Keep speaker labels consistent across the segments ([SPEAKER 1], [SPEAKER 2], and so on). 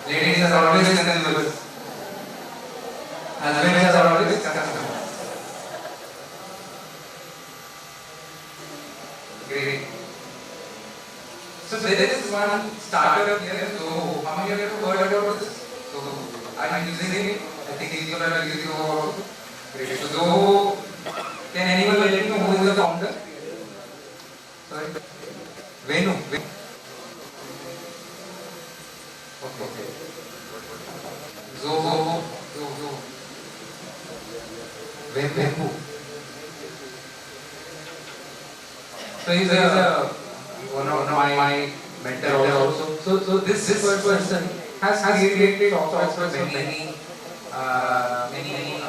[SPEAKER 1] Ladies are always consumers. Husbands are always customers. Great. So there is one startup here. So how many of you have heard about this? So are you using it? I think these people are using it also. Great. So can anyone let me know who is the founder? Sorry. Venu. Okay. Zo. Venu. So he's one of my mentor also. So this person has created software for many companies.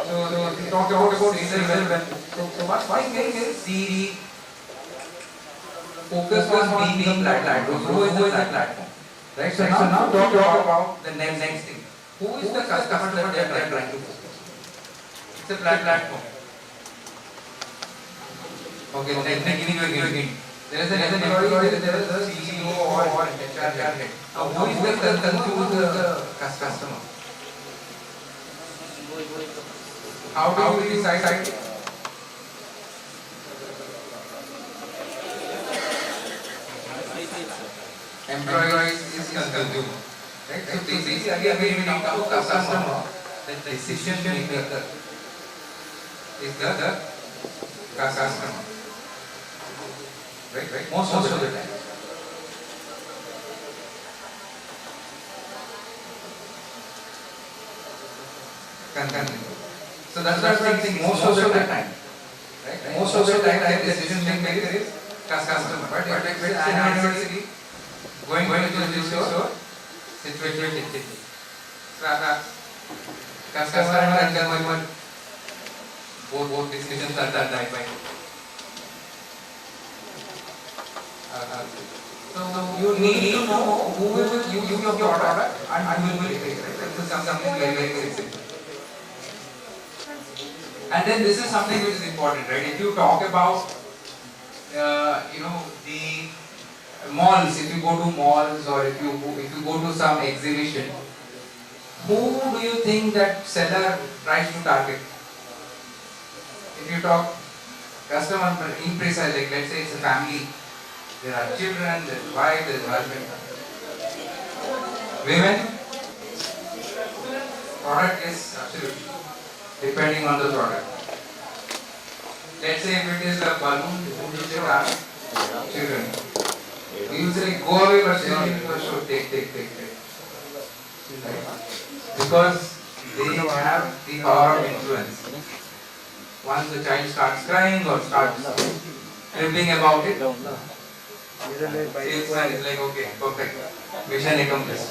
[SPEAKER 1] So he talked about sales. So why can Siri focus on being platform? Who is the platform? Right. So now talk about the next thing. Who is the customer that they are trying to focus? It's a platform. Okay, then giving you a hint. There is an employee, there is a CEO or HR head. Now, who is the customer? How do you decide? Employee is consumer. Right? So basically, again, when we talk about customer, the decision maker is the customer. Right? Most of the time. So that's what I'm saying. Most of the time. Right? Most of the time, the decision maker is customer. But if it's an anniversary, going to the store, situation. Customer and consumer, both decisions are done by. So you need to know who will use your product and who will pay. This is something very simple. And then this is something which is important, right? If you talk about, the malls, if you go to malls or if you go to some exhibition, who do you think that seller tries to target? If you talk customer imprecise, like let's say it's a family. There are children, there is wife, there is husband. Women, product is absolutely depending on the product. Let's say if it is a balloon, there are children. We usually go away but still give you a show, take. Right? Because they have the power of influence. Once the child starts crying or starts cribbing about it, salesman is like, okay, perfect, mission accomplished.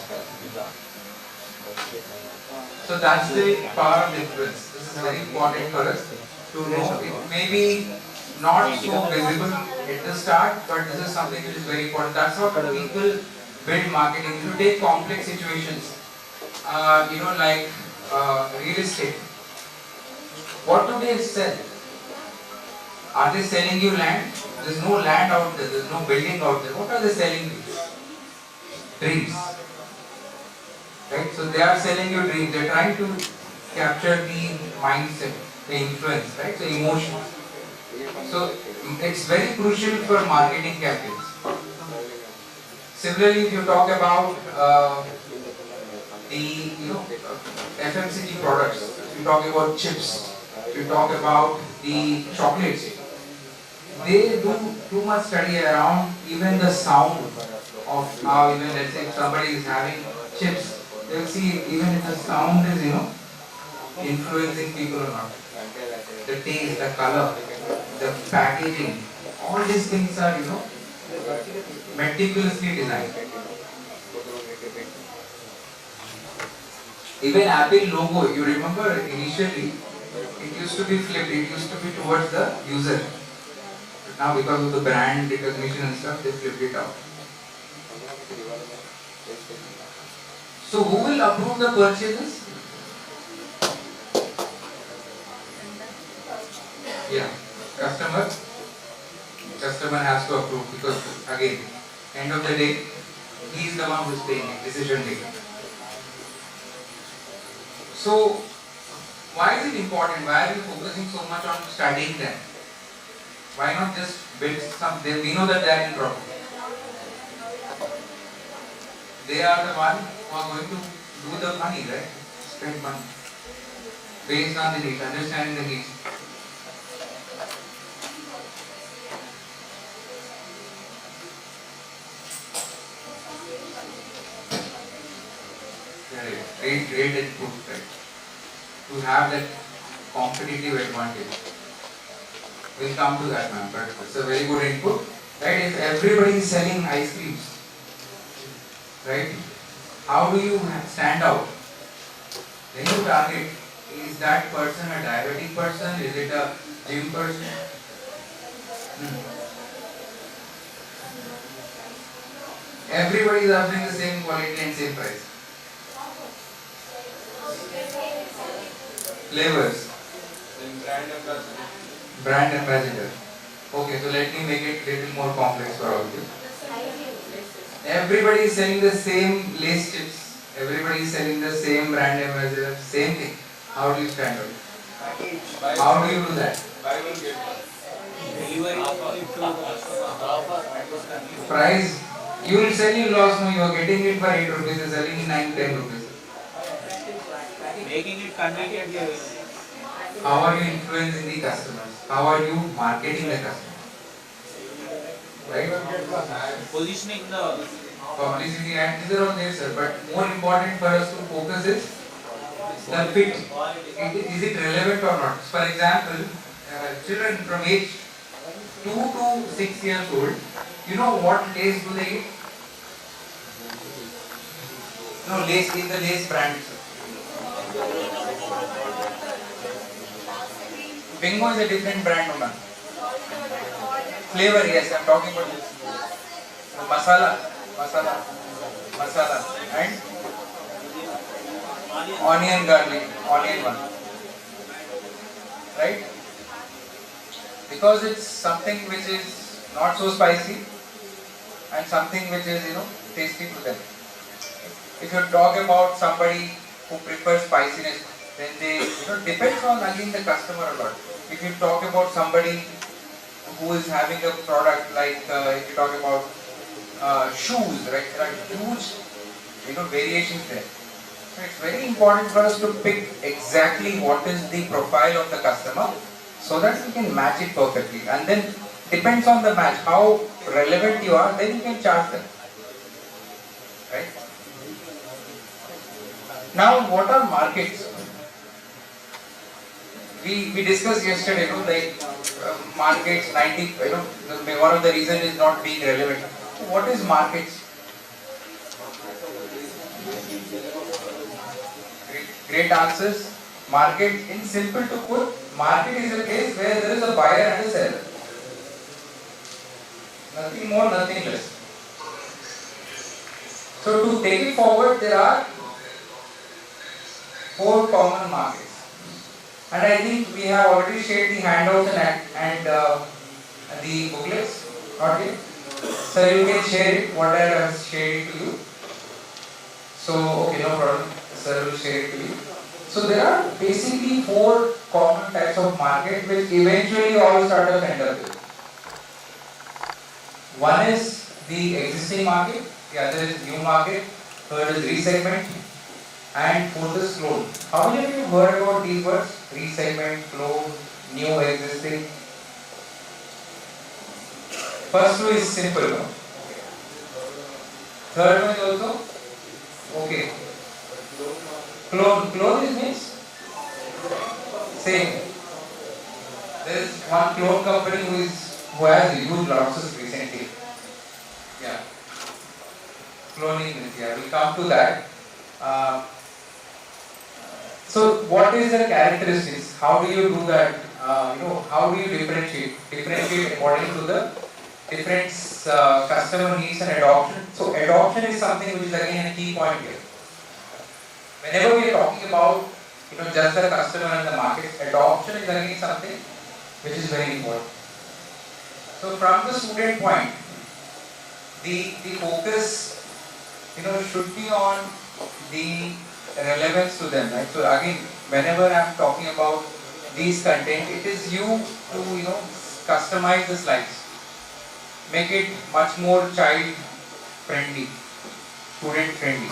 [SPEAKER 1] So that's the power of influence. This is very important for us to know. It may be not so visible at the start, but this is something which is very important. That's how people build marketing. If you take complex situations, like real estate, what do they sell? Are they selling you land? There's no land out there, there's no building out there. What are they selling you? Dreams. Right? So they are selling you dreams. They're trying to capture the mindset, the influence, right? The emotions. So it's very crucial for marketing campaigns. Similarly, if you talk about the FMCG products, if you talk about chips, if you talk about the chocolates, they do too much study around even the sound of how, even let's say if somebody is having chips, they'll see even if the sound is influencing people or not. The taste, the color, the packaging, all these things are meticulously designed. Even Apple logo, you remember initially it used to be flipped, it used to be towards the user. But now because of the brand recognition and stuff, they flipped it out. So who will approve the purchases? Yeah, customer has to approve, because again, end of the day, he is the one who is paying it, decision maker. So why is it important? Why are we focusing so much on studying them? Why not just build some? We know that they are in trouble. They are the one who are going to do the money, right? Spend money based on the needs, understanding the needs. Great input, right? To have that competitive advantage. We'll come to that, ma'am, but it's a very good input. Right? If everybody is selling ice creams, right? How do you stand out? When you target, is that person a diabetic person? Is it a gym person? Everybody is offering the same quality and same price. Flavors. Brand ambassador. Okay, so let me make it a little more complex for all of you. Everybody is selling the same lace chips. Everybody is selling the same brand ambassador. Same thing. How do you stand out? How do you do that? Price. You will sell in loss. No, you are getting it for 8 rupees. You are selling in 9-10 rupees.
[SPEAKER 2] Making it convenient.
[SPEAKER 1] How are you influencing the customers? How are you marketing the customers? Right?
[SPEAKER 2] Positioning the
[SPEAKER 1] Publicity and these are all there, sir. But more important for us to focus is the fit. Is it relevant or not? For example, children from age 2 to 6 years old, you know what lace do they eat? No, lace in the lace brand. Bingo is a different brand, woman. Flavor, yes, I am talking about this. Masala, and onion garlic, onion one, right? Because it's something which is not so spicy and something which is, tasty to them. If you talk about somebody who prefers spiciness, then they, depends on again the customer a lot. If you talk about somebody who is having a product like, if you talk about shoes, right? There are huge, variations there. So it's very important for us to pick exactly what is the profile of the customer so that we can match it perfectly. And then depends on the match, how relevant you are, then you can charge them. Right? Now, what are markets? We discussed yesterday, markets 90, one of the reasons is not being relevant. What is markets? Great answers. Market, in simple to put, market is a place where there is a buyer and a seller. Nothing more, nothing less. So to take it forward, there are 4 common markets. And I think we have already shared the handouts and the booklets. Not yet? So you can share it, what I have shared it to you. So, okay, no problem. Sir will share it to you. So there are basically 4 common types of market which eventually all startups end up with. One is the existing market, the other is new market, third is resegment, and fourth is clone. How many of you heard about these words? Resegment, clone, new, existing. First two is simple. No? Third one is also okay. Clone is means same. There is one clone company who has huge losses recently. Yeah. Cloning means, yeah, we'll come to that. So what is the characteristics? How do you do that? How do you differentiate? Differentiate according to the different customer needs and adoption. So adoption is something which is again a key point here. Whenever we are talking about just the customer and the market, adoption is again something which is very important. So from the student point, the focus should be on the relevance to them, right? So again, whenever I'm talking about these content, it is you to customize the slides, make it much more child friendly, student friendly,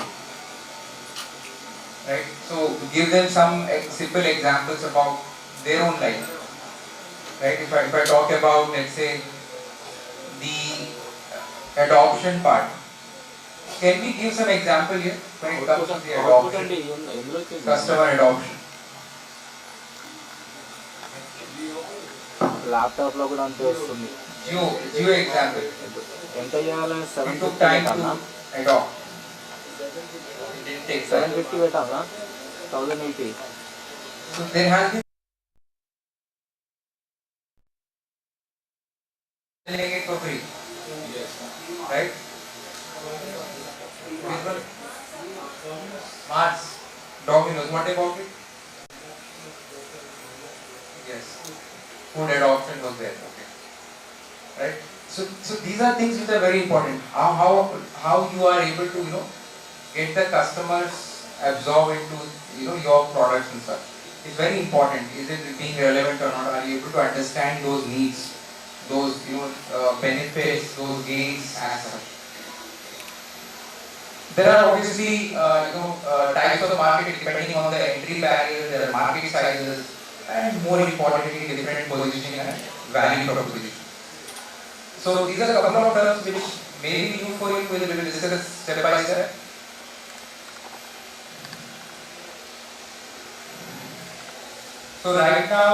[SPEAKER 1] right? So give them some simple examples about their own life, right? If I talk about, let's say, the adoption part, can we give some example here when it comes to the adoption, customer adoption?
[SPEAKER 3] Laptop లో కూడా అంతే వస్తుంది.
[SPEAKER 1] Geo example.
[SPEAKER 3] ఎంత చేయాలి?
[SPEAKER 1] It took time to adopt. It didn't take time.
[SPEAKER 3] 750 పెట్టాలా? 1080.
[SPEAKER 1] So there has been selling it for free. Yes. Right? Mars, Domino's, what about it? Yes. Food adoption was there. Okay. Right? So these are things which are very important. How you are able to get the customers absorb into your products and such. It's very important. Is it being relevant or not? Are you able to understand those needs, those benefits, those gains as such? There are obviously types of market depending on the entry barriers. There are market sizes, and more importantly, different positioning and value proposition. So these are a couple of terms which may be new for you. We will discuss step by step. So right now,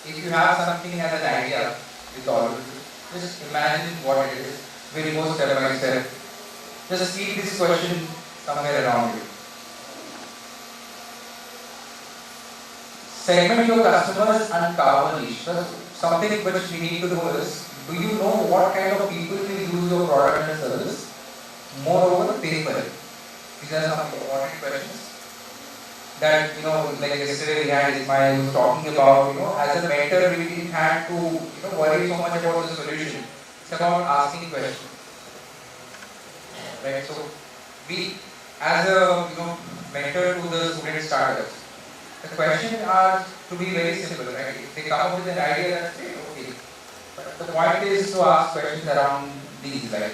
[SPEAKER 1] if you have something as an idea with all of you, just imagine what it is. We will go step by step. Just see this question somewhere around you. Segment your customers and cover niche. Something which we need to know is, do you know what kind of people will use your product and service? Moreover, pay for it. These are some important questions that, like yesterday we had Ismail was talking about, as a mentor we didn't have to, worry so much about the solution. It's about asking questions. Right? So we, as a, mentor to the student startups, the questions are to be very simple, right? If they come up with an idea, that's it, okay. But the point is to ask questions around these, like,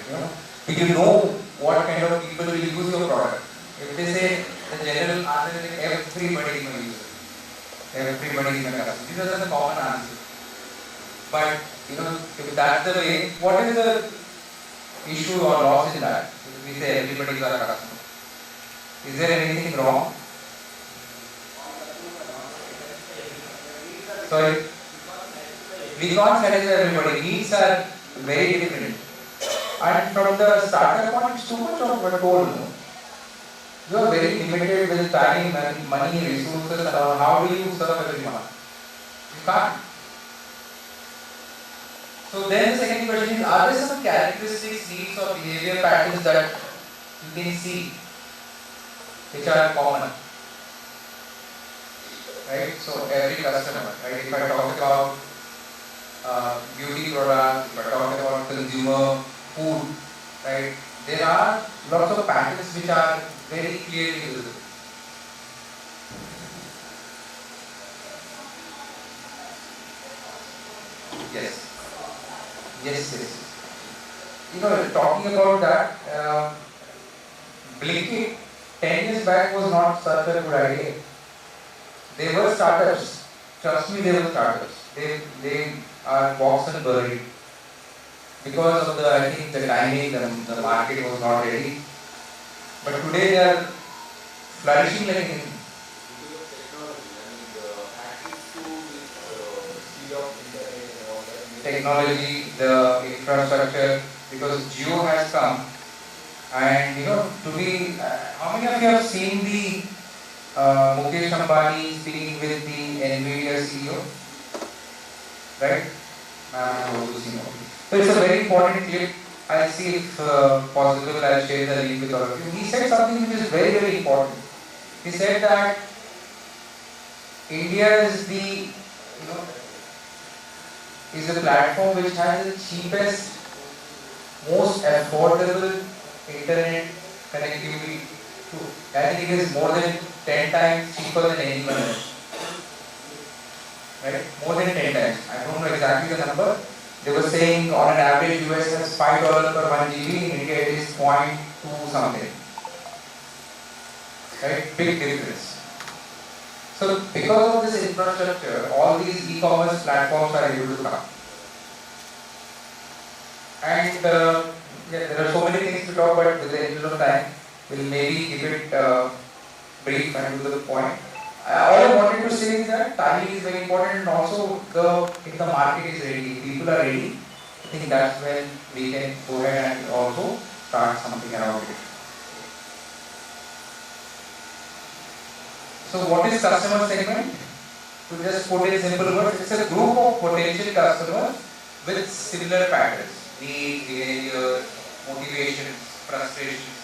[SPEAKER 1] do you know what kind of people will use your product? If they say the general answer is everybody is going to use it. Everybody is going to use it. This is a common answer. But, if that's the way, what is the issue or loss in that? If we say everybody is our customer. Is there anything wrong? Sorry, we can't satisfy everybody. Needs are very different. And from the starter point, it's too much of a goal. You are very limited with time and money, resources, and all. How do you serve everyone? You can't. So then the second question is, are there some characteristics, needs or behavior patterns that you can see which are common? Right? So every customer, right? If I talk about beauty products, if I talk about consumer food, right? There are lots of patterns which are very clearly visible. Yes. Talking about that, Blinkit 10 years back was not such a good idea. They were startups. Trust me, they were startups. They are boxed and buried. Because of the, I think, the timing, the market was not ready. But today they are flourishing like anything. Technology, the infrastructure, because Jio has come, and to be, how many of you have seen the Mukesh Ambani speaking with the NVIDIA CEO? Right? So it's a very important clip. I'll see if possible I'll share the link with all of you. He said something which is very, very important. He said that India is the, is a platform which has the cheapest, most affordable internet connectivity to, I think it is more than 10 times cheaper than anyone else. Right? More than 10 times. I don't know exactly the number. They were saying on an average US has $5 per 1 GB, in India it is 0.2 something. Right? Big difference. So because of this infrastructure, all these e-commerce platforms are able to come. And yeah, there are so many things to talk about with the interest of time. We'll maybe keep it brief and to the point. All I wanted to say is that timing is very important, and also if the market is ready, if people are ready, I think that's when we can go ahead and also start something around it. So what is customer segment? To just put it in simple words, it's a group of potential customers with similar patterns, needs, behavior, motivations, frustrations.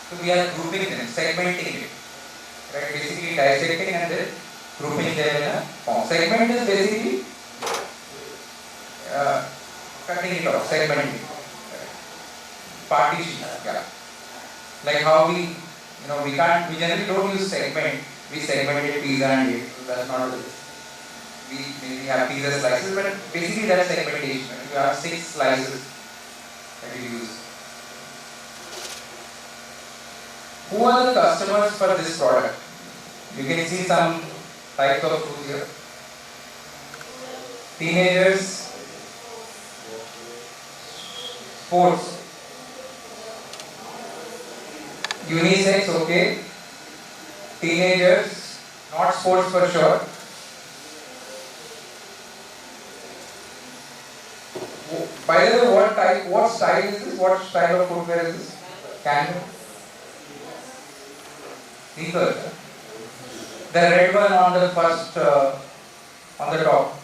[SPEAKER 1] So we are grouping them, segmenting it. Right? Basically dissecting and then grouping them in a form. Segment is basically cutting it off, segmenting it. Partition, yeah. Like how we generally don't use segment. We segmented pizza and eat. So that's not it. We maybe have pizza slices, but basically that's segmentation. You have 6 slices that you use. Who are the customers for this product? You can see some types of food here. Teenagers, sports, unisex, okay. Teenagers, not sports for sure. By the way, what style is this? What style of footwear is this? Canvas? Sneakers. The red one on the first, on the top.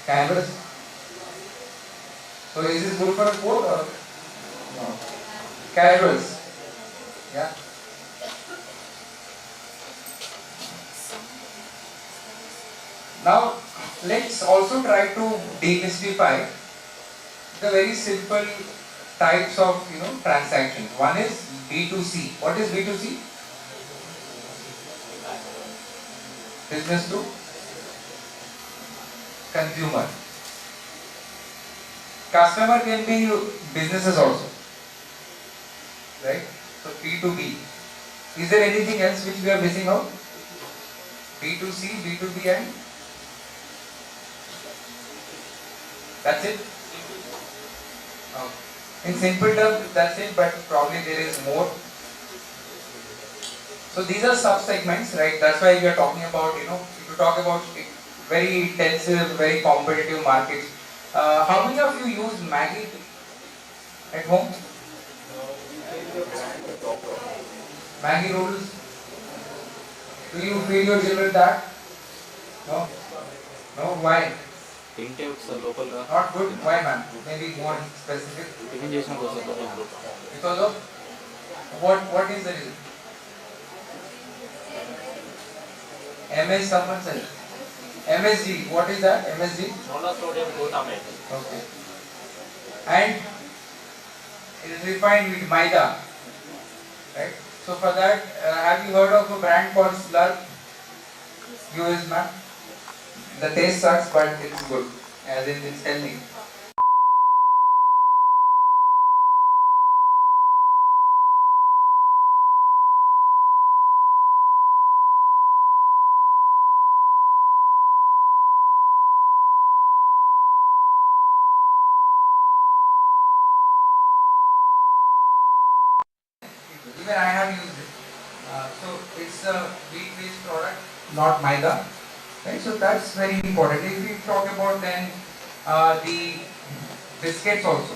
[SPEAKER 1] Canvas. So is this good for sport or no? Casuals. Yeah. Now let's also try to demystify the very simple types of transactions. One is B2C. What is B2C? Business to consumer. Customer can be businesses also, right? So B2B. Is there anything else which we are missing out? B2C, B2B and that's it? In simple terms, that's it, but probably there is more. So these are sub-segments, right? That's why we are talking about, if you talk about very intensive, very competitive markets. How many of you use Maggi at home? Maggi noodles? Do you feed your children that? No? No? Why? Not good? Why, man? Maybe more specific? Because of? What is the reason? MS someone said. MSG, what is that? MSG?
[SPEAKER 2] Monosodium glutamate.
[SPEAKER 1] Okay. And it is refined with maida. Right? So for that, have you heard of a brand called Slurp? US man? The taste sucks, but it's good. As in it's healthy. Even I have used it. So it's a wheat-based product, not maida. Right? So that's very important. If we talk about then the biscuits also,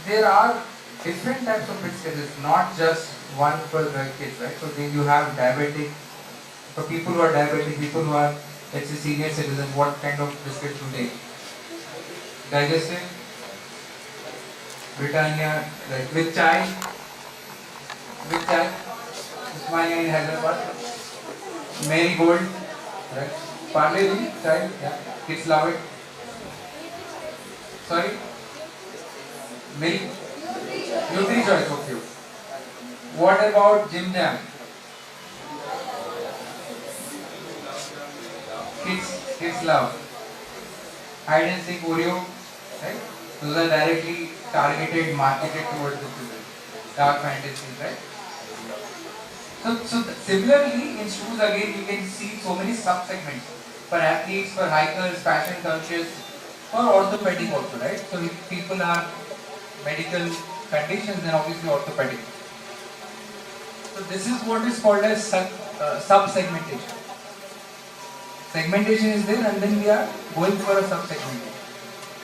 [SPEAKER 1] there are different types of biscuits. It's not just one for the kids, right? So then you have diabetic. For people who are diabetic, people who are, let's say, senior citizens, what kind of biscuits do they? Digestive, Britannia, right? With chai, Usmania in Hyderabad, Marigold, right? Parle-G, chai, yeah. Kids love it. Sorry, milk. Nutri-Choice, okay. What about Jim Jam? Kids love. Hide and seek Oreo, right? Those are directly targeted, marketed towards the children. Dark fantasies, right? So similarly in shoes again you can see so many sub-segments for athletes, for hikers, fashion conscious, for orthopedic also, right? So if people are medical conditions, then obviously orthopedic. So this is what is called as sub-segmentation. Segmentation is there and then we are going for a sub-segmentation.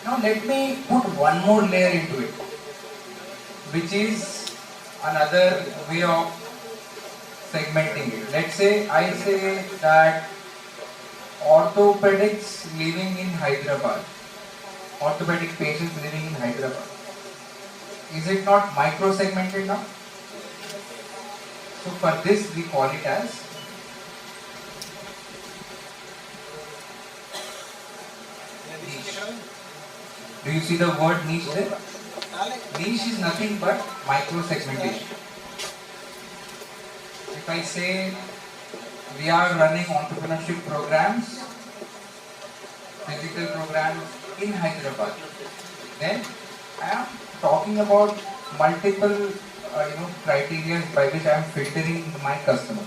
[SPEAKER 1] Now let me put one more layer into it, which is another way of segmenting it. Let's say I say that orthopedics living in Hyderabad, orthopedic patients living in Hyderabad. Is it not micro-segmented now? So for this we call it as niche. Do you see the word niche there? Niche is nothing but micro-segmentation. If I say we are running entrepreneurship programs, physical programs in Hyderabad, then I am talking about multiple criteria by which I am filtering my customer.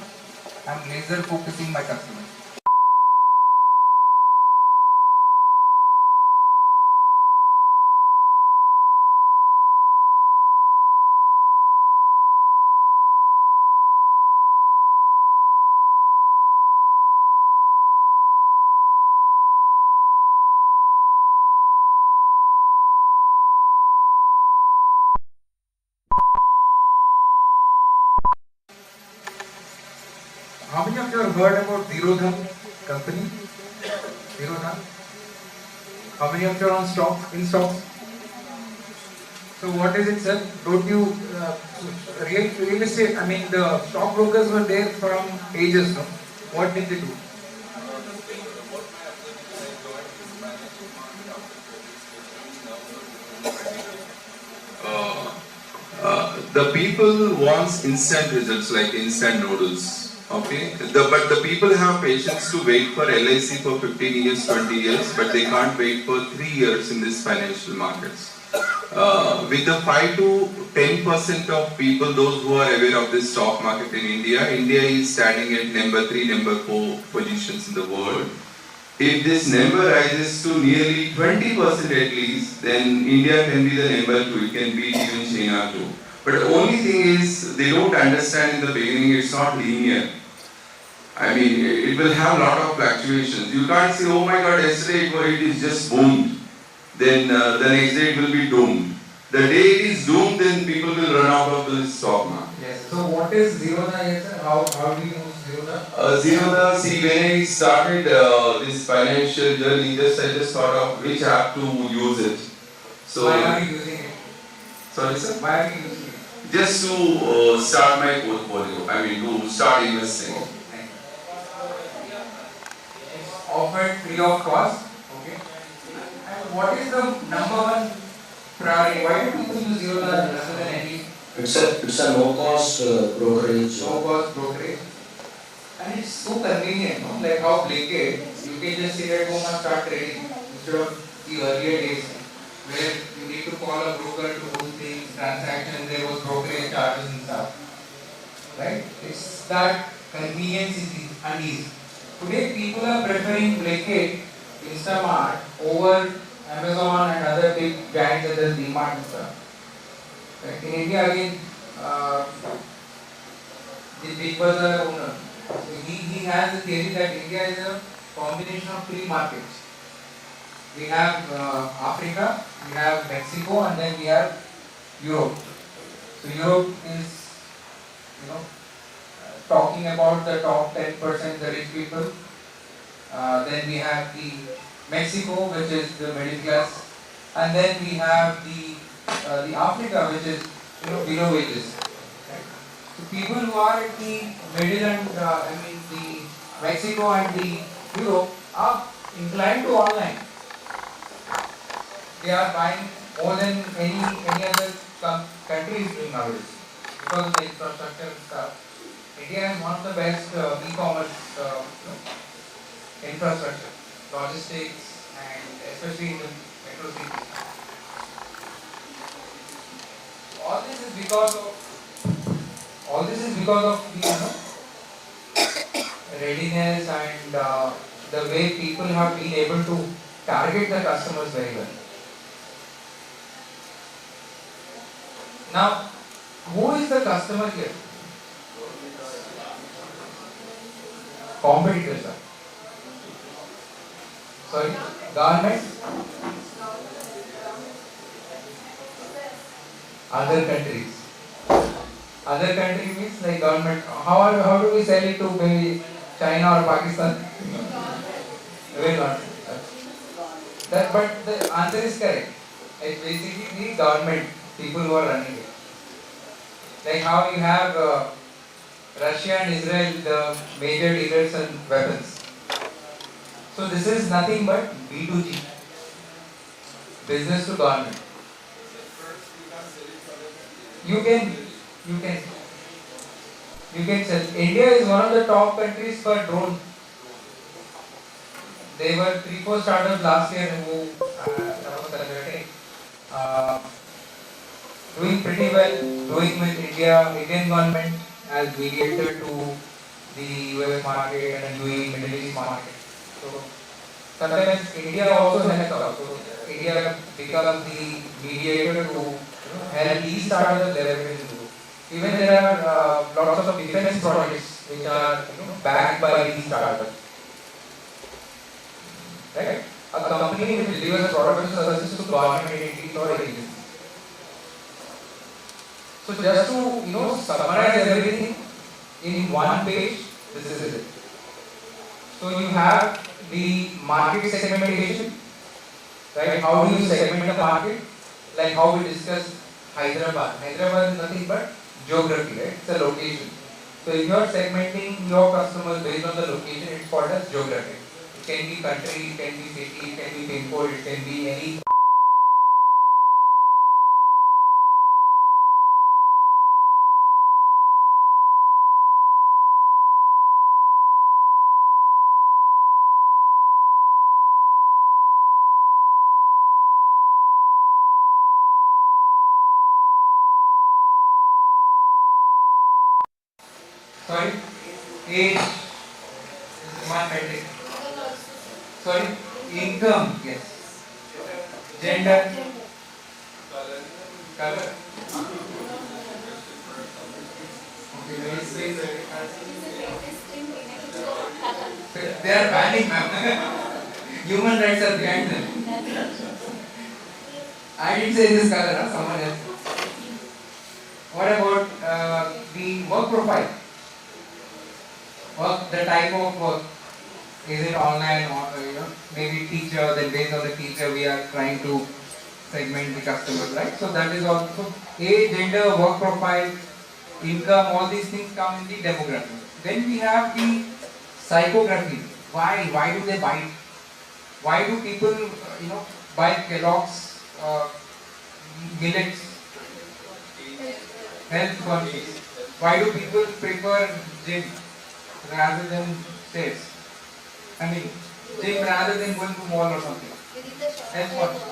[SPEAKER 1] I am laser focusing my customer. How many of you have heard about Zero Dhan company? Zero Dhan? How many of you are on stock, in stocks? So what is it, sir? Don't you, real estate, I mean the stockbrokers were there from ages, no? What did they do?
[SPEAKER 4] The people wants instant results like instant noodles. Okay, but the people have patience to wait for LIC for 15 years, 20 years, but they can't wait for 3 years in this financial markets. With the 5 to 10% of people, those who are aware of this stock market in India, India is standing at number 3, number 4 positions in the world. If this number rises to nearly 20% at least, then India can be the number 2, it can beat even China too. But the only thing is, they don't understand in the beginning, it's not linear. I mean, it will have a lot of fluctuations. You can't say, oh my god, yesterday it is just boomed. Then the next day it will be doomed. The day it is doomed, then people will run out of the stock market.
[SPEAKER 1] Yes. So what is Zero Dhan? How do you use Zero Dhan?
[SPEAKER 4] Zero Dhan, see, when I started this financial journey, I just thought of which app to use it. So,
[SPEAKER 1] why are you using it?
[SPEAKER 4] Sorry, sir?
[SPEAKER 1] Why are you using it?
[SPEAKER 4] Just to start my portfolio. I mean, to start investing.
[SPEAKER 1] It's offered free of cost. Okay. And what is the number one priority? Why do people use Zero Dhan rather than any?
[SPEAKER 5] It's a no cost brokerage.
[SPEAKER 1] No cost brokerage. And it's so convenient, no? Like how Blinkit, you can just sit at home and start trading instead of the earlier days where you need to call a broker to do things, transactions, there was brokerage charges and stuff. Right? It's that convenience and ease. Today people are preferring Blinkit, Instamart over Amazon and other big giants such as DMart and stuff. Right? In India again, the Big Bazaar owner, he has the theory that India is a combination of 3 markets. We have Africa, we have Mexico, and then we have Europe. So Europe is, talking about the top 10%, the rich people. Then we have the Mexico, which is the middle class, and then we have the Africa, which is below wages. Right? So people who are at the middle and the Mexico and the Europe are inclined to online. They are buying more than any other country country is doing nowadays because of the infrastructure and stuff. India has one of the best e-commerce infrastructure, logistics, and especially in the metro cities. All this is because of the readiness and the way people have been able to target the customers very well. Now, who is the customer here? Competitors are. Sorry, government? Other countries. Other country means like government. How do we sell it to maybe China or Pakistan? We will not. But the answer is correct. It's basically the government, people who are running it. Like how you have Russia and Israel, the major dealers and weapons. So this is nothing but B2G, business to government. You can sell. India is one of the top countries for drone. There were 3-4 startups last year who doing pretty well, doing with Indian government as mediator to the US market and doing Middle East market. So sometimes India also helps out. So India becomes the mediator to help these startups leverage into. Even there are lots of defense projects which are backed by these startups. Right? A company which delivers products and services to government entities or agencies. So just to summarize everything in one page, this is it. So you have the market segmentation, right? How do you segment the market? Like how we discussed Hyderabad. Hyderabad is nothing but geography, right? It's a location. So if you are segmenting your customers based on the location, it's called as geography. It can be country, it can be city, it can be pin code, it can be any. Sorry, age, one metric. Sorry, income, yes. Gender, color. Okay, they are banning, ma'am. Human rights are behind them. I didn't say this color, someone else. What about the work profile? The type of work. Is it online or maybe teacher, then based on the teacher we are trying to segment the customers, right? So that is also age, gender, work profile, income, all these things come in the demography. Then we have the psychography. Why do they buy it? Why do people buy Kellogg's millets? Health conscious. Why do people prefer gym rather than stairs? I mean, gym rather than going to mall or something. Health conscious.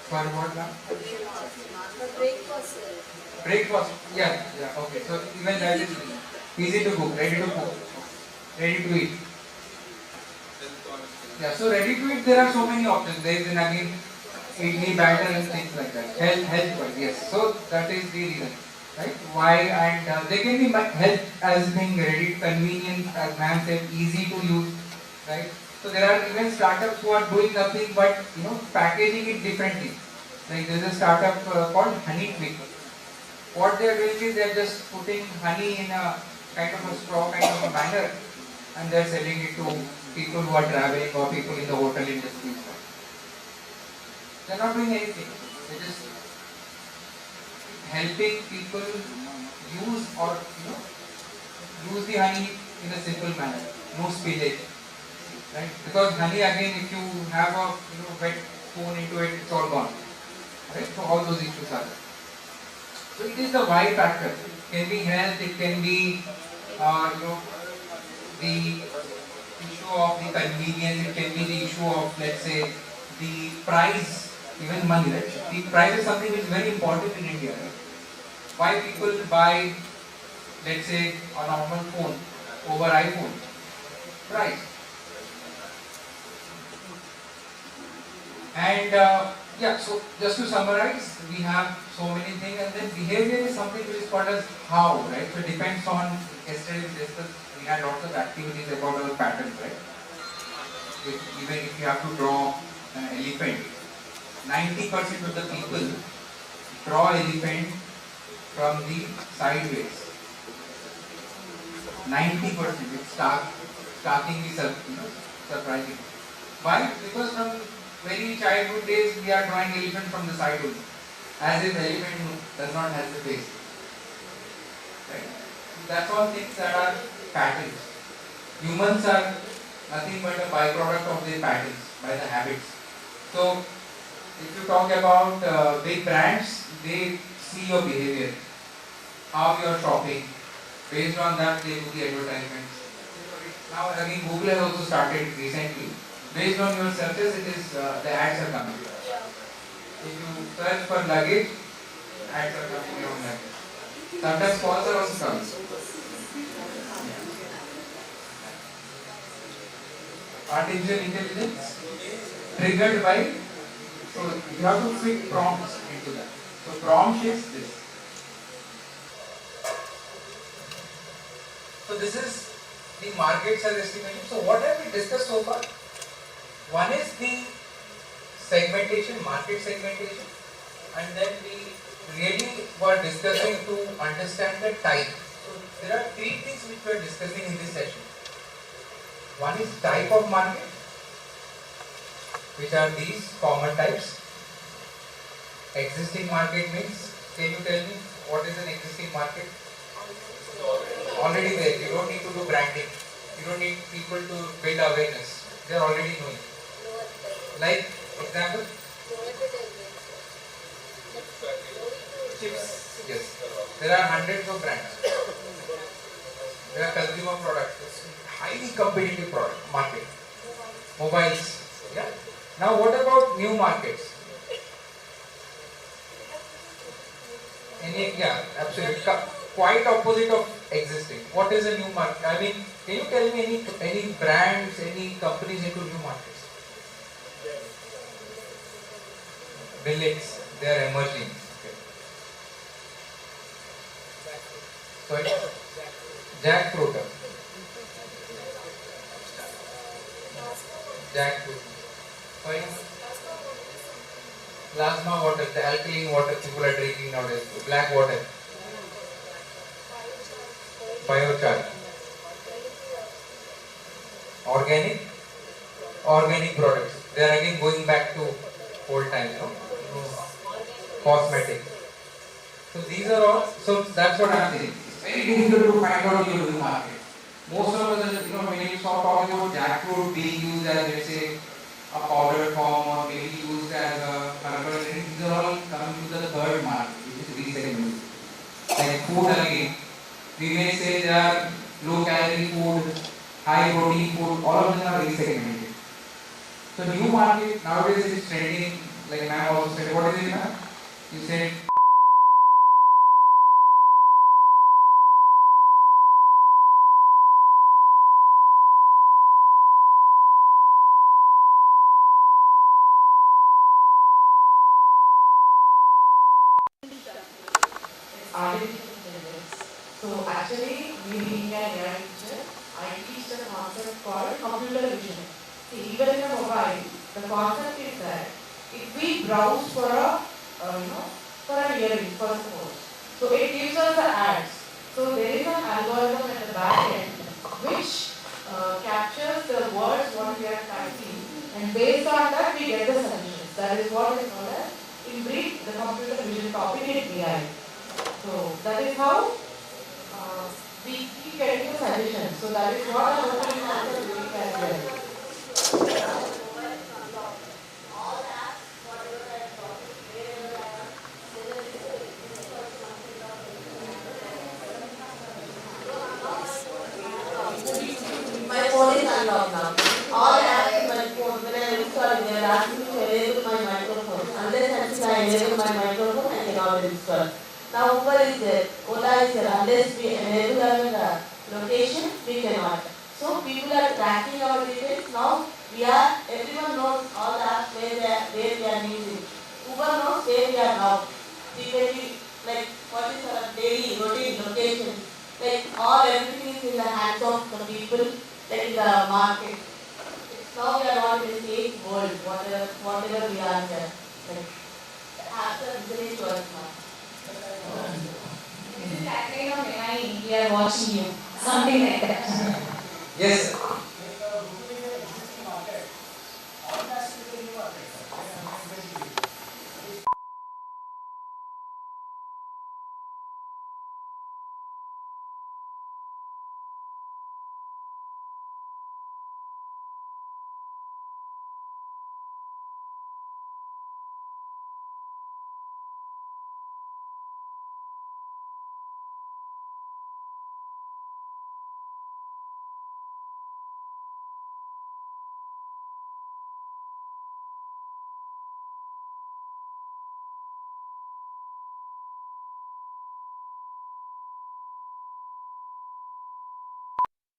[SPEAKER 1] For what now? Breakfast. Yeah. Okay. So even that is easy to cook, ready to cook, ready to eat. Yeah. So ready to eat, there are so many options. There is again idli batter and things like that. Health wise, yes. So that is the reason, right? Why and they can be health as being ready, convenient, as ma'am said, easy to use, right? So there are even startups who are doing nothing but packaging it differently. Like there is a startup called Honey Quick. What they are doing is they are just putting honey in a kind of a straw kind of a manner, and they are selling it to people who are traveling or people in the hotel industry. They are not doing anything. They are just helping people use or use the honey in a simple manner, no spillage, right? Because honey again, if you have a wet spoon into it, it's all gone, right? So all those issues are there. So it is the why factor. It can be health, it can be the issue of the convenience, it can be the issue of, let's say, the price, even money, right? The price is something which is very important in India, right? Why people buy, let's say, a normal phone over iPhone? Price. And yeah, so just to summarize, we have so many things, and then behavior is something which is called as how, right? So it depends on, yesterday we discussed, we had lots of activities about our patterns, right? Even if you have to draw an elephant, 90% of the people draw elephant from the sideways. 90%, it's starkingly surprising. Why? Because from very childhood days we are drawing elephant from the side only, as if elephant does not have the face. Right? That's all things that are patterns. Humans are nothing but a byproduct of their patterns, by the habits. So, if you talk about big brands, they see your behavior, how you are shopping. Based on that, they do the advertisements. Now, again, Google has also started recently. Based on your searches, it is the ads are coming. If you search for luggage, ads are coming on luggage. Sometimes calls are also coming. Artificial intelligence triggered by, so you have to fit prompts into that. So prompt is this. So this is the market size estimation. So what have we discussed so far? One is the segmentation, market segmentation, and then we really were discussing to understand the type. So there are three things which we are discussing in this session. One is type of market, which are these common types. Existing market means, can you tell me what is an existing market? Already there, you don't need to do branding. You don't need people to build awareness. They are already knowing. Like, example? Chips. Yes. There are hundreds of brands. There are consumer products. It's highly competitive product market. Mobiles. Yeah. Now what about new markets? Yeah, absolutely. Quite opposite of existing. What is a new market? I mean, can you tell me any brands, any companies into new markets? Millets, they are emerging. Okay. Sorry? Jackfruit. Jackfruit. Sorry? Plasma water, the alkaline water people are drinking nowadays. Black water. Biochar. Organic products. They are again going back to old times, cosmetic. So these are all, so that's what I am saying. It's very difficult to find out your new market. Most of us, when you start talking about jackfruit being used as, let's say, a powder form or maybe used as a herbal drink, these are all coming to the third market, which is recycling. Like food again, we may say they are low calorie food, high protein food, all of them are resegmented. So new market nowadays is trending, like ma'am also said, what is it ma'am? You said
[SPEAKER 6] artificial intelligence. So actually, we being an AI teacher, I teach the concept called computer vision. See, even in a mobile, the concept is that if we browse for a, for an earring, first of all, so it gives us the ads. So there is an algorithm at the back end which captures the words what we are typing, and based on that we get the solutions. That is what is called as, in brief, the computer vision topic in AI. So that is how we keep keep getting the suggestions. So that is what I'm hoping also doing as well. My phone is unlocked now. All apps in my phone, when I install it, they are asking me to enable my microphone. Unless and until I enable my microphone, I cannot install. Now Uber is there, Ola is there. Unless we enable our location, we cannot. So people are tracking our details. Now everyone knows all the apps where we are using. Uber knows where we are now. See when we, like what is our daily routine location. Like everything is in the hands of the people, like in the market. It's now we are not in the same world, whatever we are there. Like after listening to us now.
[SPEAKER 7] This is that kind of AI, we are watching you. Something like that.
[SPEAKER 1] Yes.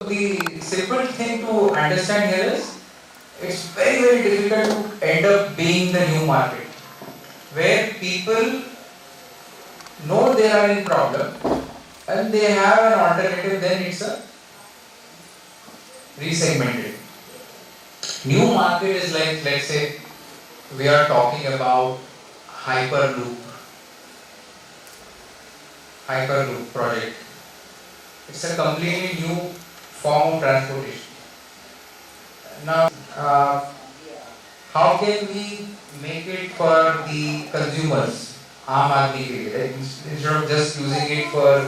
[SPEAKER 1] The simple thing to understand here is, it's very difficult to end up being the new market, where people know they are in problem and they have an alternative, then it's a resegmented. New market is like, let's say, we are talking about Hyperloop project. It's a completely new form of transportation. Now, how can we make it for the consumers, aam aadmi ke liye, right? Instead of just using it for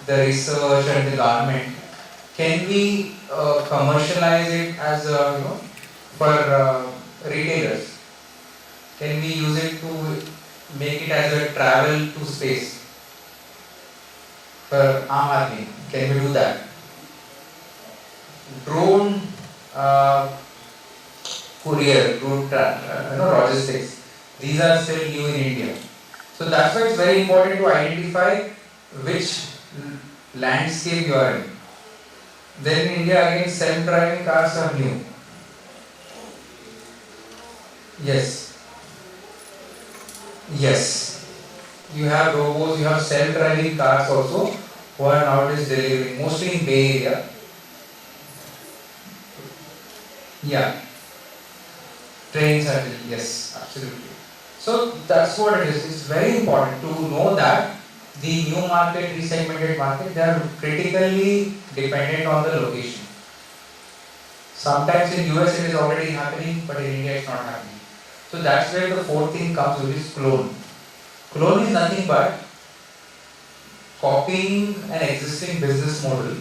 [SPEAKER 1] the research and the government, can we commercialize it as for retailers? Can we use it to make it as a travel to space for aam aadmi? Can we do that? Drone courier, drone logistics. These are still new in India. So that's why it's very important to identify which landscape you are in. Then in India again, self-driving cars are new. Yes. You have robots, you have self-driving cars also who are nowadays delivering, mostly in Bay Area. Yeah. Trains are, yes, absolutely. So that's what it is. It's very important to know that the new market, resegmented market, they are critically dependent on the location. Sometimes in US it is already happening, but in India it's not happening. So that's where the fourth thing comes, which is clone. Clone is nothing but copying an existing business model.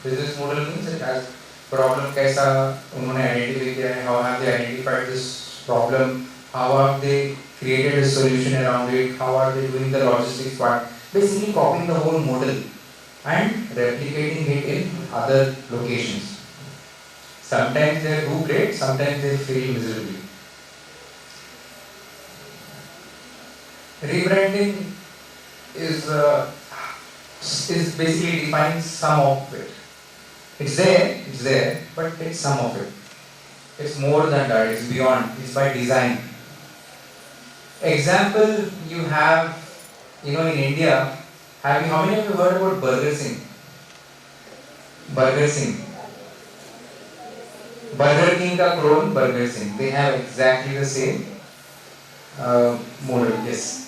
[SPEAKER 1] Business model means it has problem kaisa unhone identify kiya hai, how have they identified this problem, how have they created a solution around it, how are they doing the logistics part. Basically copying the whole model and replicating it in other locations. Sometimes they do great, sometimes they fail miserably. Rebranding is basically defining some of it. It's there, but it's some of it. It's more than that, it's beyond, it's by design. Example, you have, in India, how many of you heard about Burger King? Burger King ka clone, Burger King. They have exactly the same model, yes.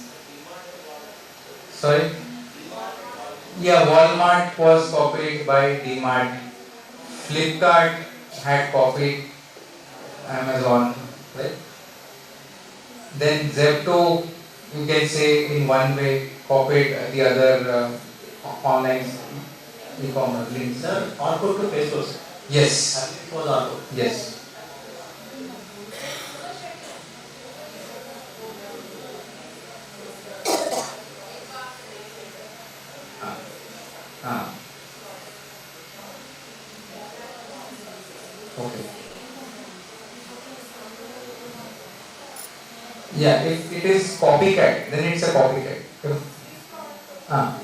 [SPEAKER 1] Sorry? Yeah, Walmart was copied by DMart. Flipkart had copied Amazon, right? Then Zepto, you can say in one way, copied the other online
[SPEAKER 8] e-commerce links. Sir, Orkut to Facebook.
[SPEAKER 1] Yes.
[SPEAKER 8] It was Orkut.
[SPEAKER 1] Yes. Ah. Okay. Yeah, if it is copycat, then it's a copycat. Ah.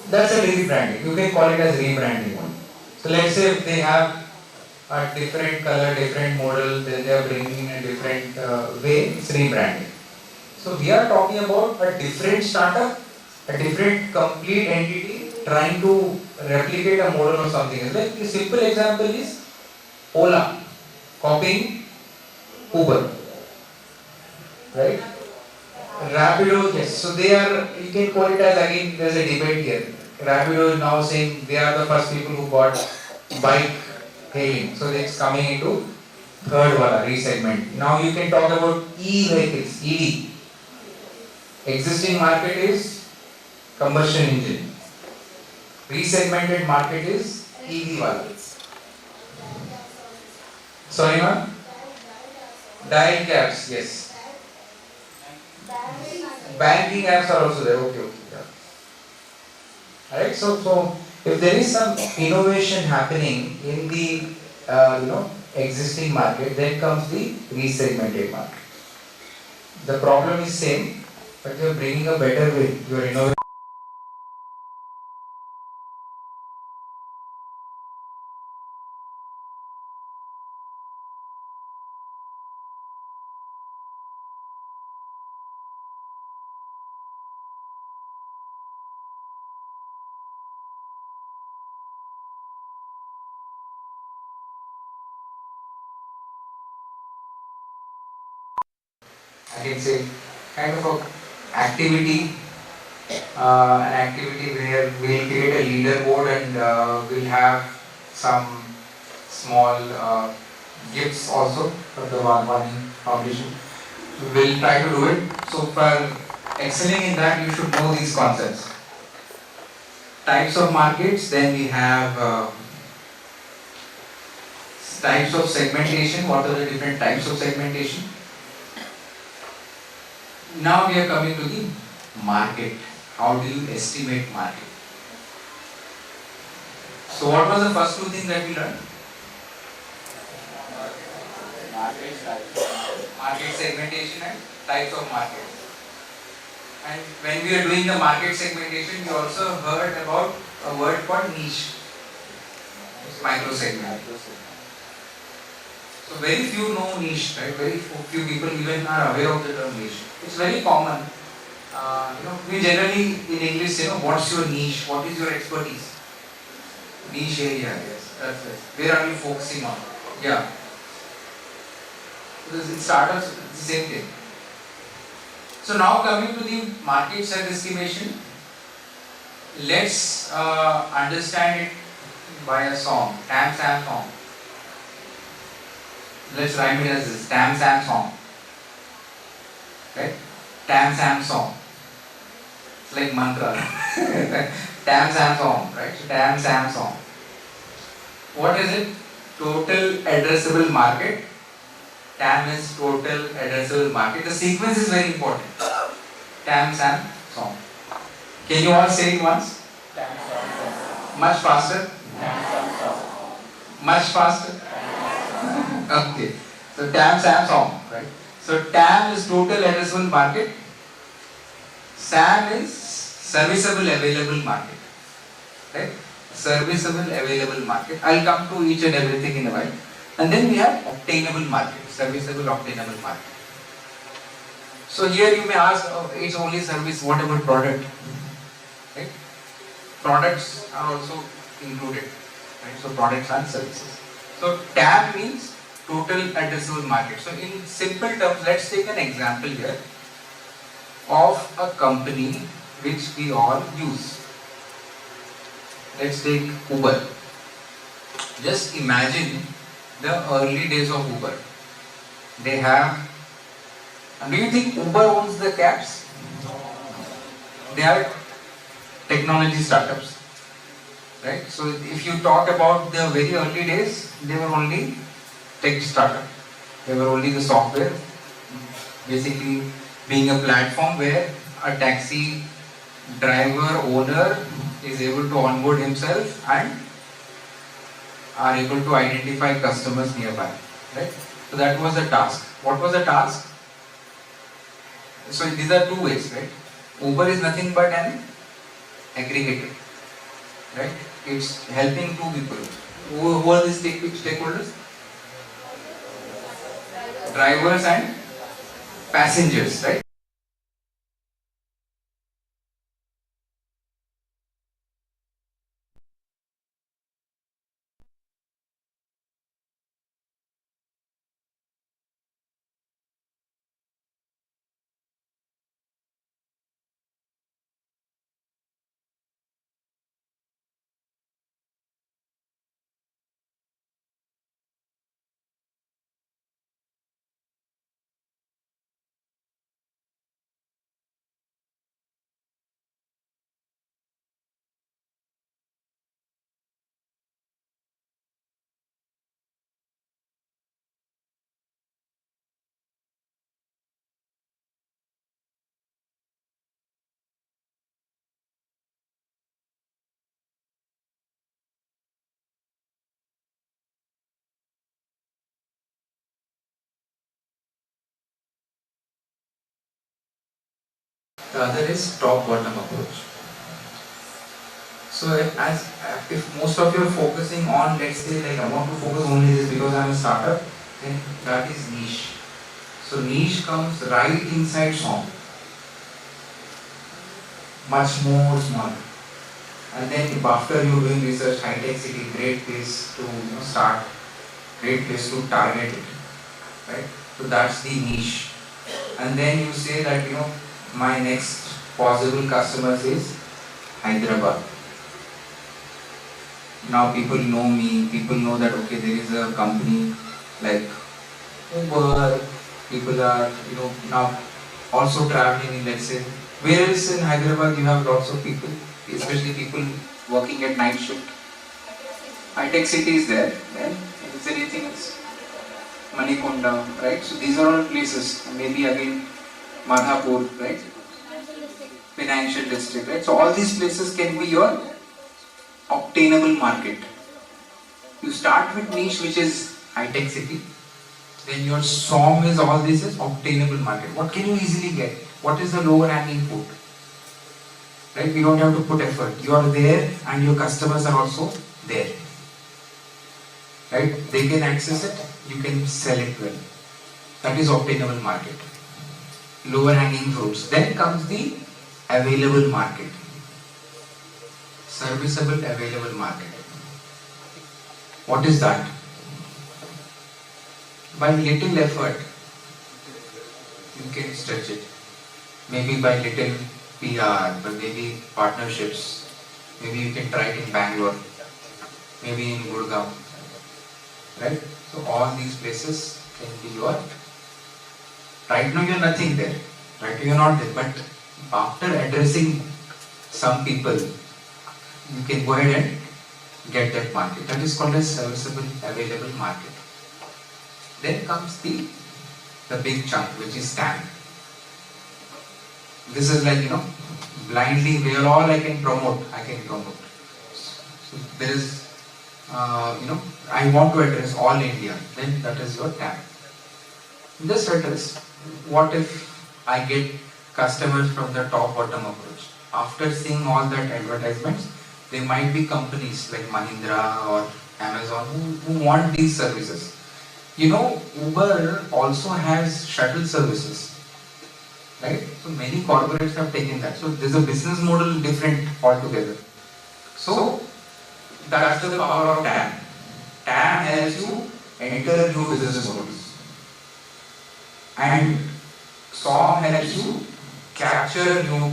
[SPEAKER 1] That's a rebranding. You can call it as rebranding. So let's say if they have a different color, different model, then they are bringing in a different way, it's rebranding. So we are talking about a different startup, a different complete entity trying to replicate a model or something. Like a simple example is Ola copying Uber, right? Rapido, yes. So they are, you can call it as, again, there's a debate here. Rapido is now saying they are the first people who got bike hailing. So it's coming into third wala, resegment. Now you can talk about e-vehicles, EV. Existing market is combustion engine. Resegmented market is EV wala. Sorry ma'am? Dial caps, yes. Banking apps are also there. Okay. Yeah. Alright, so if there is some innovation happening in the existing market, then comes the resegmented market. The problem is same, but you are bringing a better way. You are innovating. I can say kind of a activity, an activity where we'll create a leaderboard and we'll have some small gifts also for the one foundation. We'll try to do it. So for excelling in that, you should know these concepts. Types of markets, then we have types of segmentation. What are the different types of segmentation? Now we are coming to the market. How do you estimate market? So what was the first two things that we learned? Market segmentation and types of market. And when we are doing the market segmentation, we also heard about a word called niche. It's micro segment. So very few know niche, right? Very few people even are aware of the term niche. It's very common. We generally in English say, what's your niche? What is your expertise? Niche area, yes. That's it. Where are you focusing on? Yeah. So in startups, it's the same thing. So now coming to the market share estimation, let's understand it by a song, Tam Sam song. Let's rhyme it as this, Tam Sam song. Right? Tam Sam song. It's like mantra. Tam Sam song, right? So Tam Sam song. What is it? Total addressable market. TAM is total addressable market. The sequence is very important. TAM, SAM, song. Can you all say it once? Much faster? Much faster? Okay. So TAM, SAM, song, right? So TAM is total addressable market. SAM is serviceable available market. Right? Serviceable available market. I'll come to each and everything in a while. And then we have obtainable market, serviceable obtainable market. So here you may ask, it's only service, what about product? Right? Products are also included. Right? So products and services. So TAM means total addressable market. So in simple terms, let's take an example here of a company which we all use. Let's take Uber. Just imagine the early days of Uber. They have, do you think Uber owns the cabs? They are technology startups. right? So if you talk about the very early days, they were only tech startup. They were only the software, basically being a platform where a taxi driver owner is able to onboard himself and are able to identify customers nearby, right? So that was the task. What was the task? So these are two ways, right? Uber is nothing but an aggregator, right? It's helping two people. Who are these stakeholders? Drivers and passengers, right? The other is top-bottom approach. So if most of you are focusing on, let's say, like I want to focus only this because I'm a startup, then that is niche. So niche comes right inside song, much more smaller. And then if after you doing research, high-tech city, great place to start, great place to target it, right? So that's the niche. And then you say that my next possible customers is Hyderabad. Now people know me, people know that okay, there is a company like Uber, people are now also traveling in, let's say, where else in Hyderabad you have lots of people, especially people working at night shift. High-tech city is there, then is there anything else? Manikonda, right? So these are all places, maybe again Madhapur, right? Financial district, right? So all these places can be your obtainable market. You start with niche, which is high-tech city. Then your SOM is all this is obtainable market. What can you easily get? What is the lower hanging fruit? Right? We don't have to put effort. You are there and your customers are also there. Right? They can access it, you can sell it well. That is obtainable market. Lower hanging fruits. Then comes the available market. Serviceable available market. What is that? By little effort, you can stretch it. Maybe by little PR, but maybe partnerships. Maybe you can try it in Bangalore, maybe in Gurgaon. Right? So all these places can be your. Right now you're nothing there. Right now you're not there. But after addressing some people, you can go ahead and get that market. That is called as serviceable available market. Then comes the big chunk, which is TAM. This is like blindly where all I can promote. So there is I want to address all India. Then that is your TAM. Just address what if I get customers from the top-bottom approach. After seeing all that advertisements, there might be companies like Mahindra or Amazon who want these services. Uber also has shuttle services, right? So many corporates have taken that. So there's a business model different altogether. So that's the power of TAM. TAM helps you enter new business models. And SOM helps you capture new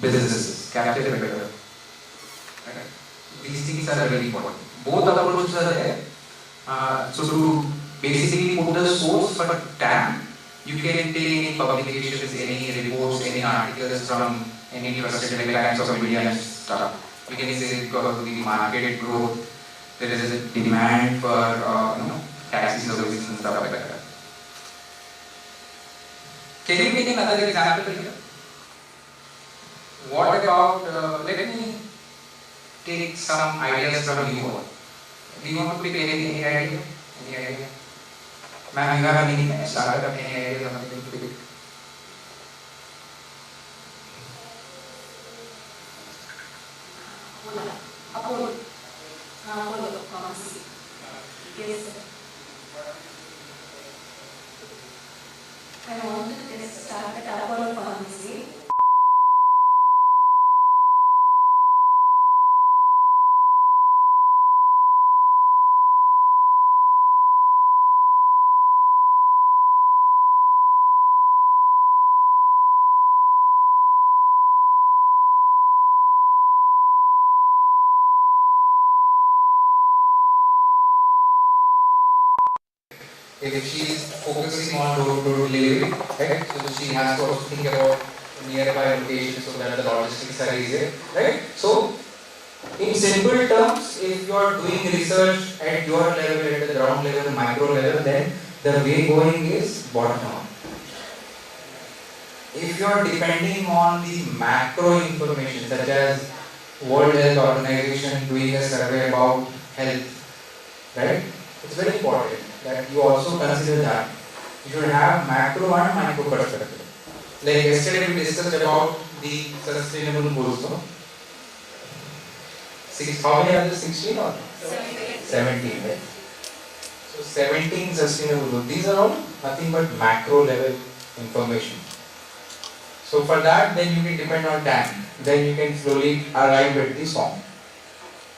[SPEAKER 1] businesses, capture better. Okay. These things are very important. Both approaches are there. So to basically put the source for TAM, you can take any publications, any reports, any articles from any trusted like Times of India and stuff. We can say because of the market growth, there is a demand for taxi services and stuff like that. Can you take another example here? What about, let me take some ideas from you all. Do you want to pick any idea? Any idea? Ma'am, you have any startup, any idea, something to pick?
[SPEAKER 7] Apollo pharmacy. Yes, sir. I want to start at Apollo pharmacy.
[SPEAKER 1] If she is focusing on door-to-door delivery, right? So she has to also think about nearby locations so that the logistics are easier, right? So, in simple terms, if you are doing research at your level, at the ground level, micro level, then the way going is bottom up. If you are depending on the macro information, such as World Health Organization doing a survey about health, right? It's very important that you also consider that. You should have macro and micro perspective. Like yesterday we discussed about the sustainable goals. No? How many are there? 16 or 17, right? So 17 sustainable goals. These are all nothing but macro level information. So for that, then you can depend on TAM. Then you can slowly arrive at the song.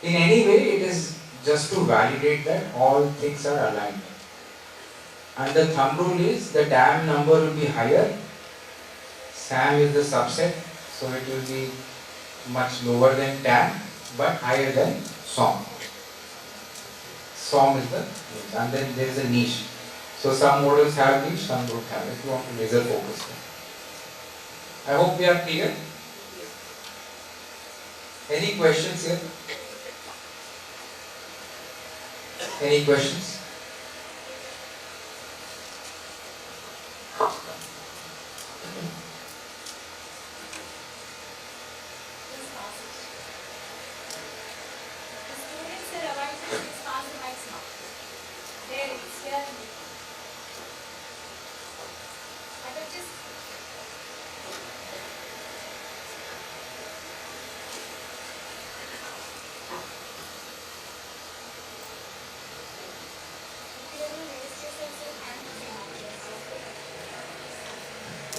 [SPEAKER 1] In any way, it is just to validate that all things are aligned. And the thumb rule is the TAM number will be higher. SAM is the subset, so it will be much lower than TAM, but higher than SOM. SOM is the, and then there is a niche. So some models have niche, some don't have. If you want to laser focus. I hope we are clear. Any questions here? Any questions?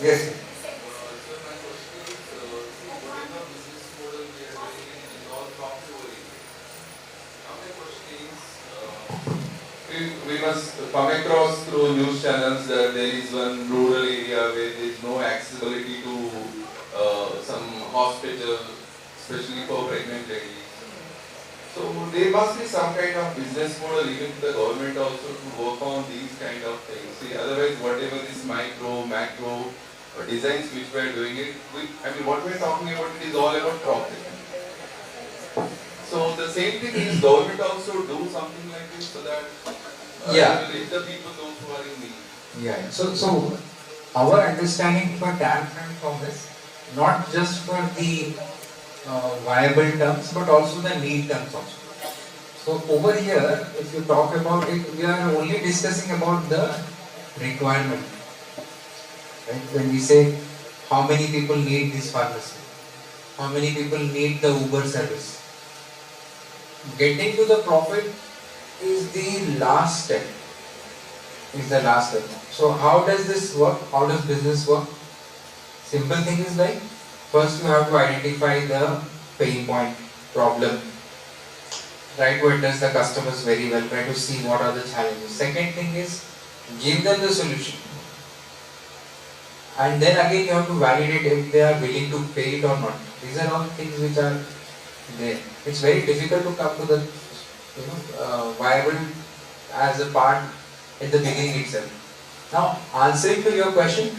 [SPEAKER 1] Yes.
[SPEAKER 4] We must come across through news channels that there is one rural area where there is no accessibility to some hospital, especially for pregnant ladies. So there must be some kind of business model even to the government also to work on these kind of things. See, otherwise whatever this micro, macro designs which we are doing it, what we are talking about, it is all about profit. So the same thing is government also do something like this so that reach the people those who are in need.
[SPEAKER 1] Yeah. So our understanding for TAM from this, not just for the viable terms, but also the need terms also. So over here, if you talk about it, we are only discussing about the requirement. Right? When we say how many people need this pharmacy, how many people need the Uber service. Getting to the profit is the last step. So how does this work? How does business work? Simple thing is like, first you have to identify the pain point, problem. Try to address the customers very well, try to see what are the challenges. Second thing is, give them the solution. And then again you have to validate if they are willing to pay it or not. These are all things which are there. It's very difficult to come to the viable as a part at the beginning itself. Now, answering to your question,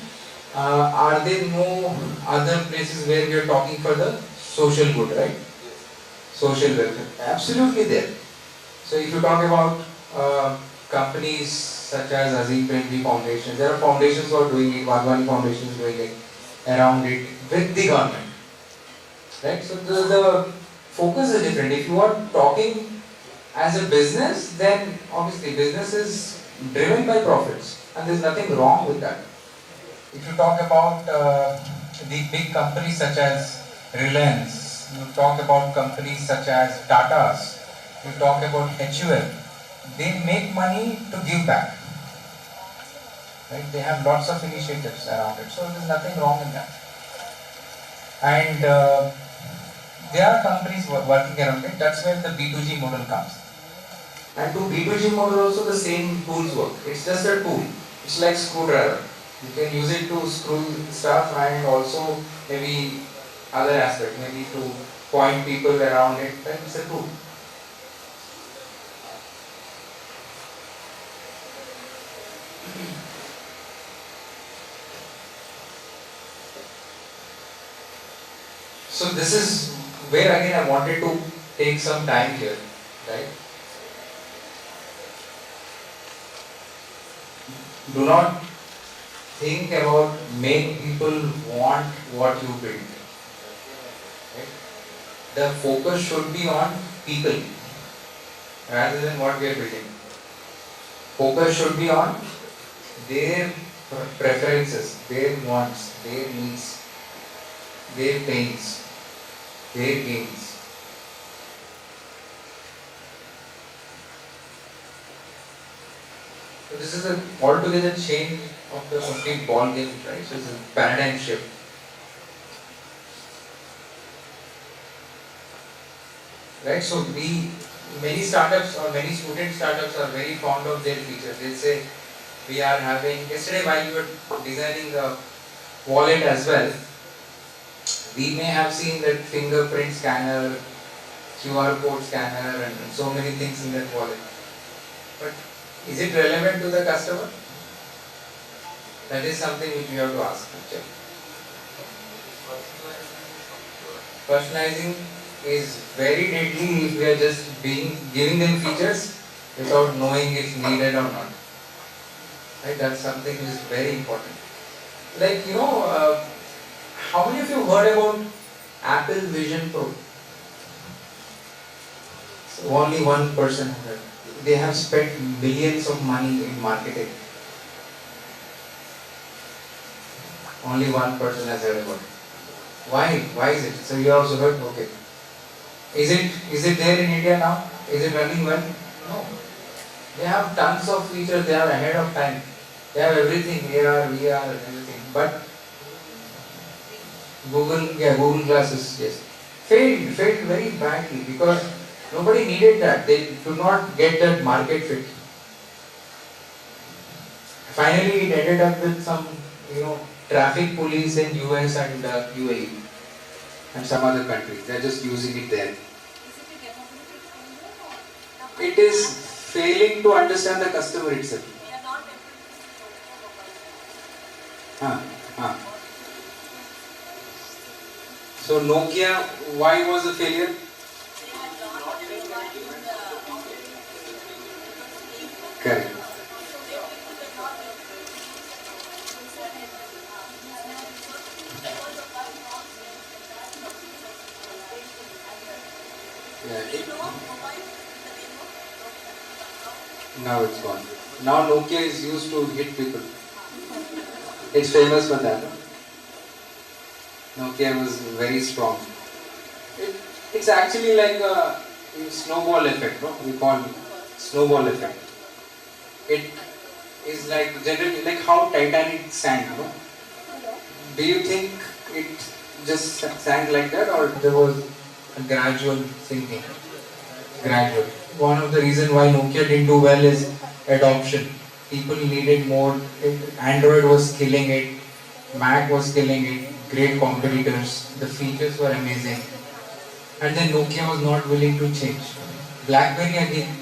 [SPEAKER 1] are there no other places where we are talking for the social good, right? social welfare, absolutely there. So if you talk about companies such as Azim Premji Foundation, there are foundations who are doing it, Wadhwani Foundation is doing it, around it with the government. Right? So the focus is different. If you are talking as a business, then obviously business is driven by profits and there's nothing wrong with that. If you talk about the big companies such as Reliance, you talk about companies such as Tata's, you talk about HUL, they make money to give back. Right? They have lots of initiatives around it, so there's nothing wrong in that. And there are companies working around it, that's where the B2G model comes. And to B2G model also the same tools work. It's just a tool. It's like screwdriver. You can use it to screw stuff and also maybe other aspect, maybe to point people around it. Then it's a tool. So this is where again I wanted to take some time here, right? Do not think about make people want what you build. Right? The focus should be on people rather than what we are building. Focus should be on their preferences, their wants, their needs, their pains, their gains. So this is an altogether change of the complete ball game, right? So it's a paradigm shift. Right? So many startups or many student startups are very fond of their features. They say we are having, yesterday while we were designing the wallet as well, we may have seen that fingerprint scanner, QR code scanner and so many things in that wallet. But is it relevant to the customer? That is something which we have to ask. Personalizing is very deadly if we are just giving them features without knowing it's needed or not. Right? That's something which is very important. Like, how many of you heard about Apple Vision Pro? So only one person heard. They have spent millions of money in marketing. Only one person has heard about it. Why? Why is it? So you also heard, okay. Is it there in India now? Is it running well? No. They have tons of features, they are ahead of time. They have everything, AR, VR, everything. But Google Glasses, yes. Failed very badly because nobody needed that. They do not get that market fit. Finally, it ended up with some, traffic police in US and UAE and some other countries. They are just using it there. It is failing to understand the customer itself. So Nokia, why was a failure? Correct. Now it's gone. Now Nokia is used to hit people. It's famous for that. Nokia was very strong. It's actually like a snowball effect, no? We call it snowball effect. It is like generally like how Titanic sank, no? Do you think it just sank like that, or there was a gradual sinking? Gradual. One of the reasons why Nokia didn't do well is adoption. People needed more. Android was killing it. Mac was killing it. Great competitors. The features were amazing. And then Nokia was not willing to change. BlackBerry again.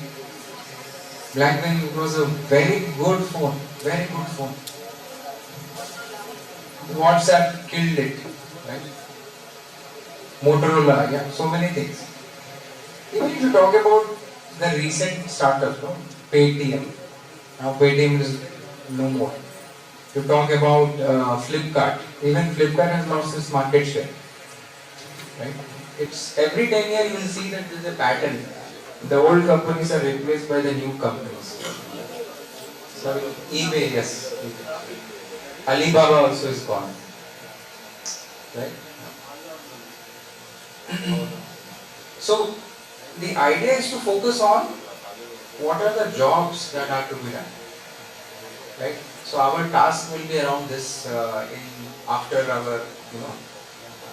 [SPEAKER 1] BlackBerry was a very good phone. Very good phone. WhatsApp killed it. Right? Motorola, yeah, so many things. Even if you talk about the recent startups, no? Paytm. Now Paytm is no more. You talk about Flipkart. Even Flipkart has lost its market share. Right? It's every 10 years you will see that there is a pattern. The old companies are replaced by the new companies. So eBay, yes. Alibaba also is gone. Right? So the idea is to focus on what are the jobs that are to be done. Right? So our task will be around this in after our,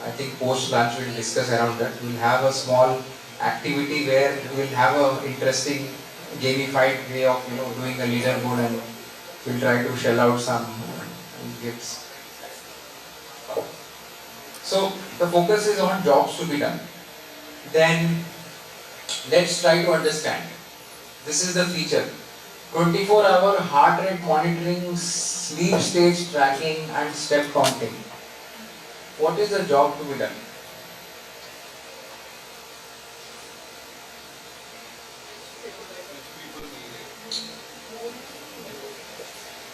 [SPEAKER 1] I think post lunch we'll discuss around that. We'll have a small activity where we'll have a interesting gamified way of doing a leaderboard, and we'll try to shell out some gifts. So the focus is on jobs to be done. Then let's try to understand. This is the feature. 24-hour heart rate monitoring, sleep stage tracking and step counting. What is the job to be done?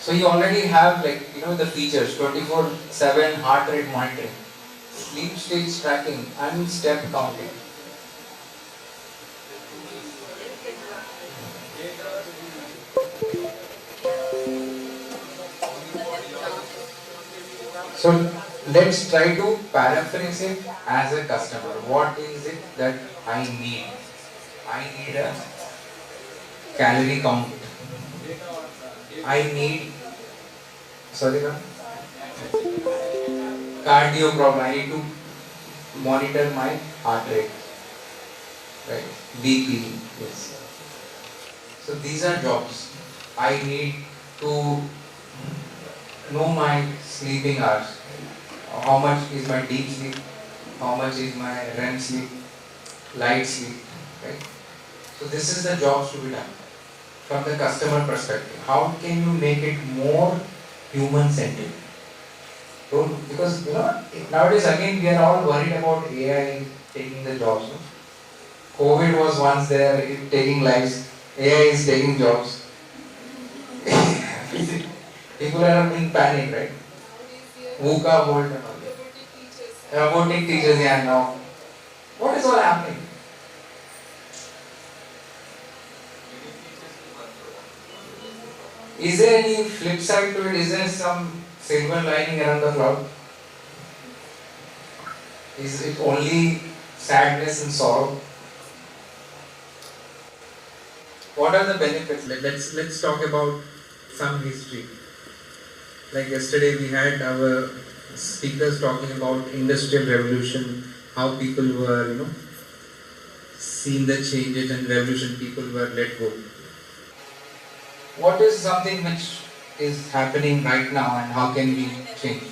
[SPEAKER 1] So you already have the features 24/7 heart rate monitoring, sleep stage tracking and step counting. So let's try to paraphrase it as a customer. What is it that I need? I need a calorie count. I need, sorry ma'am, cardio problem. I need to monitor my heart rate, right? BP, yes. So these are jobs. I need to know my sleeping hours. How much is my deep sleep? How much is my REM sleep? Light sleep, right? So this is the jobs to be done from the customer perspective. How can you make it more human-centered? Because nowadays again we are all worried about AI taking the jobs. No? COVID was once there, taking lives. AI is taking jobs. People are in panic, right? VUCA volt and all. Robotic teachers, yeah, now. What is all happening? Is there any flip side to it? Is there some silver lining around the cloud? Is it only sadness and sorrow? What are the benefits? Let's talk about some history. Like yesterday we had our speakers talking about industrial revolution, how people were, seeing the changes and revolution, people were let go. What is something which is happening right now and how can we change?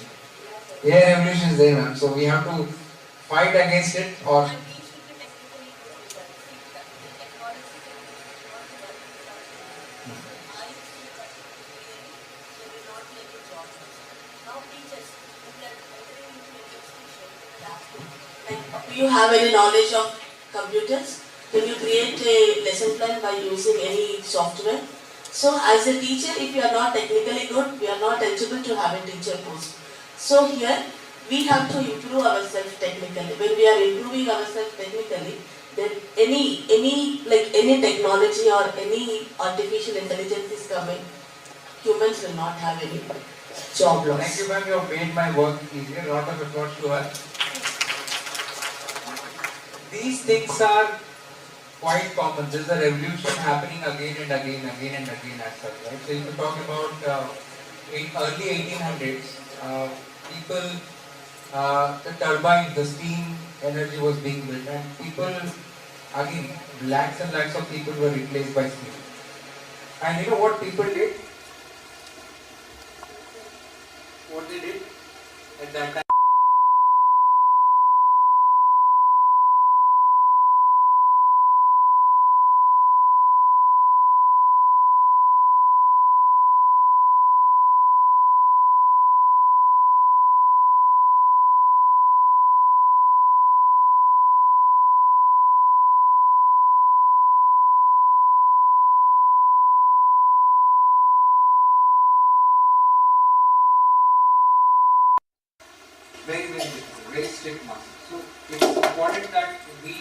[SPEAKER 1] AI revolution is there, ma'am. So we have to fight against it or
[SPEAKER 9] Do you have any knowledge of computers? Can you create a lesson plan by using any software? So as a teacher, if you are not technically good, we are not eligible to have a teacher post. So here, we have to improve ourselves technically. When we are improving ourselves technically, then any technology or any artificial intelligence is coming, humans will not have any job loss.
[SPEAKER 1] Thank you, ma'am. You have made my work easier. A lot of efforts to her. These things are quite common. There's a revolution happening again and again as such, right? So if you talk about in early 1800s, people, the turbine, the steam energy was being built, and people, again, lakhs and lakhs of people were replaced by steam. And you know what people did? What they did at that time? strict master. So it's important that we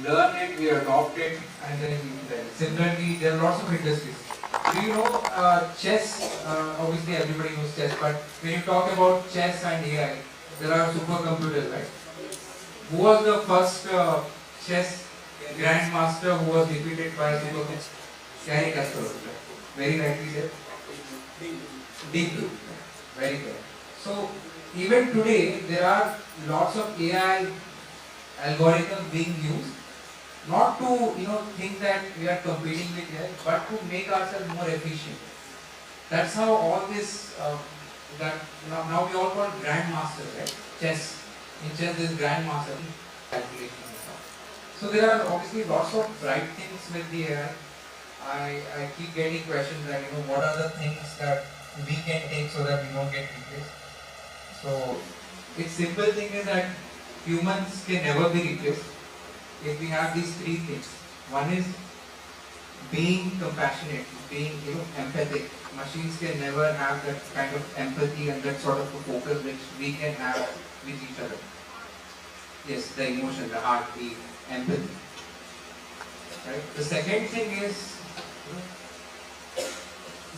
[SPEAKER 1] learn it, we adopt it, and then we implement it. Similarly, there are lots of industries. Do you know chess? Obviously, everybody knows chess, but when you talk about chess and AI, there are supercomputers, right? Who was the first chess grandmaster who was defeated by a supercomputer? Gary Kasparov, right? Very rightly said. Deep Blue. Very good. So even today, there are lots of AI algorithms being used, not to think that we are competing with AI, but to make ourselves more efficient. That's how all this that now we all call grandmasters, right? Chess. In chess, this grandmaster calculation. So there are obviously lots of bright things with the AI. I keep getting questions like, what are the things that we can take so that we don't get replaced? So, its simple thing is that humans can never be replaced if we have these three things. One is being compassionate, being empathic. Machines can never have that kind of empathy and that sort of a focus which we can have with each other. Yes, the emotion, the heartbeat, empathy. Right? The second thing is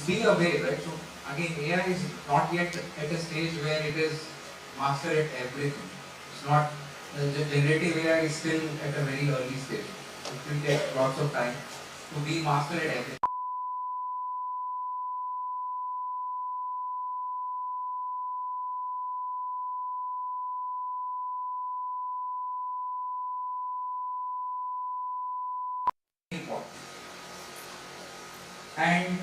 [SPEAKER 1] be aware, right? So again, AI is not yet at a stage where it is mastered at everything. It's not, the generative AI is still at a very early stage. It will take lots of time to be mastered at everything. And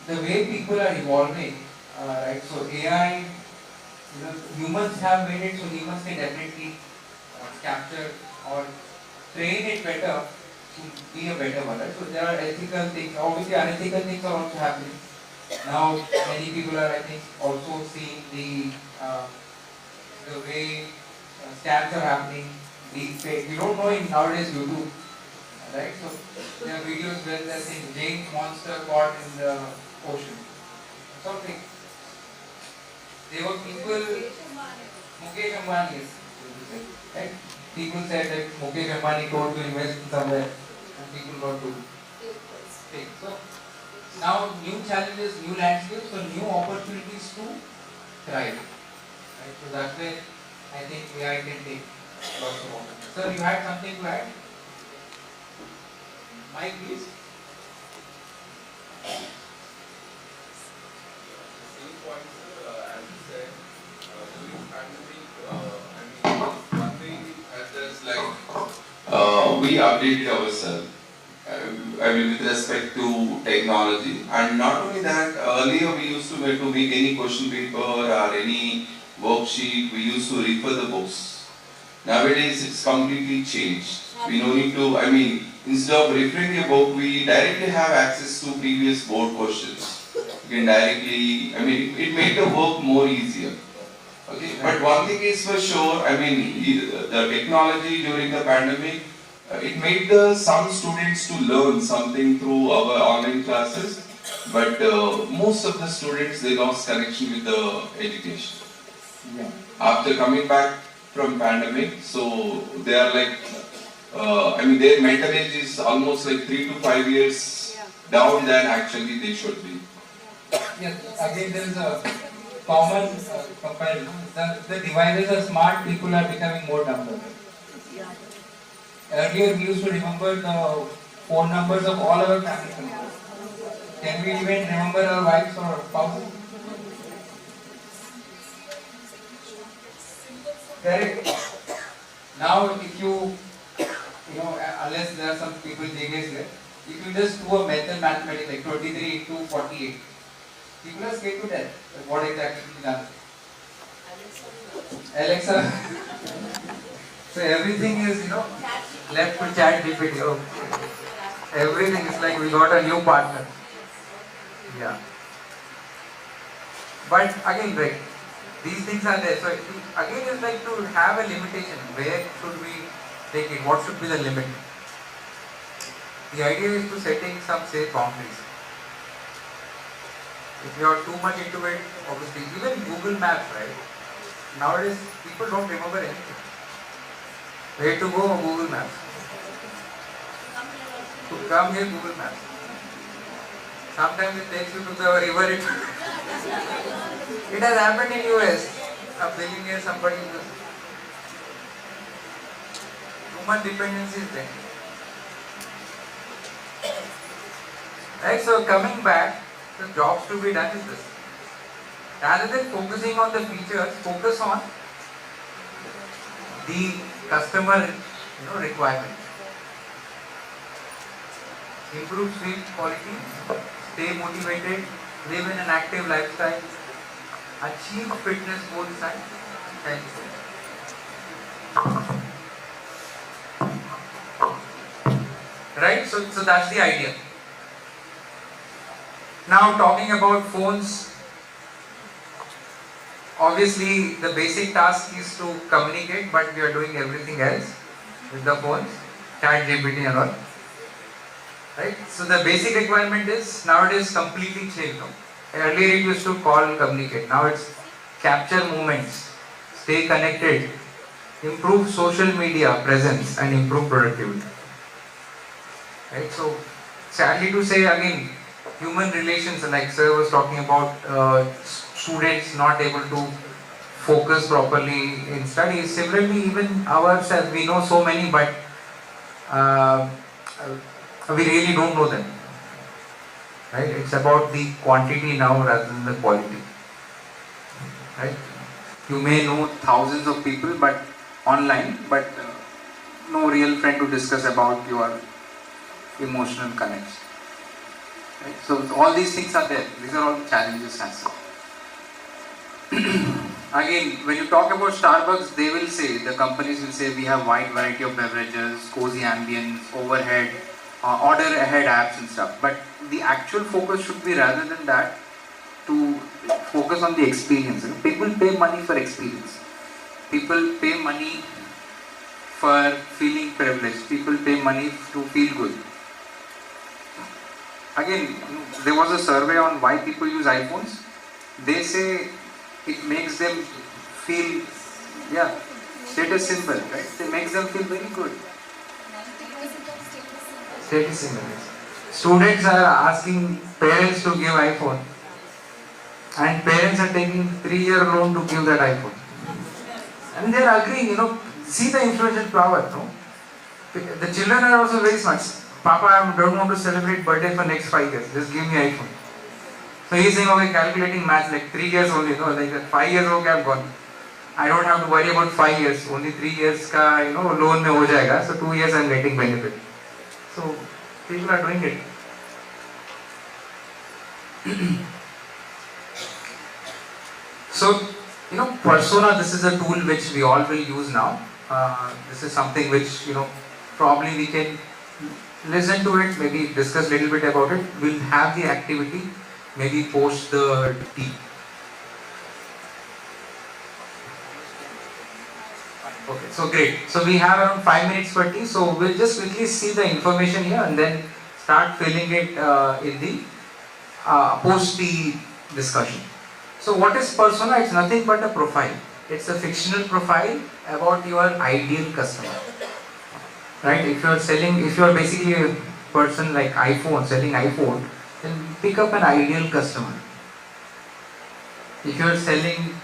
[SPEAKER 1] the way people are evolving, right? So AI, humans have made it so humans can definitely capture or train it better to be a better one, right? So there are ethical things, obviously unethical things are also happening. Now many people are, I think, also seeing the way scams are happening, these fake. We don't know in nowadays YouTube, right? So there are videos where they're saying giant monster caught in the ocean. Something. There were people, Mukesh Ambani, right? People said that Mukesh Ambani told to invest somewhere and people got to take. So now new challenges, new landscapes, so new opportunities to thrive. Right? So that's where I think AI can take lots of opportunities. Sir, you had something to add? Mike, please.
[SPEAKER 4] Same point, as you said, during pandemic, one thing is like we updated ourselves. With respect to technology, and not only that, earlier we used to make any question paper or any worksheet, we used to refer the books. Nowadays, it's completely changed. We don't need to, instead of referring a book, we directly have access to previous board questions. You can directly, it made the work more easier. Okay, but one thing is for sure, the technology during the pandemic, it made some students to learn something through our online classes, but most of the students, they lost connection with the education.
[SPEAKER 1] Yeah.
[SPEAKER 4] After coming back from pandemic, so they are like, their mental age is almost like 3 to 5 years down than actually they should be.
[SPEAKER 1] Yes, again there is a common comparison. The devices are smart, people are becoming more dumber. Earlier we used to remember the phone numbers of all our family members. Can we even remember our wives or spouses? Correct. Now if you unless there are some people genius here, if you just do a method mathematics like 23 into 48, people are scared to death. What exactly is done? Alexa. So everything is, left to chat GPT. Everything is like we got a new partner. Yeah. But again, right, these things are there. So again, it's like to have a limitation. Where should we take it? What should be the limit? The idea is to setting some safe boundaries. If you are too much into it, obviously, even Google Maps, right? Nowadays, people don't remember anything. Where to go? Google Maps. To come here, Google Maps. Sometimes it takes you to the river. It has happened in US. A billionaire, somebody was. Human dependency is there. Right, so coming back, the jobs to be done is this. Rather than focusing on the features, focus on the customer requirement. Improve sleep quality, stay motivated, live in an active lifestyle, achieve fitness goals and health. Right, so that's the idea. Now talking about phones, obviously the basic task is to communicate, but we are doing everything else with the phones, chat, GPT and all. Right? So the basic requirement is nowadays completely changed. Earlier it used to call, communicate. Now it's capture moments, stay connected, improve social media presence and improve productivity. Right? So sadly to say again, human relations, like sir was talking about students not able to focus properly in studies. Similarly, even ourselves, we know so many, but we really don't know them. Right? It's about the quantity now rather than the quality. Right? You may know thousands of people, but online, but no real friend to discuss about your emotional connects. Right? So all these things are there. These are all challenges as well. Again, when you talk about Starbucks, they will say, the companies will say we have wide variety of beverages, cozy ambience, overhead, order ahead apps and stuff. But the actual focus should be, rather than that, to focus on the experience. People pay money for experience. People pay money for feeling privileged. People pay money to feel good. Again, there was a survey on why people use iPhones. They say it makes them feel, status symbol, right? It makes them feel very good. Status symbol. Students are asking parents to give iPhone, and parents are taking 3-year loan to give that iPhone. And they are agreeing, see the influential power, no? The children are also very smart. Papa, I don't want to celebrate birthday for next 5 years. Just give me iPhone. So he's saying, okay, calculating maths, like 3 years only, like 5 years, okay, I'm gone. I don't have to worry about 5 years. Only 3 years ka, loan mein ho jayega. So 2 years I'm getting benefit. So people are doing it. So, persona, this is a tool which we all will use now. This is something which, probably we can listen to it, maybe discuss a little bit about it. We'll have the activity, maybe post the tea. Okay, so great. So we have around 5 minutes for tea. So we'll just quickly see the information here and then start filling it in the post the discussion. So what is persona? It's nothing but a profile. It's a fictional profile about your ideal customer. Right? If you're basically a person like iPhone, selling iPhone, then pick up an ideal customer. If you're selling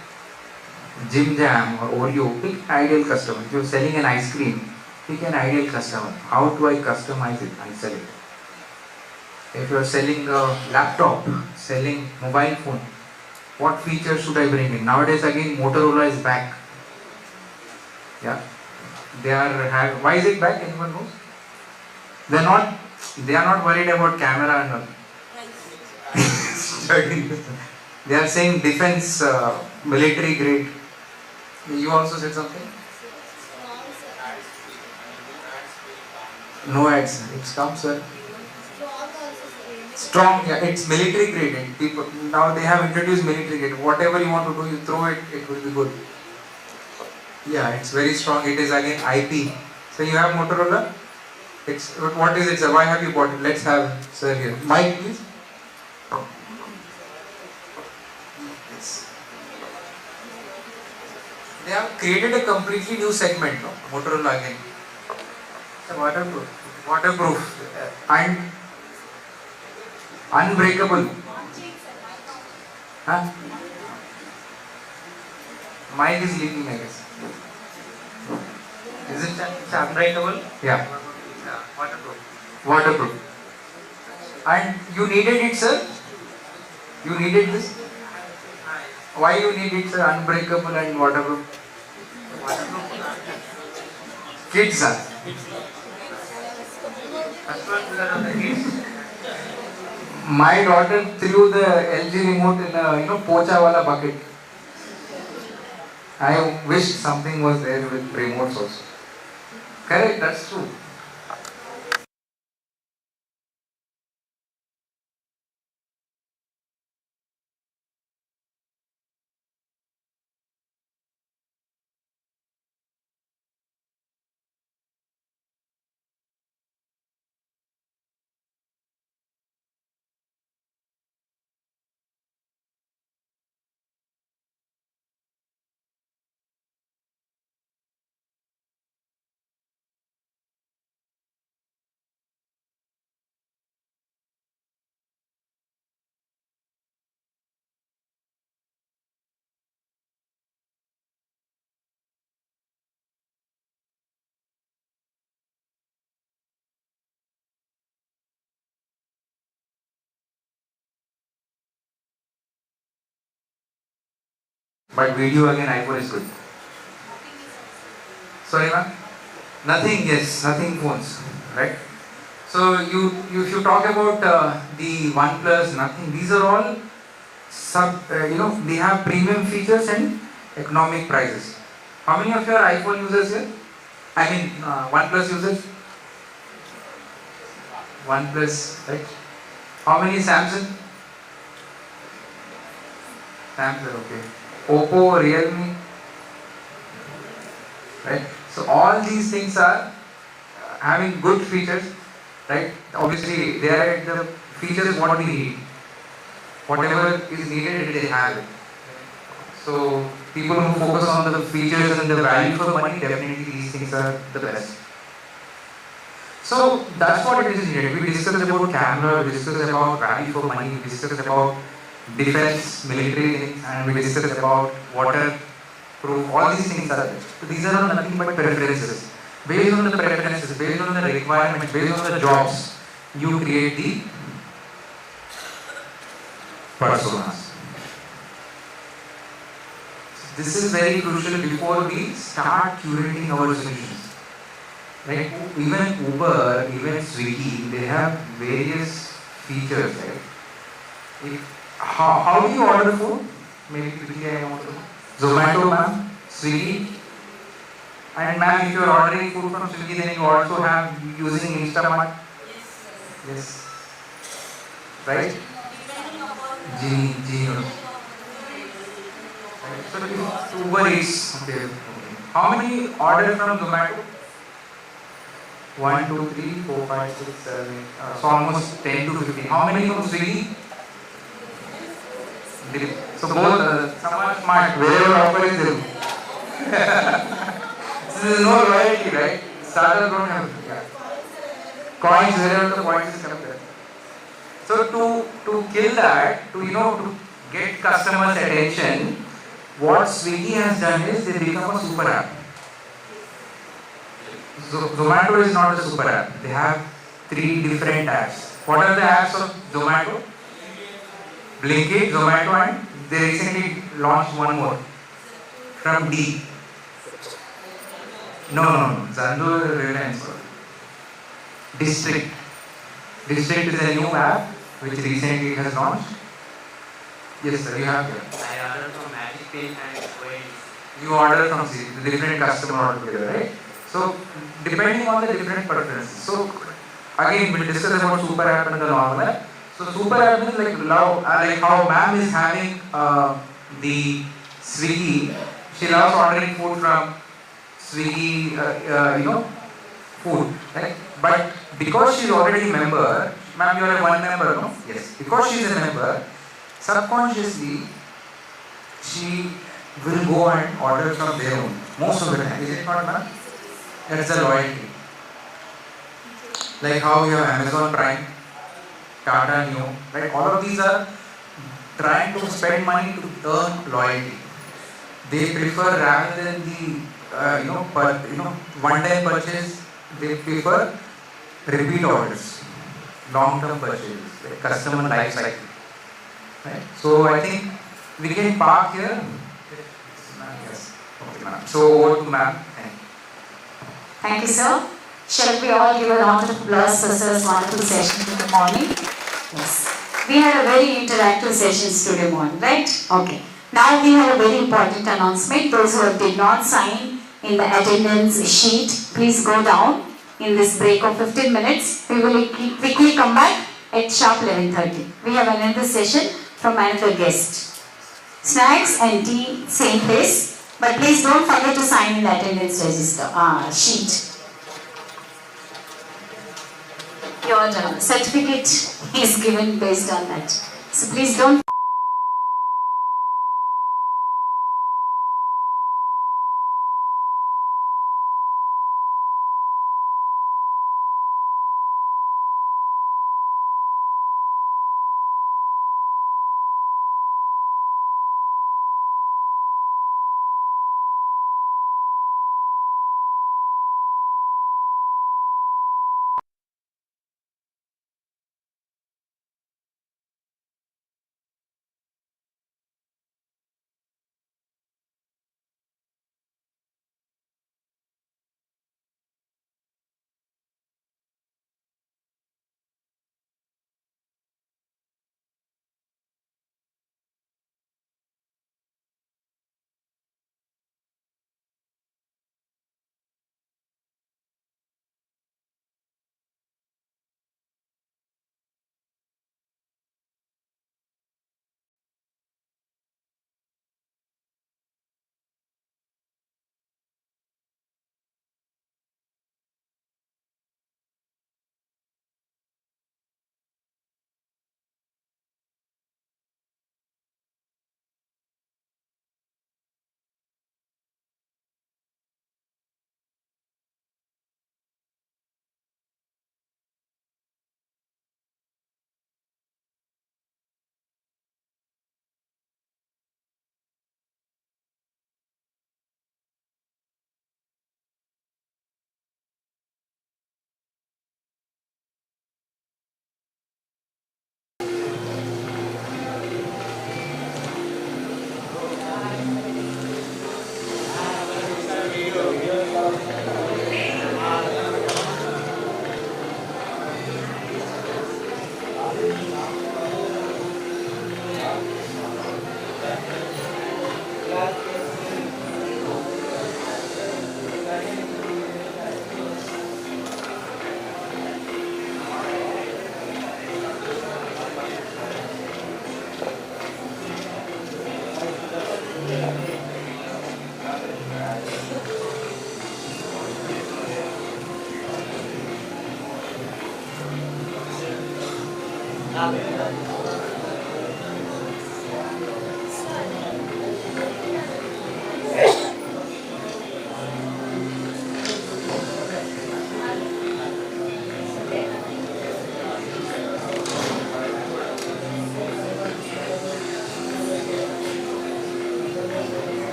[SPEAKER 1] Jim Jam or Oreo, pick an ideal customer. If you're selling an ice cream, pick an ideal customer. How do I customize it and sell it? If you're selling a laptop, selling mobile phone, what features should I bring in? Nowadays again Motorola is back. Yeah. Why is it back? Anyone knows? They are not worried about camera and all. They are saying defense, military grade. You also said something? No ads. It's come, sir. Strong, yeah, it's military grade. People now they have introduced military grade. Whatever you want to do, you throw it, it will be good. Yeah, it's very strong. It is again IP. So you have Motorola. What is it, sir? Why have you bought it? Let's have sir here. Mic, please. Yes. have created a completely new segment, no? Motorola again. Waterproof and unbreakable. Huh? Mic is leaking, I guess. Is it unbreakable? Yeah. Waterproof. And you needed it, sir? You needed this? Why you need it, sir? Unbreakable and waterproof? Kids, sir. My daughter threw the LG remote in a pocha wala bucket. I wish something was there with remotes also. Correct, that's true. But video again, iPhone is good. Sorry, ma'am? Nothing, yes, nothing phones, right? So if you talk about the OnePlus, nothing. These are all they have premium features and economic prices. How many of you are iPhone users here? I mean, OnePlus users? OnePlus, right? How many Samsung? Samsung, okay. Oppo, Realme, right? So all these things are having good features, right? Obviously, they are the features what we need. Whatever is needed, they have it. So people who focus on the features and the value for money, definitely these things are the best. So that's what it is needed. We discussed about camera, we discussed about value for money, we discussed about defense, military things, and we discussed about waterproof. All these things are there. So these are nothing but preferences. Based on the preferences, based on the requirements, based on the jobs, you create the personas. This is very crucial before we start curating our solutions. Right? Even Uber, even Swiggy, they have various features. Right? How do you order food? Maybe quickly I want to know. Zomato, ma'am, Swiggy. And ma'am, if you are ordering food from Swiggy, then you also have using Instamart. Yes. Right? Genius. So Uber Eats. Okay. How many order from Zomato? 1, 2, 3, 4, 5, 6, 7, 8. So almost 10 to 15. How many from Swiggy? So both, someone smart, wherever offer is there. There is no loyalty, right? Startups don't have coins wherever the coins is coming there. So to kill that, to get customers' attention, what Swiggy has done is they become a super app. Zomato is not a super app. They have 3 different apps. What are the apps of Zomato? Blinkit, Zomato, and they recently launched one more from D. No. Zando Reliance. District. District is a new app which recently has launched. Yes, sir, you have it.
[SPEAKER 2] I ordered from Magic Pay and OAD.
[SPEAKER 1] You order from the different customer altogether, right? So, depending on the different preferences. So, again, we'll discuss about super app and the normal app. So, super app is like how ma'am is having the Swiggy. She loves ordering food from Swiggy, food, right? But because she's already a member, ma'am, you are one member, no? Yes. Because she's a member, subconsciously, she will go and order from their own. Most of the time, is it not, ma'am? That's the loyalty. Like how you have Amazon Prime, Tata Neo, right? All of these are trying to spend money to earn loyalty. They prefer rather than the one-time purchase. They prefer repeat orders, long-term purchases, like customer life cycle. Right? So I think we can park here. Yes. Okay, ma'am. So over to ma'am. Thank you.
[SPEAKER 7] Thank you, sir. Shall we all give a round of applause for sir's wonderful session in the morning? Yes. We had a very interactive session today morning, right? Okay. Now we have a very important announcement. Those who did not sign in the attendance sheet, please go down in this break of 15 minutes. We will quickly come back at sharp 11:30. We have another session from another guest. Snacks and tea, same place. But please don't forget to sign in the attendance register sheet. Your certificate is given based on that. So please don't.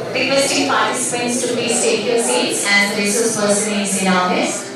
[SPEAKER 7] Requesting participants to please take your seats as the resource person is in our midst.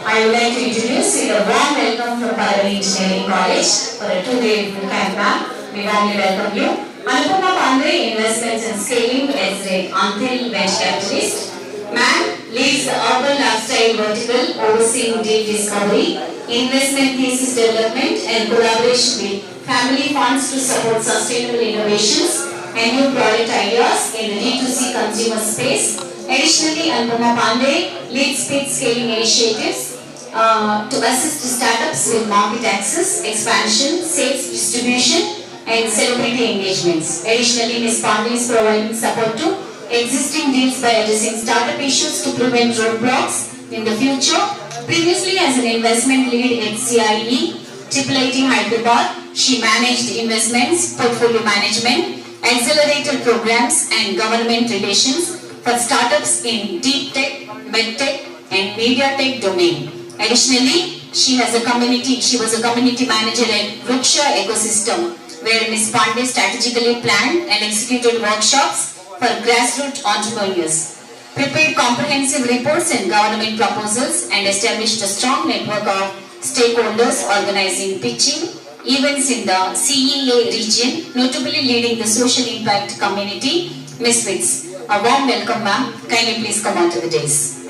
[SPEAKER 7] I would like to introduce you a warm welcome from Pallavi Engineering College for a 2-day bootcamp ma'am. We warmly welcome you. Anupama Pandey, Investments and Scaling as until venture capitalist. Ma'am leads the urban lifestyle vertical overseeing deal discovery, investment thesis development and collaboration with family funds to support sustainable innovations and new product ideas in the D2C consumer space. Additionally, Anupama Pandey leads speed scaling initiatives to assist startups with market access, expansion, sales distribution and celebrity engagements. Additionally, Ms. Pandey is providing support to existing deals by addressing startup issues to prevent roadblocks in the future. Previously, as an investment lead at CIE, IIIT Hyderabad, she managed investments, portfolio management, accelerator programs and government relations for startups in deep tech, medtech and media tech domain. Additionally, she was a community manager at Vriksha Ecosystem, where Ms. Pandey strategically planned and executed workshops for grassroots entrepreneurs, prepared comprehensive reports and government proposals, and established a strong network of stakeholders organizing pitching events in the CEA region, notably leading the social impact community, Misfits. A warm welcome, ma'am. Kindly please come on to the dais.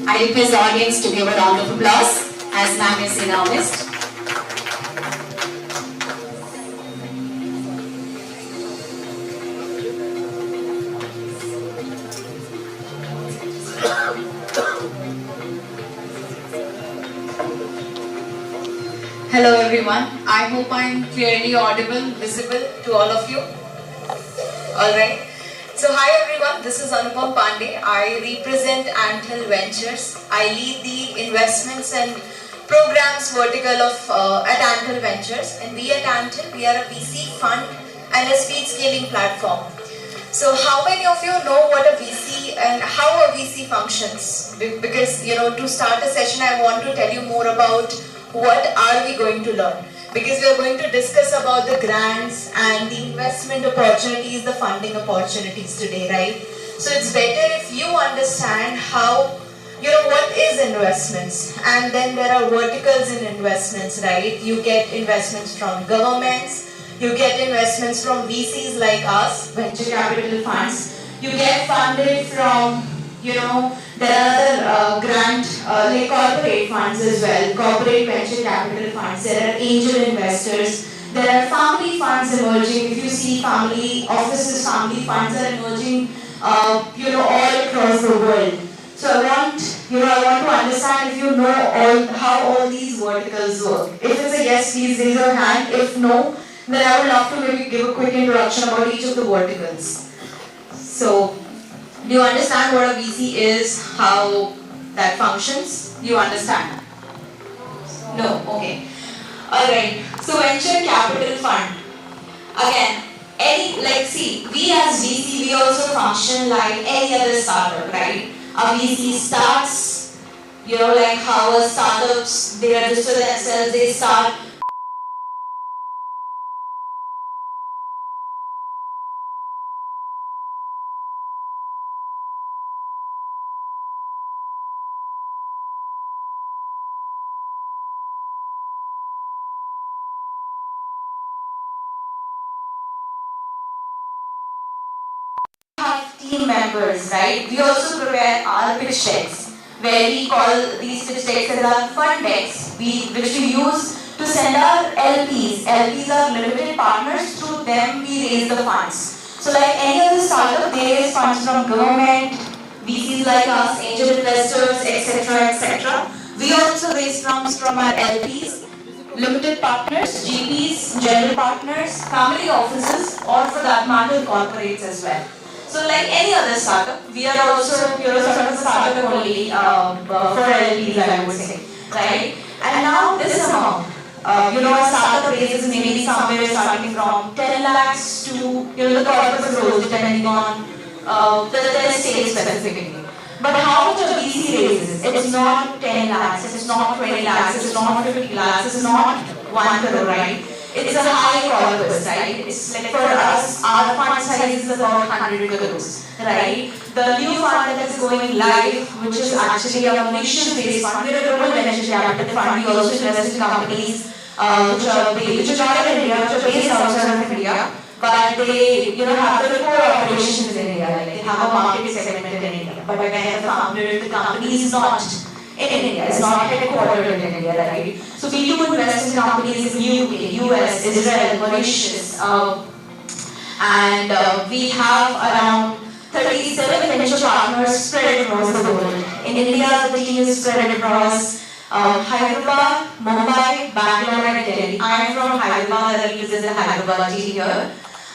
[SPEAKER 7] I request the audience to give a round of applause as ma'am is in our midst.
[SPEAKER 10] Hello everyone, I hope I am clearly audible, visible to all of you. Alright, so hi everyone, this is Anupam Pandey. I represent Anthill Ventures. I lead the investments and programs vertical of at Anthill Ventures, and we at Anthill, we are a VC fund and a speed scaling platform. So how many of you know what a VC and how a VC functions? Because to start a session I want to tell you more about what are we going to learn, because we are going to discuss about the grants and the investment opportunities, the funding opportunities today, right? So it's better if you understand how, what is investments, and then there are verticals in investments, right? You get investments from governments, you get investments from VCs like us, venture capital funds, you get funded from, there are other like corporate funds as well, corporate venture capital funds, there are angel investors, there are family funds emerging. If you see family offices, family funds are emerging, all across the world. So I want to understand if you know how all these verticals work. If it's a yes, please raise your hand. If no, then I would love to maybe give a quick introduction about each of the verticals. So, do you understand what a VC is, how that functions? Do you understand? No? Okay. Alright. So venture capital fund. Again, we as VC, we also function like any other startup, right? A VC starts, like how startups, they register themselves, they start. Team members, right? We also prepare our pitch decks, where we call these pitch decks as our fund decks, which we use to send our LPs. LPs are limited partners, through them we raise the funds. So like any other startup, they raise funds from government, VCs like us, angel investors, etc., etc. We also raise funds from our LPs, limited partners, GPs, general partners, family offices, or for that matter, corporates as well. So like any other startup, we are also sort of a startup only for LPs, I would say, right? And now this amount, a startup raises maybe somewhere starting from 10 lakhs to, the corpus grows depending on the stage specifically. But how much a VC raises? It's not 10 lakhs, it's not 20 lakhs, it's not 50 lakhs, it's not
[SPEAKER 6] 1 crore, right? It's a high corpus, right? It's like for us, our fund size is about 100 crores, right? The new fund that is going live, which is actually a Mauritius-based fund, we're a global venture capital fund. We also invest in companies which are not in India, which are based outside of India, but they, have their core operations in India. Like they have a market segment in India, but again, the founder, the company is not in India. It's not headquartered in India, right? So we do invest in companies in UK, US, Israel, Mauritius, and we have around 37 venture partners spread across the world. In India, the team is spread across Hyderabad, Mumbai, Bangalore, and Delhi. I am from Hyderabad. I represent the Hyderabad team here.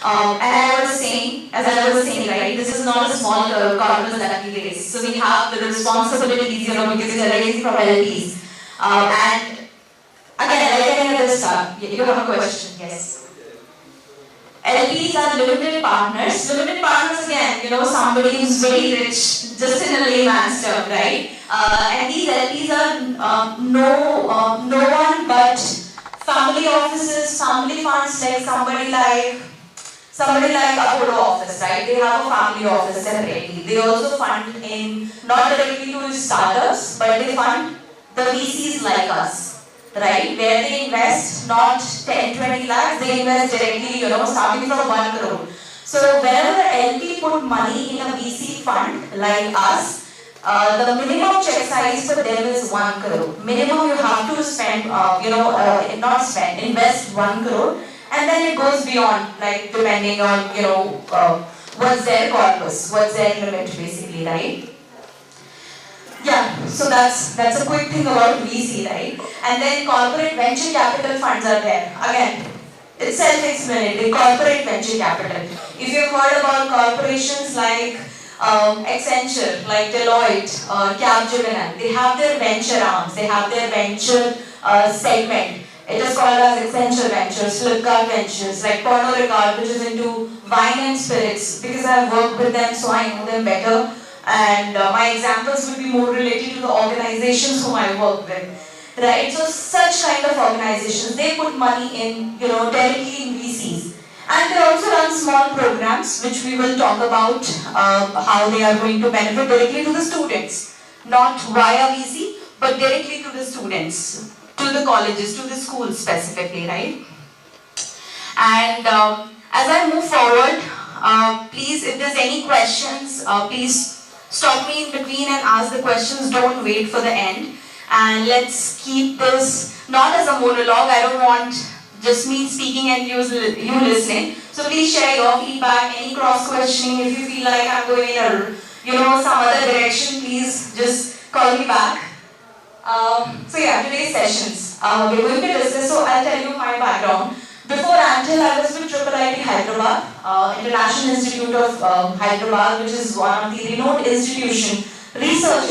[SPEAKER 6] And as I was saying, right, this is not a small corpus that we raise. So we have the responsibilities, because we are raising from LPs. And again, like any other stuff, you have a question, yes. LPs are limited partners. Limited partners, again, somebody who's very rich, just in a layman's term, right? And these LPs are no one but family offices, family funds, like somebody like a Govt.of office, right? They have a family office separately. They also fund in, not directly to startups, but they fund the VCs like us, right? Where they invest not 10, 20 lakhs, they invest directly, starting from 1 crore. So whenever the LP put money in a VC fund like us, the minimum check size for them is 1 crore. Minimum you have to spend, invest 1 crore. And then it goes beyond, like depending on, what's their corpus, what's their limit basically, right? Yeah, so that's a quick thing about VC, right? And then corporate venture capital funds are there. Again, it's self-explanatory, corporate venture capital. If you've heard about corporations like Accenture, like Deloitte, Capgemini, they have their venture arms, they have their venture segment. It is called as Accenture Ventures, Flipkart Ventures, like Pernod Ricard, which is into wine and spirits, because I have worked with them, so I know them better. And my examples would be more related to the organizations whom I work with, right? So such kind of organizations, they put money in, directly in VCs. And they also run small programs, which we will talk about how they are going to benefit directly to the students. Not via VC, but directly to the students, to the colleges, to the schools specifically, right? And as I move forward, please, if there's any questions, please stop me in between and ask the questions. Don't wait for the end. And let's keep this not as a monologue. I don't want just me speaking and you listening. So please share your feedback, any cross-questioning. If you feel like I'm going in a, some other direction, please just call me back. So yeah, today's sessions, we're going to discuss, so I'll tell you my background. Before Antil, I was with IIT Hyderabad, International Institute of Hyderabad, which is one of the renowned research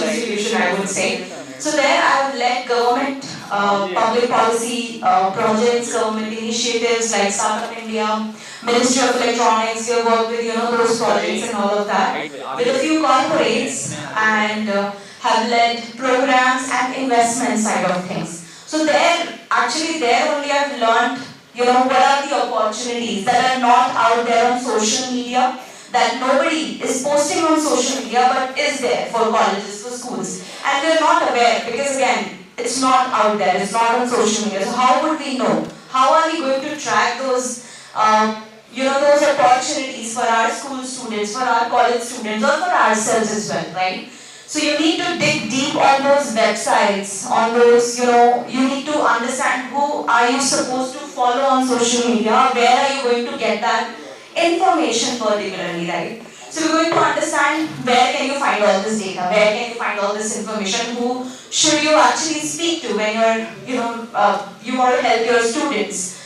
[SPEAKER 6] institution I would say. So there I have led government, public policy projects, government initiatives like Startup India, Ministry of Electronics. We have worked with those projects and all of that, with a few corporates, and have led programs and investment side of things. So there only I've learned, what are the opportunities that are not out there on social media, that nobody is posting on social media but is there for colleges, for schools. And they're not aware because again, it's not out there, it's not on social media. So how would we know? How are we going to track those, those opportunities for our school students, for our college students, or for ourselves as well, right? So you need to dig deep on those websites, on those, you need to understand who are you supposed to follow on social media, where are you going to get that information particularly, right? So we're going to understand where can you find all this data, where can you find all this information, who should you actually speak to when you're, you want to help your students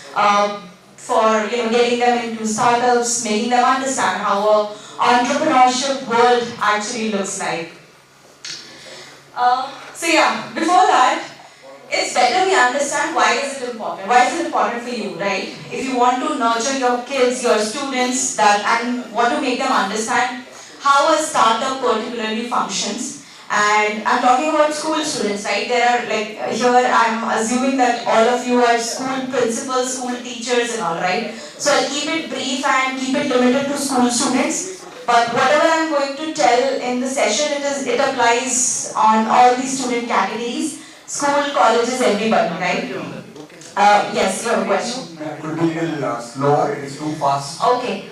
[SPEAKER 6] for, getting them into startups, making them understand how an entrepreneurship world actually looks like. So yeah, before that, it's better we understand why is it important. Why is it important for you, right? If you want to nurture your kids, your students, and want to make them understand how a startup particularly functions,
[SPEAKER 7] And I'm talking about school students, right? There are like, here I'm assuming that all of you are school principals, school teachers and all, right? So I'll keep it brief and keep it limited to school students. But whatever I'm going to tell in the session, it applies on all these student categories, school, colleges, everybody, right? Yes, you have a question.
[SPEAKER 11] Could be a little slower, it is too fast.
[SPEAKER 7] Okay,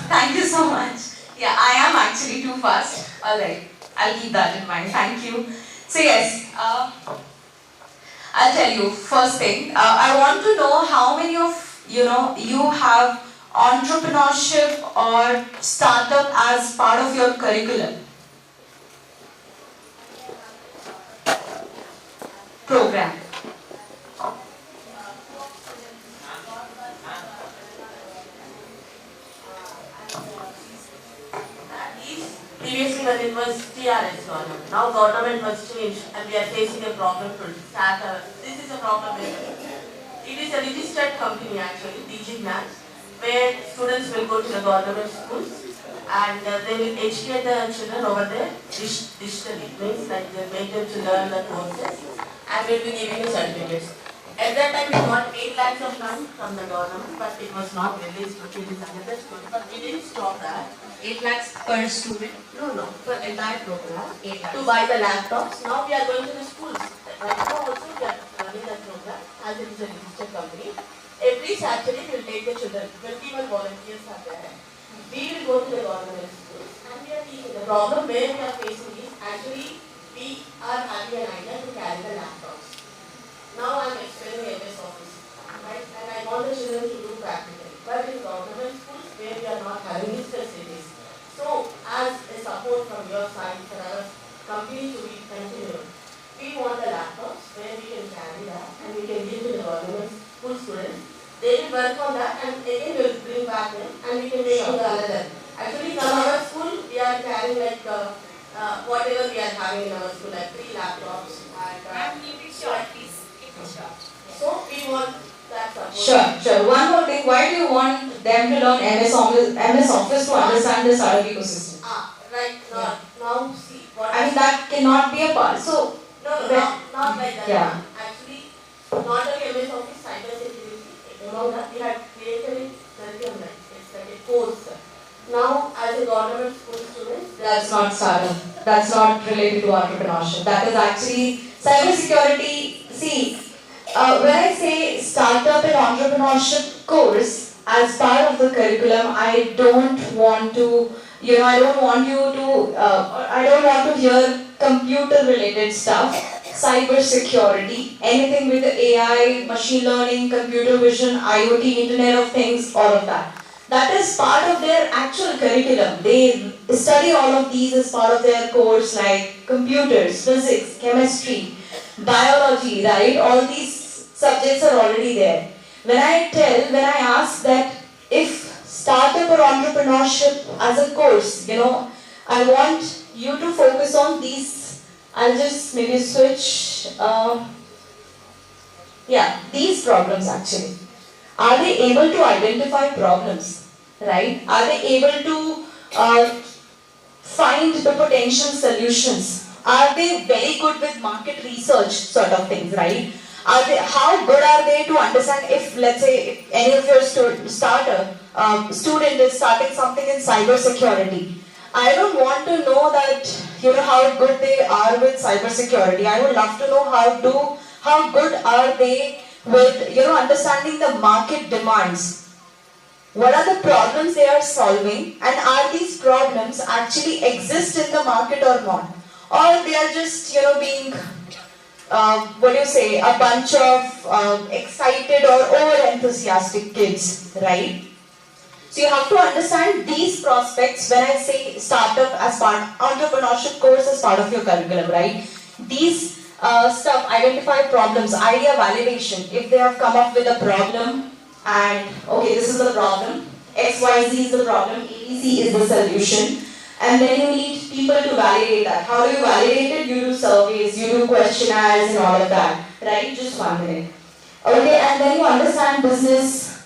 [SPEAKER 7] thank you so much. Yeah, I am actually too fast. Alright, I'll keep that in mind. Thank you. So yes, I'll tell you, first thing, I want to know how many of you have entrepreneurship or startup as part of your curriculum program.
[SPEAKER 9] Previously when it was TRS government, now government was changed and we are facing a problem to start. This is a problem where it is a registered company actually, DigiGnan, where students will go to the government schools and they will educate the children over there digitally. Means like they make them to learn the courses and will be giving the certificates. At that time we got 8 lakhs of money from the government, but it was not released, it is another story. But we didn't stop that.
[SPEAKER 10] 8 lakhs per student?
[SPEAKER 9] No, for entire program, 8 lakhs. To buy the laptops. Now we are going to the schools. Right now also we are running that program as it is a registered company. Every Saturday we will take the children, 21 volunteers are there. We will go to the government schools and we are teaching. The problem where we are facing is actually we are having an idea to carry the laptops. Now I am explaining MS Office, right? And I want the children to do practically. But in government schools where we are not having these facilities. So as a support from your side for our company to be continued, we want the laptops where we can carry that and we can give to the government school students. They will work on that and again we will bring back them and we can make another. Actually from our school we are carrying like whatever we are having in our school, like 3 laptops and
[SPEAKER 10] Keep it short, please. Keep it short.
[SPEAKER 9] so we want that support.
[SPEAKER 7] Sure. One more thing, why do you want them to learn MS Office to understand the startup ecosystem?
[SPEAKER 9] Right, now see what
[SPEAKER 7] I mean, that cannot be a part. So,
[SPEAKER 9] No, not like that.
[SPEAKER 7] Yeah.
[SPEAKER 9] Actually, not only MS Office, cyber security, among that we had created a curriculum like it's like a course. Now, as a government school student,
[SPEAKER 7] that's not startup. That's not related to entrepreneurship. That is actually cyber security. See, when I say startup and entrepreneurship course as part of the curriculum, I don't want to, I don't want you to, I don't want to hear computer related stuff, cyber security, anything with the AI, machine learning, computer vision, IoT, Internet of Things, all of that. That is part of their actual curriculum. They study all of these as part of their course, like computers, physics, chemistry, biology, right? All these subjects are already there. When I ask that if startup or entrepreneurship as a course, I want you to focus on these. I'll just maybe switch. These problems actually. Are they able to identify problems, right? Are they able to find the potential solutions? Are they very good with market research sort of things, right? How good are they to understand if, let's say, if any of your student is starting something in cyber security? I don't want to know that, how good they are with cyber security. I would love to know how good are they with, understanding the market demands. What are the problems they are solving, and are these problems actually exist in the market or not? Or they are just, being a bunch of excited or over-enthusiastic kids, right? So you have to understand these prospects when I say startup as part, entrepreneurship course as part of your curriculum, right? These stuff, identify problems, idea validation. If they have come up with a problem and, okay, this is the problem, XYZ is the problem, ABC is the solution. And then you need people to validate that. How do you validate it? You do surveys, you do questionnaires and all of that, right? Just 1 minute. Okay, and then you understand business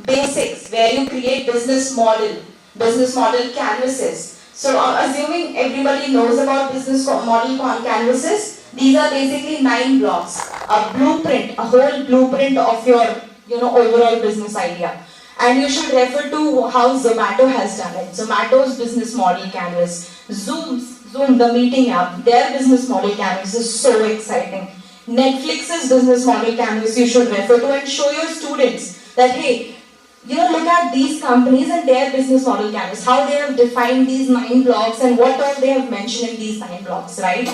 [SPEAKER 7] basics, where you create business model canvases.
[SPEAKER 10] So assuming everybody knows about business model canvases, these are basically 9 blocks, a blueprint, a whole blueprint of your overall business idea. And you should refer to how Zomato has done it. Zomato's business model canvas, Zoom, the meeting app, their business model canvas is so exciting. Netflix's business model canvas you should refer to and show your students that hey, look at these companies and their business model canvas, how they have defined these 9 blocks and what all they have mentioned in these 9 blocks, right?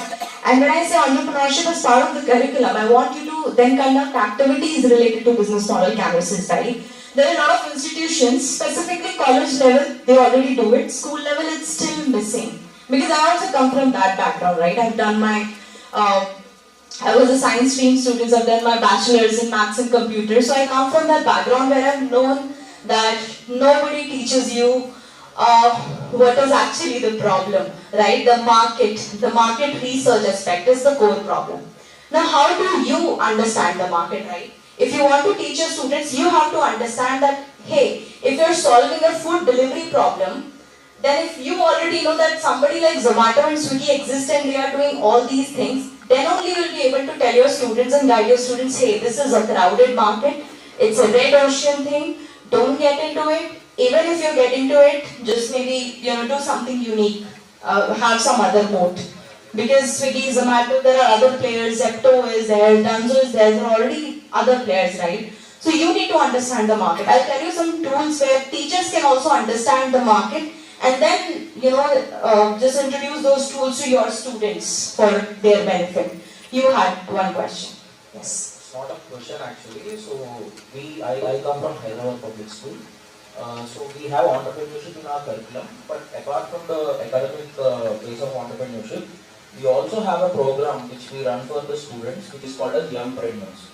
[SPEAKER 10] And when I say entrepreneurship is part of the curriculum, I want you to then conduct activities related to business model canvases, right? There are a lot of institutions, specifically college level, they already do it. School level, it's still missing. Because I also come from that background, right? I've done my, I was a science stream student, so I've done my bachelor's in maths and computers. So I come from that background where I've known that nobody teaches you what is actually the problem, right? The market research aspect is the core problem. Now, how do you understand the market, right? If you want to teach your students, you have to understand that, hey, if you're solving a food delivery problem, then if you already know that somebody like Zomato and Swiggy exist and they are doing all these things, then only you will be able to tell your students and guide your students, hey, this is a crowded market, it's a red ocean thing, don't get into it. Even if you get into it, just maybe do something unique, have some other moat. Because Swiggy, Zomato, there are other players, Govt.of is there, Dunzo is there are already other players, right? So you need to understand the market. I'll tell you some tools where teachers can also understand the market and then, just introduce those tools to your students for their benefit. You had one question. Yes.
[SPEAKER 3] It's not a question actually. So I come from Hyderabad Public School. So we have entrepreneurship in our curriculum, but apart from the academic base of entrepreneurship, we also have a program which we run for the students, which is called as Young Trainers.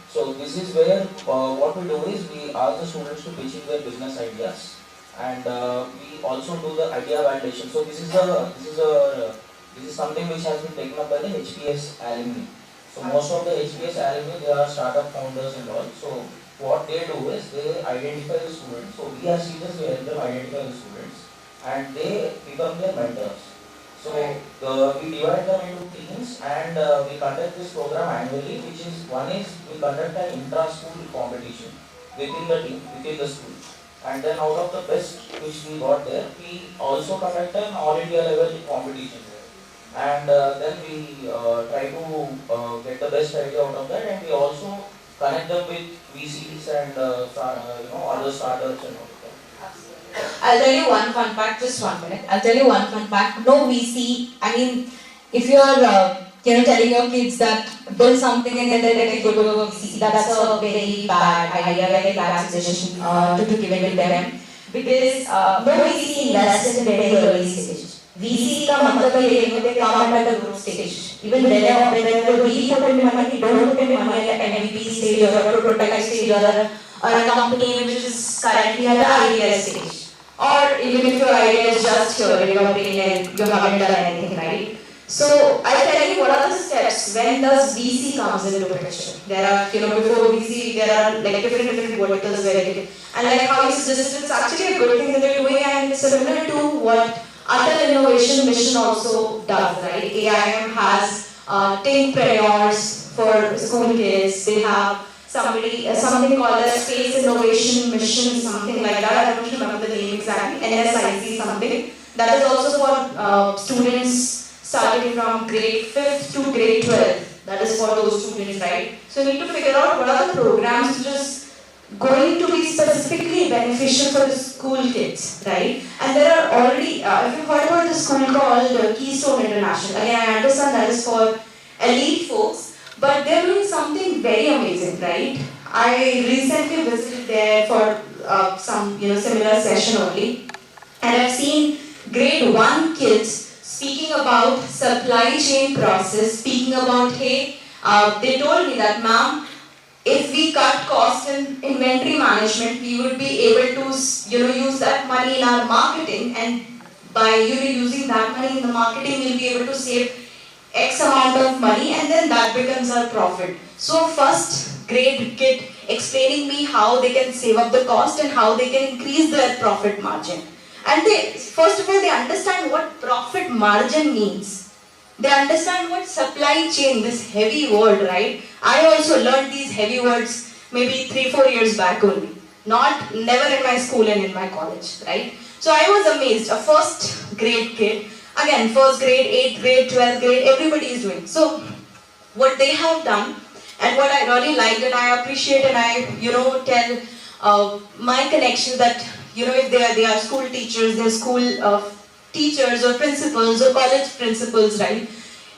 [SPEAKER 3] So this is where what we do is we ask the students to pitch in their business ideas, and we also do the idea validation. So this is something which has been taken up by the HPS alumni. So most of the HPS alumni, they are startup founders and all. So what they do is they identify the students. So we as teachers, we help them identify the students and they become their mentors. So we divide them into teams and we conduct this program annually, which is one is we conduct an intra-school competition within the team, within the school. And then out of the best which we got there, we also conduct an all India level competition. And then we try to get the best idea out of that, and we also connect them with VCs and other startups and all that.
[SPEAKER 10] I'll tell you one fun fact, just 1 minute. I'll tell you one fun fact. No VC, I mean, if you're telling your kids that build something and then they go to a VC, that's a very bad idea, very bad suggestion to give it to them. Because no VC invests in very early stage. VC का मतलब ये है कि काम at a group stage. Even when we put in money, don't put in money at MVP stage or a prototype stage or a company which is currently at the idea stage. Or even if your idea is just here in your brain and you haven't done anything, right? So I'll tell you what are the steps when does VC comes into picture. There are, before VC, there are like different verticals where it is. And like how you suggested, it's actually a good thing that they're doing and similar to what Atal Innovation Mission also does, right? AIM has teenpreneurs for school kids. They have something called a Space Innovation Mission, something like that. I don't remember the name exactly. SIC something. That is also for students starting from grade 5th to grade 12th. That is for those students, right? So you need to figure out what are the programs which is going to be specifically beneficial for the school kids, right? And there are already, if you've heard about the school called Keystone International, again I understand that is for elite folks, but they're doing something very amazing, right? I recently visited there for some similar session only, and I've seen grade 1 kids speaking about supply chain process, speaking about, hey, they told me that, ma'am, if we cut cost in inventory management, we would be able to use that money in our marketing, and by using that money in the marketing, we'll be able to save X amount of money, and then that becomes our profit. So first grade kid explaining me how they can save up the cost and how they can increase their profit margin. And first of all, they understand what profit margin means. They understand what supply chain, this heavy word, right? I also learned these heavy words maybe 3-4 years back only. Never in my school and in my college, right? So I was amazed. A first grade kid, again, first grade, 8th grade, 12th grade, everybody is doing. So what they have done, and what I really liked and I appreciate, and I, tell my connection that, if they are school teachers, they're school teachers or principals or college principals, right?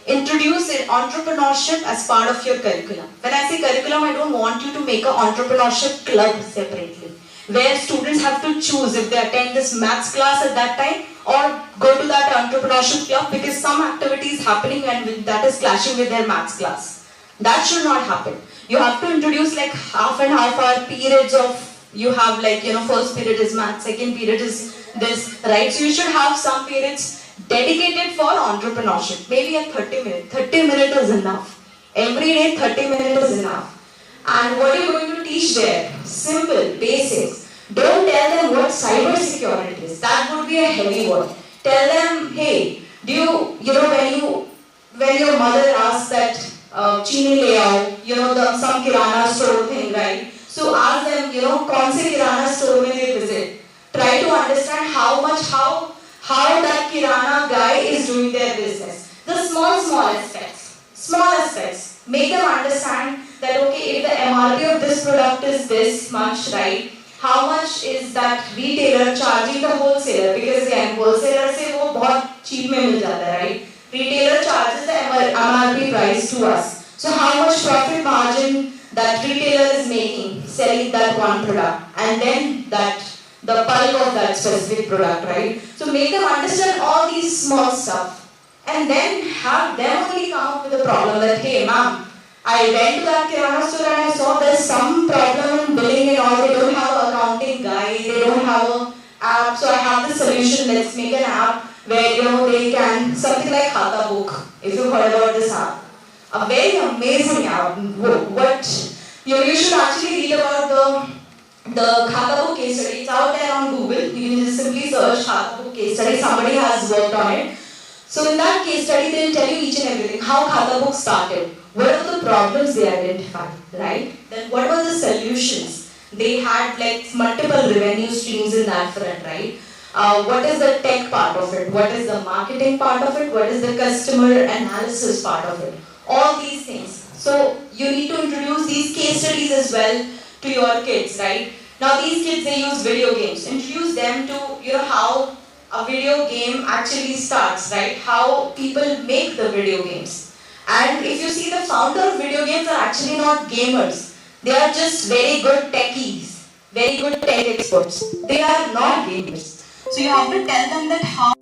[SPEAKER 10] Introduce entrepreneurship as part of your curriculum. When I say curriculum, I don't want you to make an entrepreneurship club separately, where students have to choose if they attend this maths class at that time or go to that entrepreneurship club because some activity is happening and that is clashing with their maths class. That should not happen. You have to introduce like half and half hour periods of, you have like, first period is maths, second period is this, right? So you should have some periods dedicated for entrepreneurship. Maybe a 30 minutes. 30 minutes is enough. Every day 30 minutes is enough. And what are you going to teach there? Simple, basics. Don't tell them what cyber security is. That would be a heavy word. Tell them, hey, do you, when your mother asks that chini le aao, some kirana store thing, right? So ask them, kaun se kirana store mein they visit. Try to understand how that kirana guy is doing their business. The small aspects. Make them understand that, okay, if the MRP of this product is this much, right? How much is that retailer charging the wholesaler? Because again, wholesaler se wo bahut cheap mein mil jata hai, right? Retailer charges the MRP price to us. So how much profit margin that retailer is making selling that one product, and then the bulk of that specific product, right? So make them understand all these small stuff, and then have them only come up with a problem that, hey ma'am, I went to that kirana store and I saw there's some problem in billing and all, they don't have an accounting guide, they don't have an app, so I have the solution, let's make an app where, they can, something like Khata Book, if you've heard about this app. A very amazing app. You should actually read about the Khata Book case study. It's out there on Google. You can just simply search Khata Book case study. Somebody has worked on it. So in that case study, they'll tell you each and everything. How Khata Book started. What are the problems they identified, right? Then what were the solutions? They had like multiple revenue streams in that front, right? What is the tech part of it? What is the marketing part of it? What is the customer analysis part of it? All these things. So you need to introduce these case studies as well to your kids, right? Now these kids, they use video games. Introduce them to, how a video game actually starts, right? How people make the video games. And if you see, the founder of video games are actually not gamers. They are just very good techies, very good tech experts. They are not gamers. So you have to tell them that how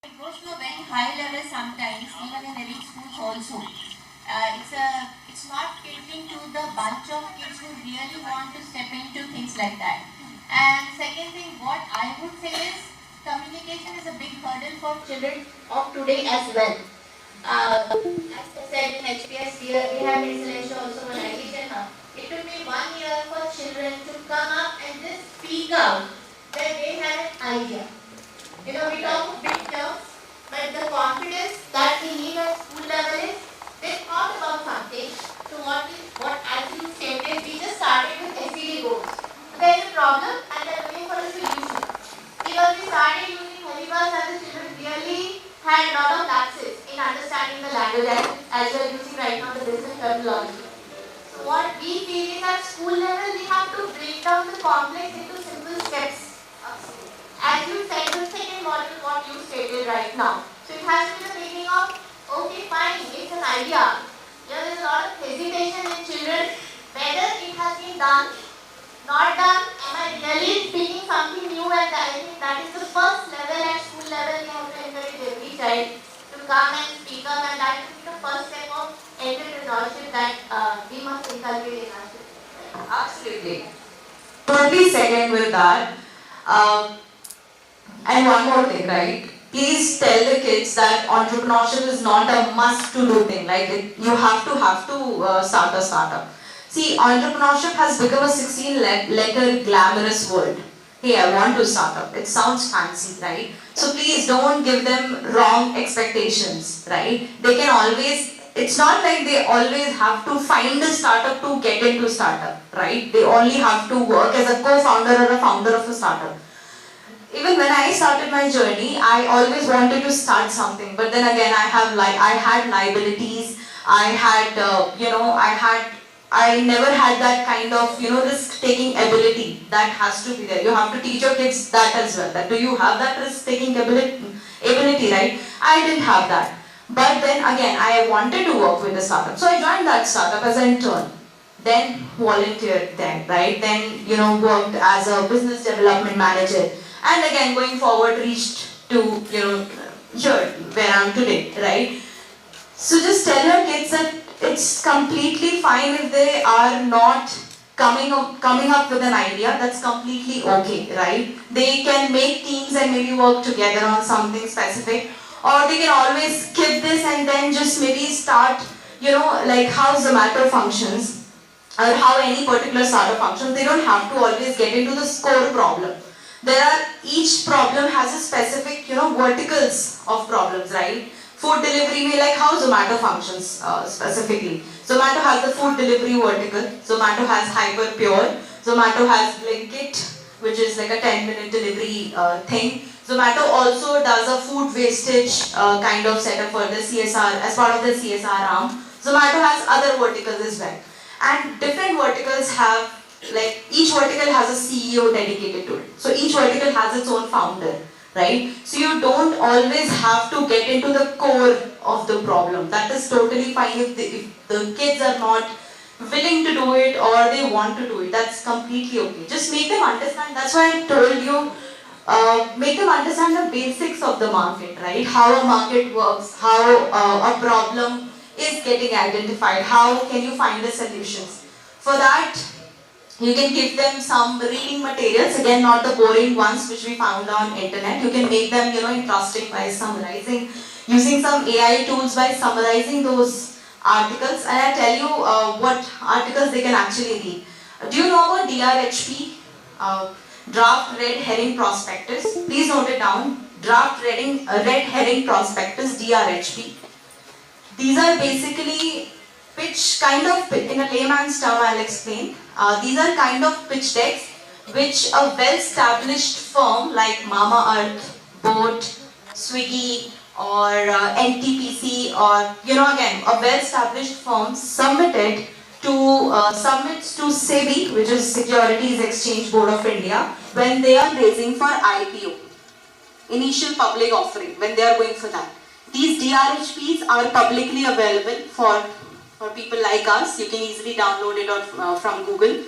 [SPEAKER 12] it goes to a very high level sometimes, even in elite schools also. It's not catering to the bunch of kids who really want to step into things like that. And second thing, what I would say is communication is a big hurdle for children of today as well. As I said in HPS, we have Mr. also on education hub. It took me 1 year for children to come up and just speak out that they had an idea. We talk big terms, but the confidence that we need at school level is they thought about something. So what as you stated, we just started with SED goals. So there is a problem and they are looking for a solution. Because we started using Haribas and the children really had a lot of lapses in understanding the language as we are using right now the business terminology. So what we feel is at school level we have to break down the complex into simple steps. As you said, the second model what you stated right now. So it has to be the beginning of, okay fine, it's an idea. There is a lot of hesitation in children, whether it has been done, not done, am I really speaking something new, and I think that is the first level at school level we have to encourage every child to come and speak up, and that is the first step of entrepreneurship that we must inculcate in our children.
[SPEAKER 7] Absolutely. Totally second with that. And one more thing, right? Please tell the kids that entrepreneurship is not a must-to-do thing. Like you have to start a startup. See, entrepreneurship has become a 16-letter glamorous word. Hey, I want to start up. It sounds fancy, right? So please don't give them wrong expectations, right? They can always, it's not like they always have to find a startup to get into startup, right? They only have to work as a co-founder or a founder of a startup. Even when I started my journey, I always wanted to start something, but then again, I had liabilities. I never had that kind of risk-taking ability that has to be there. You have to teach your kids that as well. That do you have that risk-taking ability, right? I didn't have that. But then again, I wanted to work with a startup, so I joined that startup as an intern. Then volunteered there, right? Then worked as a business development manager. And again, going forward, reached to, here, where I am today, right? So just tell your kids that it's completely fine if they are not coming up with an idea. That's completely okay, right? They can make teams and maybe work together on something specific. Or they can always skip this and then just maybe start, like how Zomato functions or how any particular startup functions. They don't have to always get into the core problem. Each problem has a specific, verticals of problems, right? Food delivery, like how Zomato functions specifically. Zomato has the food delivery vertical. Zomato has Hyper Pure. Zomato has Blinkit, which is like a 10-minute delivery thing. Zomato also does a food wastage kind of setup for the CSR, as part of the CSR arm. Zomato has other verticals as well. And different verticals have, like each vertical has a CEO dedicated to it. So each vertical has its own founder, right? So you don't always have to get into the core of the problem. That is totally fine if the kids are not willing to do it or they want to do it. That's completely okay. Just make them understand. That's why I told you, make them understand the basics of the market, right? How a market works, how a problem is getting identified, how can you find the solutions. For that, you can give them some reading materials, again not the boring ones which we found on internet. You can make them interesting by summarizing, using some AI tools by summarizing those articles. And I tell you what articles they can actually read. Do you know about DRHP? Draft Red Herring Prospectus. Please note it down. Draft Red Herring Prospectus, DRHP. These are basically in a layman's term I'll explain. These are kind of pitch decks which a well-established firm like Mama Earth, Boat, Swiggy or NTPC or again a well-established firm submits to SEBI, which is Securities Exchange Board of India, when they are raising for IPO, initial public offering, when they are going for that. These DRHPs are publicly available for people like us. You can easily download it from Google.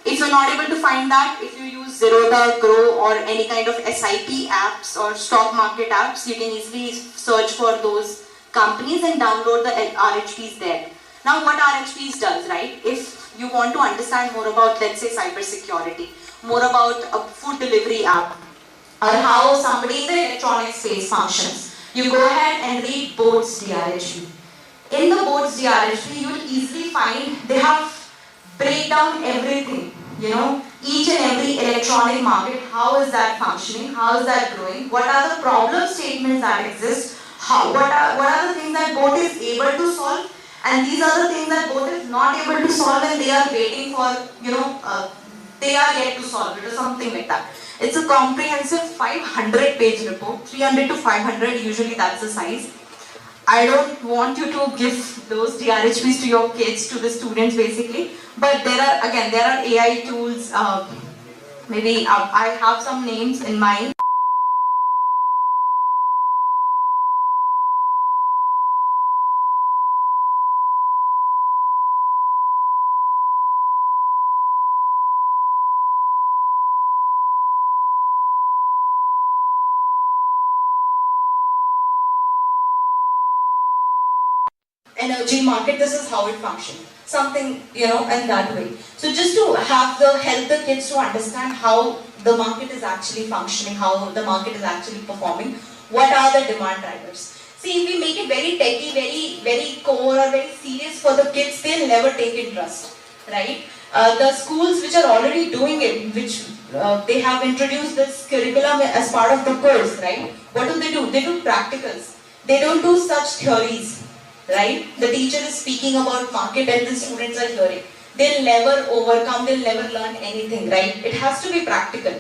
[SPEAKER 7] If you're not able to find that, if you use Zerodha, Grow or any kind of SIP apps or stock market apps, you can easily search for those companies and download the RHPs there. Now what RHPs does, right? If you want to understand more about, let's say, cybersecurity, more about a food delivery app, or how somebody in the electronic space functions, you go ahead and read Board's DRHP. In the Board's DRHP, you will easily find they have break down everything, each and every electronic market, how is that functioning, how is that growing, what are the problem statements that exist, what are the things that Board is able to solve, and these are the things that Board is not able to solve and they are waiting for, they are yet to solve it or something like that. It's a comprehensive 500-page report, 300 to 500, usually that's the size. I don't want you to give those DRHPs to your kids, to the students basically, but there are AI tools, maybe I have some names in mind.
[SPEAKER 10] technology market, this is how it functions. Something, in that way. So just to help the kids to understand how the market is actually functioning, how the market is actually performing, what are the demand drivers. See, if we make it very techy, very, very core or very serious for the kids, they'll never take interest, right? The schools which are already doing it, which they have introduced this curriculum as part of the course, right? What do? They do practicals. They don't do such theories, right? The teacher is speaking about market and the students are hearing. They'll never overcome, they'll never learn anything, right? It has to be practical.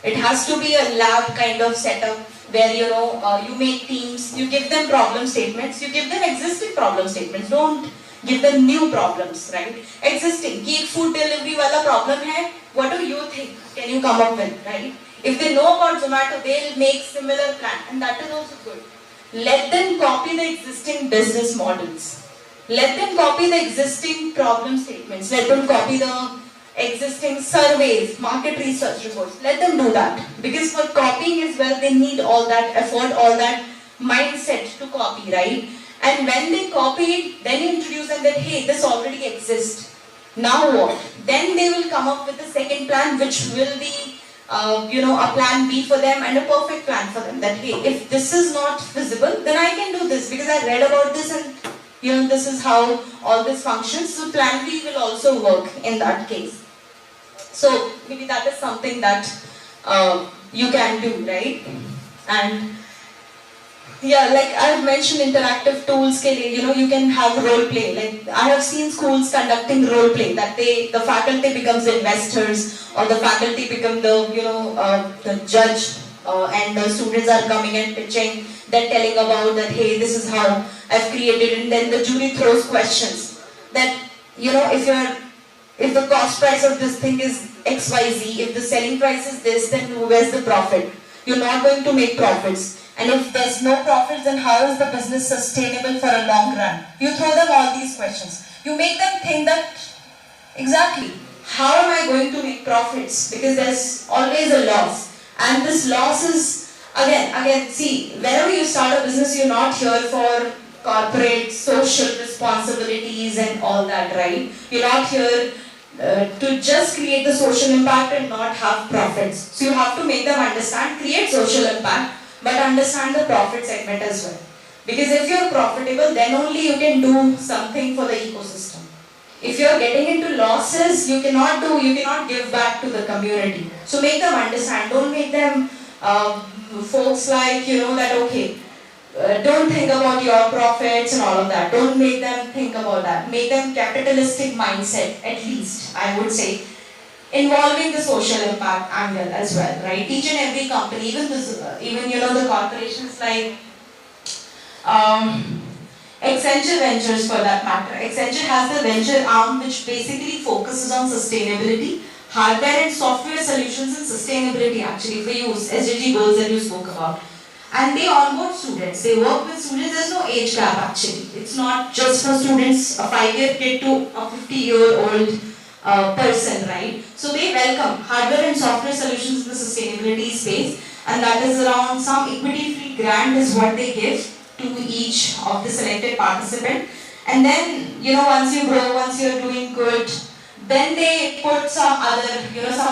[SPEAKER 10] It has to be a lab kind of setup where, you make teams, you give them problem statements, you give them existing problem statements. Don't give them new problems, right? Existing. Ki food delivery wala problem hai, what do you think can you come up with, right? If they know about Zomato, they'll make similar plan, and that is also good. Let them copy the existing business models. Let them copy the existing problem statements. Let them copy the existing surveys, market research reports. Let them do that. Because for copying as well, they need all that effort, all that mindset to copy, right? And when they copy it, then you introduce them that, hey, this already exists. Now what? Then they will come up with the second plan, which will be a plan B for them and a perfect plan for them. That, hey, if this is not visible, then I can do this because I read about this and this is how all this functions. So plan B will also work in that case. So maybe that is something that you can do, right? And yeah, like I have mentioned, interactive tools, you can have role play. Like I have seen schools conducting role play, that the faculty becomes investors or the faculty become the judge, and the students are coming and pitching, then telling about that, hey, this is how I've created, and then the jury throws questions that, if the cost price of this thing is XYZ, if the selling price is this, then where's the profit? You're not going to make profits. And if there's no profits, then how is the business sustainable for a long run? You throw them all these questions. You make them think that, exactly, how am I going to make profits? Because there's always a loss. And this loss is, again, see, whenever you start a business, you're not here for corporate social responsibilities and all that, right? You're not here to just create the social impact and not have profits. So you have to make them understand, create social impact, but understand the profit segment as well. Because if you're profitable, then only you can do something for the ecosystem. If you're getting into losses, you cannot give back to the community. So make them understand. Don't make them folks like, that okay, don't think about your profits and all of that. Don't make them think about that. Make them capitalistic mindset, at least, I would say. Involving the social impact angle as well, right? Each and every company, even the corporations like Accenture Ventures, for that matter. Accenture has the venture arm which basically focuses on sustainability, hardware and software solutions, and sustainability actually for use, SDG goals that you spoke about. And they onboard students. They work with students. There's no age gap actually. It's not just for students, a 5-year kid to a 50-year-old person, right? So they welcome hardware and software solutions in the sustainability space, and that is around some equity-free grant is what they give to each of the selected participant. And then, once you grow, once you're doing good, then they put some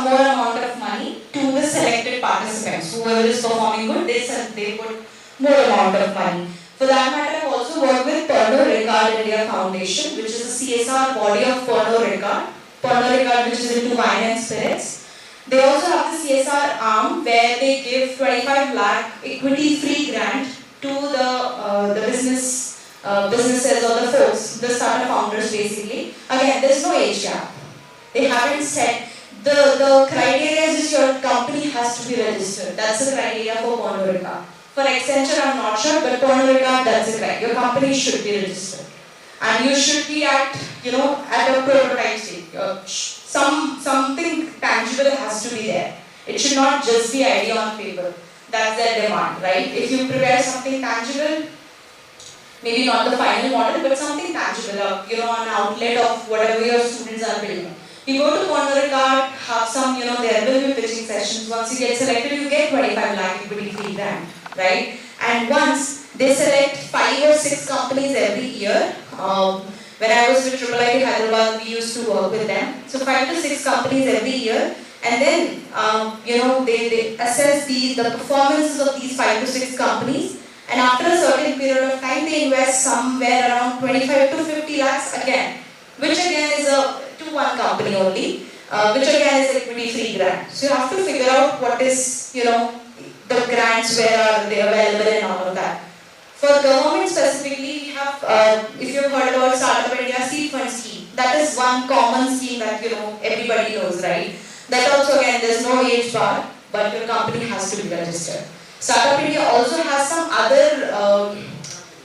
[SPEAKER 10] more amount of money to the selected participants. Whoever is performing good, they put more amount of money. For that matter, I've also worked with Pernod Ricard India Foundation, which is a CSR body of Pernod Ricard, which is into wine and spirits. They also have the CSR arm where they give 25 lakh equity-free grant to the businesses or the folks, the startup founders basically. Again, there's no age gap. They haven't said, the criteria is your company has to be registered. That's the criteria for Pernod Ricard. For Accenture, I'm not sure, but Pernod Ricard, that's the criteria. Your company should be registered. And you should be at a prototype stage. Something tangible has to be there. It should not just be idea on paper. That's their demand, right? If you prepare something tangible, maybe not the final model, but something tangible, an outlet of whatever your students are building. You go to Pernod Ricard, have some, there will be pitching sessions. Once you get selected, you get 25 lakh equity free grant, right? And once they select 5 or 6 companies every year,
[SPEAKER 6] When I was with IIIT Hyderabad, we used to work with them. So 5 to 6 companies every year, and then they assess the performances of these 5 to 6 companies, and after a certain period of time, they invest somewhere around 25 to 50 lakhs again, which again is to one company only, which again is equity free grant. So you have to figure out what is, the grants, where are they available and all of that. For government specifically, we have, if you've heard about Startup India Seed Fund scheme, that is one common scheme that everybody knows, right? That also again, there's no age bar, but your company has to be registered. Startup India also has some other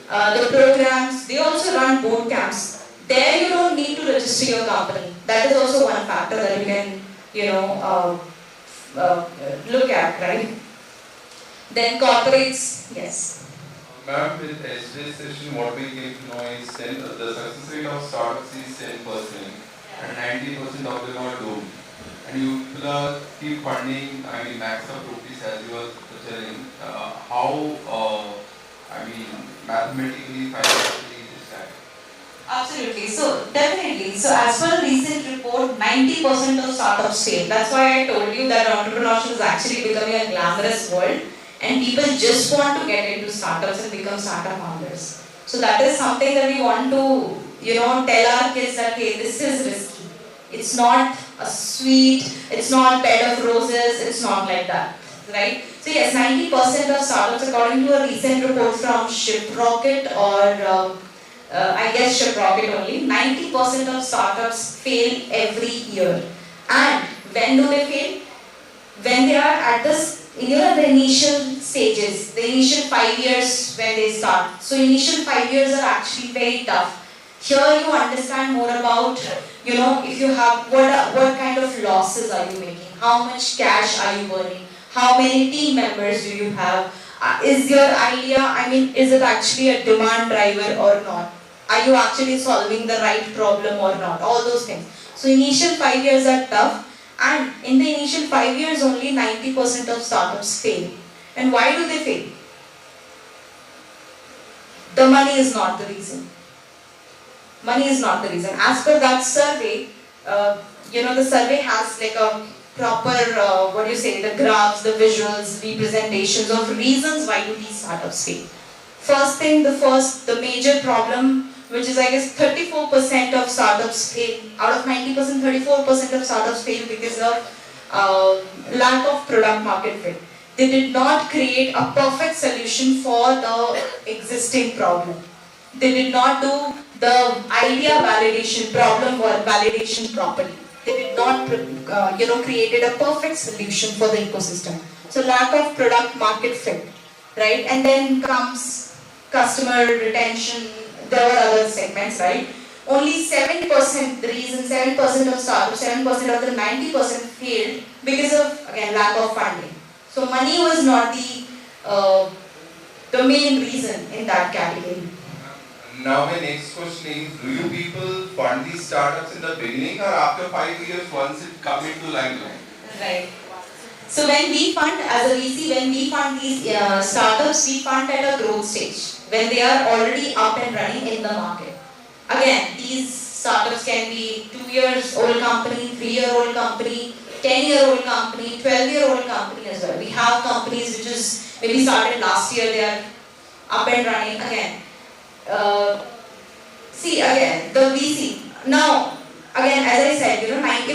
[SPEAKER 6] the programs. They also run boot camps. There you don't need to register your company. That is also one factor that you can look at, right? Then corporates, yes.
[SPEAKER 4] Ma'am, with yesterday's session, what we came to know is the success rate of startups is 10% and 90% of them are doomed. And you keep funding, max of rupees as you were telling. How, mathematically, financially is that?
[SPEAKER 6] Absolutely. So definitely. So as per a recent report, 90% of startups fail. That's why I told you that entrepreneurship is actually becoming a glamorous world. And people just want to get into startups and become startup founders. So that is something that we want to, tell our kids that, hey, this is risky. It's not a sweet, it's not bed of roses, it's not like that, right? So yes, 90% of startups, according to a recent report from Shiprocket or I guess Shiprocket only, 90% of startups fail every year. And when do they fail? When they are at the initial stages, the initial 5 years when they start. So initial 5 years are actually very tough. Here you understand more about, if you have, what kind of losses are you making? How much cash are you burning? How many team members do you have? Is your idea, is it actually a demand driver or not? Are you actually solving the right problem or not? All those things. So initial 5 years are tough. And in the initial 5 years, only 90% of startups fail. And why do they fail? The money is not the reason. Money is not the reason. As per that survey, the survey has like a proper, the graphs, the visuals, representations of reasons why do these startups fail. First thing, the major problem, which is I guess 34% of startups fail. Out of 90%, 34% of startups fail because of lack of product market fit. They did not create a perfect solution for the existing problem. They did not do the idea validation, problem or validation properly. They did not, created a perfect solution for the ecosystem. So lack of product market fit, right? And then comes customer retention. There were other segments, right? Only 7%, the reason 7% of startups, 7% of the 90% failed because of, again, lack of funding. So money was not the main reason in that category.
[SPEAKER 4] Now my next question is, do you people fund these startups in the beginning or after 5 years once it comes into limelight?
[SPEAKER 6] Right. So when we fund, as a VC, when we fund these startups, we fund at a growth stage, when they are already up and running in the market. Again, these startups can be 2-year-old company, 3-year-old company, 10-year-old company, 12-year-old company as well. We have companies which is maybe started last year, they are up and running again. The VC. Now, again, as I said, if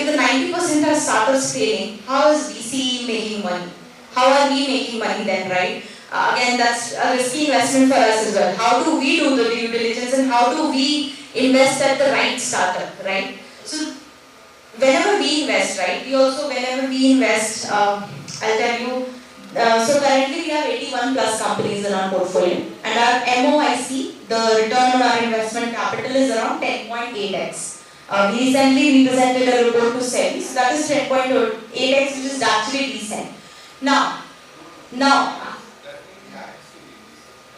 [SPEAKER 6] the 90% are startups failing, how is VC making money? How are we making money then, right? Again, that's a risky investment for us as well. How do we do the due diligence and how do we invest at the right startup, right? So, whenever we invest, right, I'll tell you, so currently we have 81 plus companies in our portfolio and our MOIC, the return on our investment capital is around 10.8x. We recently presented a report to SEBI, so that is 10.8x, which is actually decent. Now,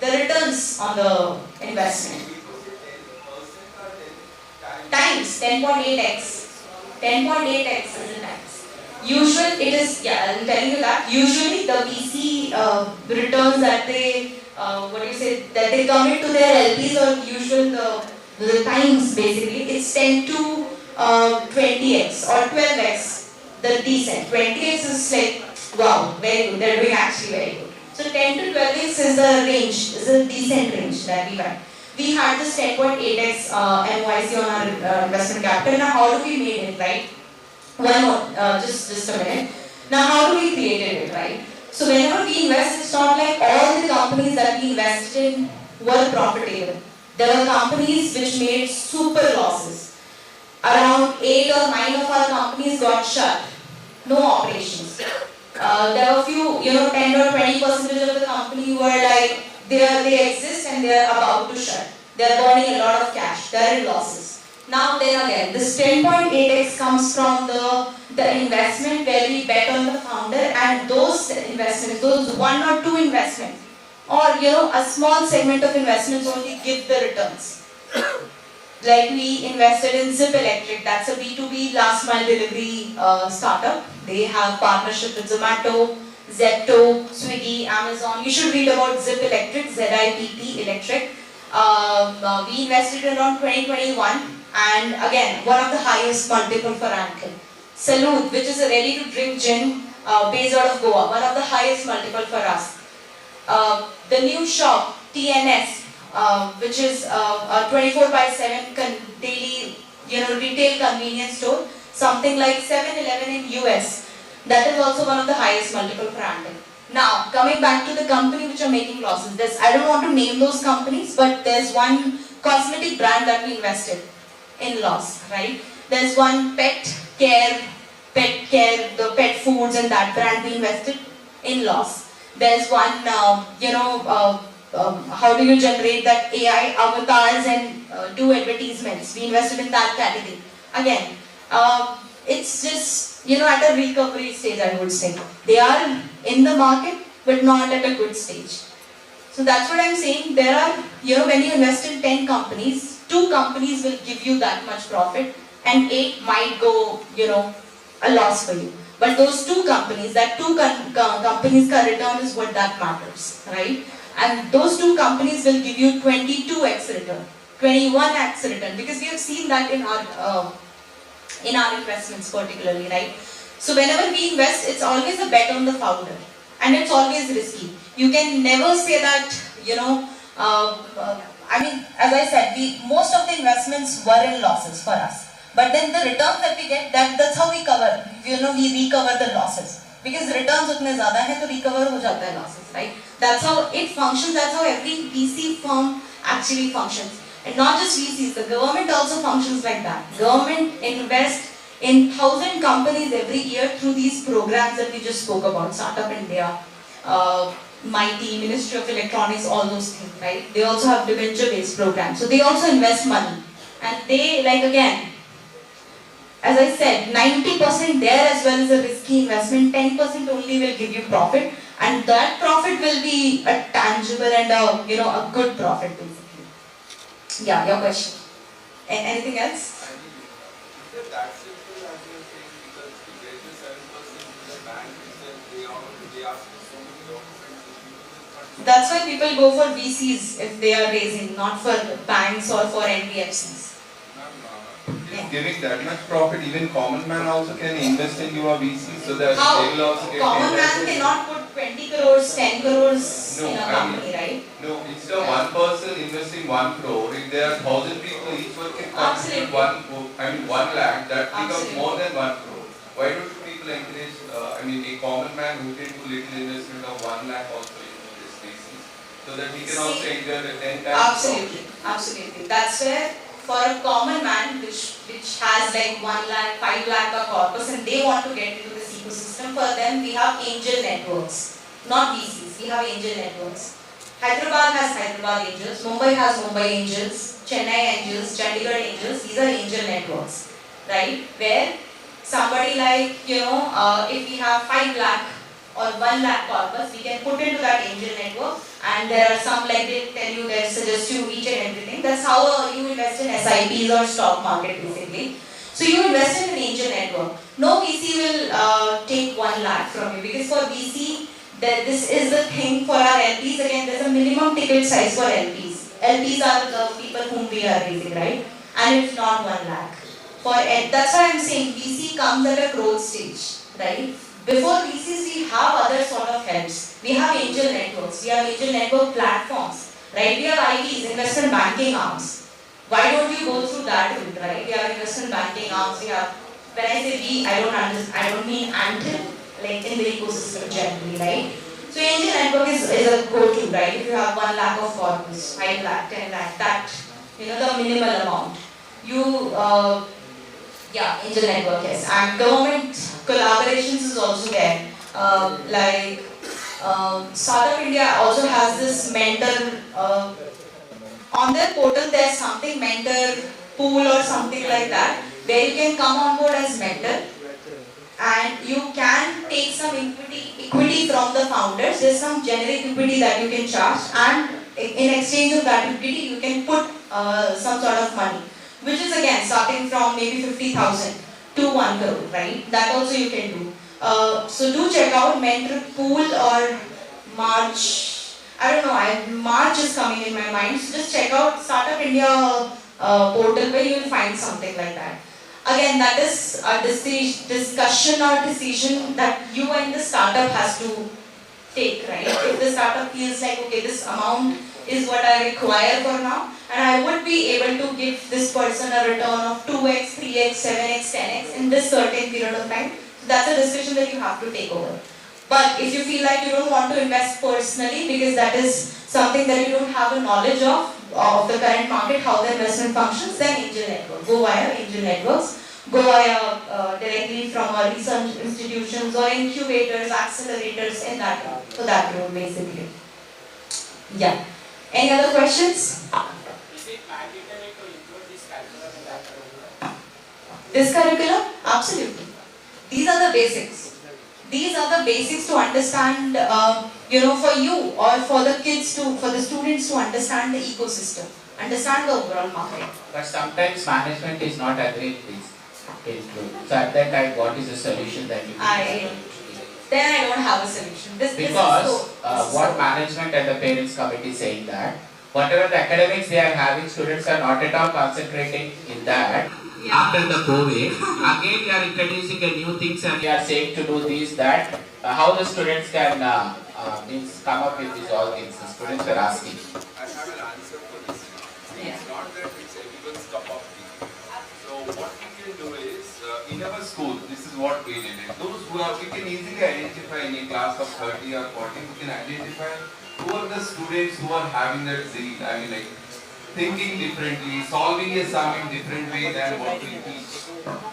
[SPEAKER 6] the returns on the investment. Times 10.8x. 10.8x is the times. Usually it is, I'm telling you that, usually the VC returns that they, that they commit to their LPs or usual the times basically, it's 10 to 20x or 12x, the decent. 20x is like, wow, very good, they're doing actually very good. So 10 to 12x is the range, is a decent range that we had. We had this 10.8x MOIC on our investment capital. Now how do we make it, right? One more, just a minute. Now how do we create it, right? So whenever we invest, it's not like all the companies that we invested in were profitable. There were companies which made super losses. Around 8 or 9 of our companies got shut. No operations. There were few, 10 or 20% of the company were like, they exist and they are about to shut. They are burning a lot of cash. They are in losses. Now then again, this 10.8x comes from the investment where we bet on the founder, and those investments, those 1 or 2 investments, or a small segment of investments only give the returns. Like we invested in Zip Electric, that's a B2B last mile delivery startup. They have partnership with Zomato, Zepto, Swiggy, Amazon. You should read about Zip Electric, ZIPT Electric. We invested in around 2021, and again, one of the highest multiple for Ankel. Salud, which is a ready-to-drink gin based out of Goa, one of the highest multiple for us. The new shop, TNS, which is a 24/7 daily, retail convenience store, something like 7-Eleven in US. That is also one of the highest multiple for Ankel. Now, coming back to the company which are making losses, I don't want to name those companies, but there's one cosmetic brand that we invested in loss, right? There's one pet care, the pet foods and that brand we invested in loss. There's one, how do you generate that AI avatars and do advertisements? We invested in that category. Again, it's just, at a recovery stage, I would say. They are in the market, but not at a good stage. So that's what I'm saying. There are, when you invest in 10 companies, 2 companies will give you that much profit, and 8 might go, a loss for you. But those 2 companies, that 2 companies' return is what that matters, right? And those 2 companies will give you 22x return, 21x return, because we have seen that in our investments particularly, right? So whenever we invest, it's always a bet on the founder, and it's always risky. You can never say that, as I said, most of the investments were in losses for us. But then the returns that we get, that's how we cover, we recover the losses. Because returns utne zyada hai, to recover ho jata hai losses, right? That's how it functions, that's how every VC firm actually functions. And not just VCs, the government also functions like that. Government invests in 1,000 companies every year through these programs that we just spoke about, Startup India, Mighty, Ministry of Electronics, all those things, right? They also have debenture-based programs. So they also invest money. And they, again, as I said, 90% there as well as a risky investment, 10% only will give you profit. And that profit will be a tangible and a good profit, basically. Yeah, your question. Anything else? That's why people go for VCs if they are raising, not for banks or for NBFCs.
[SPEAKER 4] If giving that much profit, even common man also can invest in your VC so that
[SPEAKER 6] How?
[SPEAKER 4] they will also get
[SPEAKER 6] Common man cannot put 20 crores, 10 crores in a company, right?
[SPEAKER 4] No, instead of one person investing 1 crore, if there are 1,000 people, each one can contribute 1 lakh, that becomes more than 1 crore. Why don't people encourage, a common man who can do little investment of 1 lakh also into this VC, so that he can also enjoy the 10 times.
[SPEAKER 6] Absolutely. That's where for a common man which has like 1 lakh, 5 lakh of corpus and they want to get into this ecosystem, for them we have angel networks, not VCs, we have angel networks. Hyderabad has Hyderabad Angels, Mumbai has Mumbai Angels, Chennai Angels, Chandigarh Angels, these are angel networks, right? Where somebody like, if we have 5 lakh or 1 lakh corpus, we can put into that angel network, and there are some like they tell you, they suggest you each and everything. That's how you invest in SIPs or stock market basically. So you invest in an angel network. No VC will take 1 lakh from you, because for VC, this is the thing for our LPs. Again, there's a minimum ticket size for LPs.
[SPEAKER 13] LPs are the people whom we are raising, right? And it's not 1 lakh. That's why I'm saying VC comes at a growth stage, right? Before VCs, we have other sort of helps. We have angel networks, we have angel network platforms, right? We have IDs, investment banking arms. Why don't you go through that route, right? We have investment banking arms, we have, when I say we, I don't mean until, like in the ecosystem generally, right? So angel network is a go-to, right? If you have 1 lakh of corpus, 5 lakh, 10 lakh, that, the minimal amount. Angel network, yes. And government collaborations is also there. Startup India also has this mentor, on their portal there's something mentor pool or something like that, where you can come on board as mentor and you can take some equity from the founders. There's some generic equity that you can charge, and in exchange of that equity you can put some sort of money, which is again starting from maybe 50,000 to 1 crore, right? That also you can do. So do check out mentor pool or March. I don't know, March is coming in my mind. So just check out Startup India portal where you will find something like that. Again, that is a discussion or decision that you and the startup has to take, right? If the startup feels like, okay, this amount is what I require for now, and I would be able to give this person a return of 2x, 3x, 7x, 10x in this certain period of time. So that's a decision that you have to take over. But if you feel like you don't want to invest personally because that is something that you don't have a knowledge of the current market, how the investment functions, then angel network. Go via angel networks. Go via directly from research institutions or incubators, accelerators in that route. So that route basically. Yeah. Any other questions?
[SPEAKER 2] Is it mandatory to include this curriculum in that curriculum?
[SPEAKER 13] This curriculum? Absolutely. These are the basics. These are the basics to understand, for you or for the kids for the students to understand the ecosystem, understand the overall market.
[SPEAKER 14] But sometimes management is not agreeing with this. So at that time, what is the solution that you
[SPEAKER 13] Then I don't have a solution.
[SPEAKER 14] Because what management and the parents committee is saying that whatever the academics they are having, students are not at all concentrating in that. After the COVID, again we are introducing a new things and we are saying to do this, that, how the students can come up with these all things. The students are asking.
[SPEAKER 4] I have an answer for this. It's not that it's everyone's cup of tea. So what we can do is, in our school, this is what we did. Those who are, we can easily identify in a class of 30 or 40, we can identify who are the students who are having that zeal, thinking differently, solving a sum in different way than what we teach.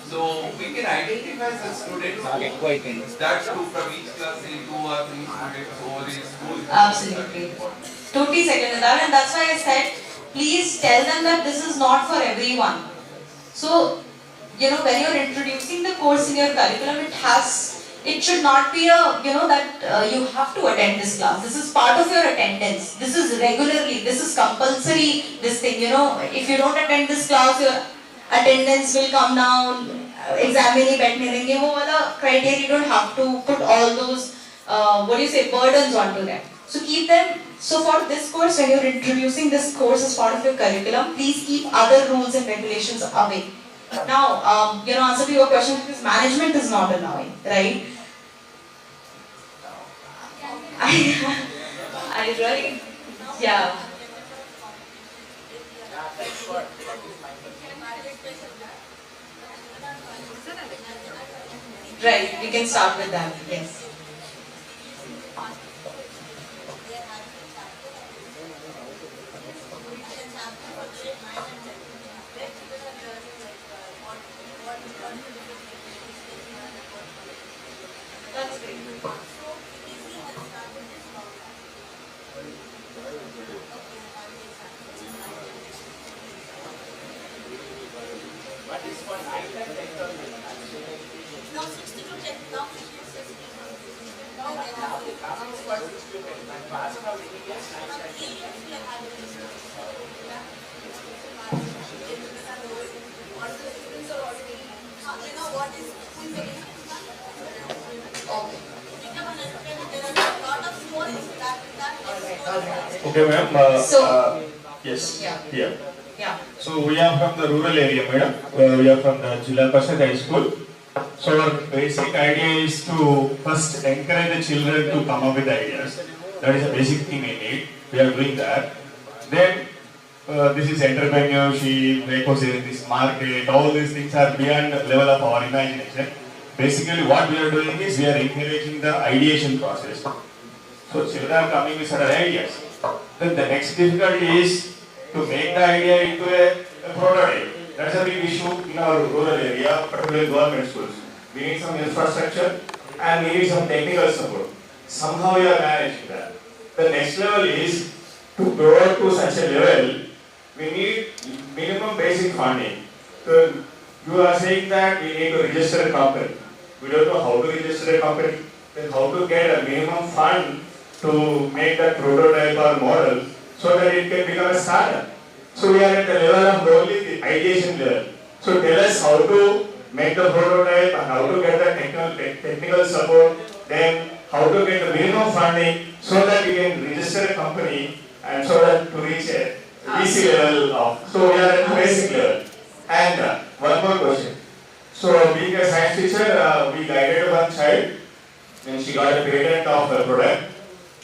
[SPEAKER 4] So we can identify such students. That's true from each class, say 2 or 3 students over a school.
[SPEAKER 13] Absolutely. Totally second that, and that's why I said, please tell them that this is not for everyone. So, when you're introducing the course in your curriculum, it should not be that you have to attend this class. This is part of your attendance. This is regularly, this is compulsory, this thing, if you don't attend this class, your attendance will come down, exam mein nahi baithne denge, wo wala criteria, you don't have to put all those, burdens onto them. So keep them, so for this course, when you're introducing this course as part of your curriculum, please keep other rules and regulations away. Now, answer to your question, because management is not allowing, right? I really, yeah. Right, we can start with that, yes. That's great.
[SPEAKER 2] What is for IDE?
[SPEAKER 9] Now 60 to 10, now 50 to 60.
[SPEAKER 8] Okay, ma'am.
[SPEAKER 15] Yes.
[SPEAKER 13] Yeah.
[SPEAKER 15] Yeah.
[SPEAKER 13] Yeah.
[SPEAKER 15] So we are from the rural area, madam. We are from the Jilla Parishad High School. So our basic idea is to first encourage the children to come up with ideas. That is a basic thing we need. We are doing that. Then this is entrepreneurship, this market, all these things are beyond the level of our imagination. Basically what we are doing is we are encouraging the ideation process. So children are coming with certain ideas. Then the next difficulty is to make the idea into a prototype. That's a big issue in our rural area, particularly government schools. We need some infrastructure and we need some technical support. Somehow we are managing that. The next level is to grow up to such a level, we need minimum basic funding. So you are saying that we need to register a company. We don't know how to register a company, then how to get a minimum fund to make that prototype or model so that it can become a startup. So we are at the level of only the ideation level. So tell us how to make the prototype and how to get the technical support, then how to get the minimum funding so that we can register a company and so that to reach a BC level of. So we are at the basic level. And one more question. So being a science teacher, we guided one child and she got a patent of a product.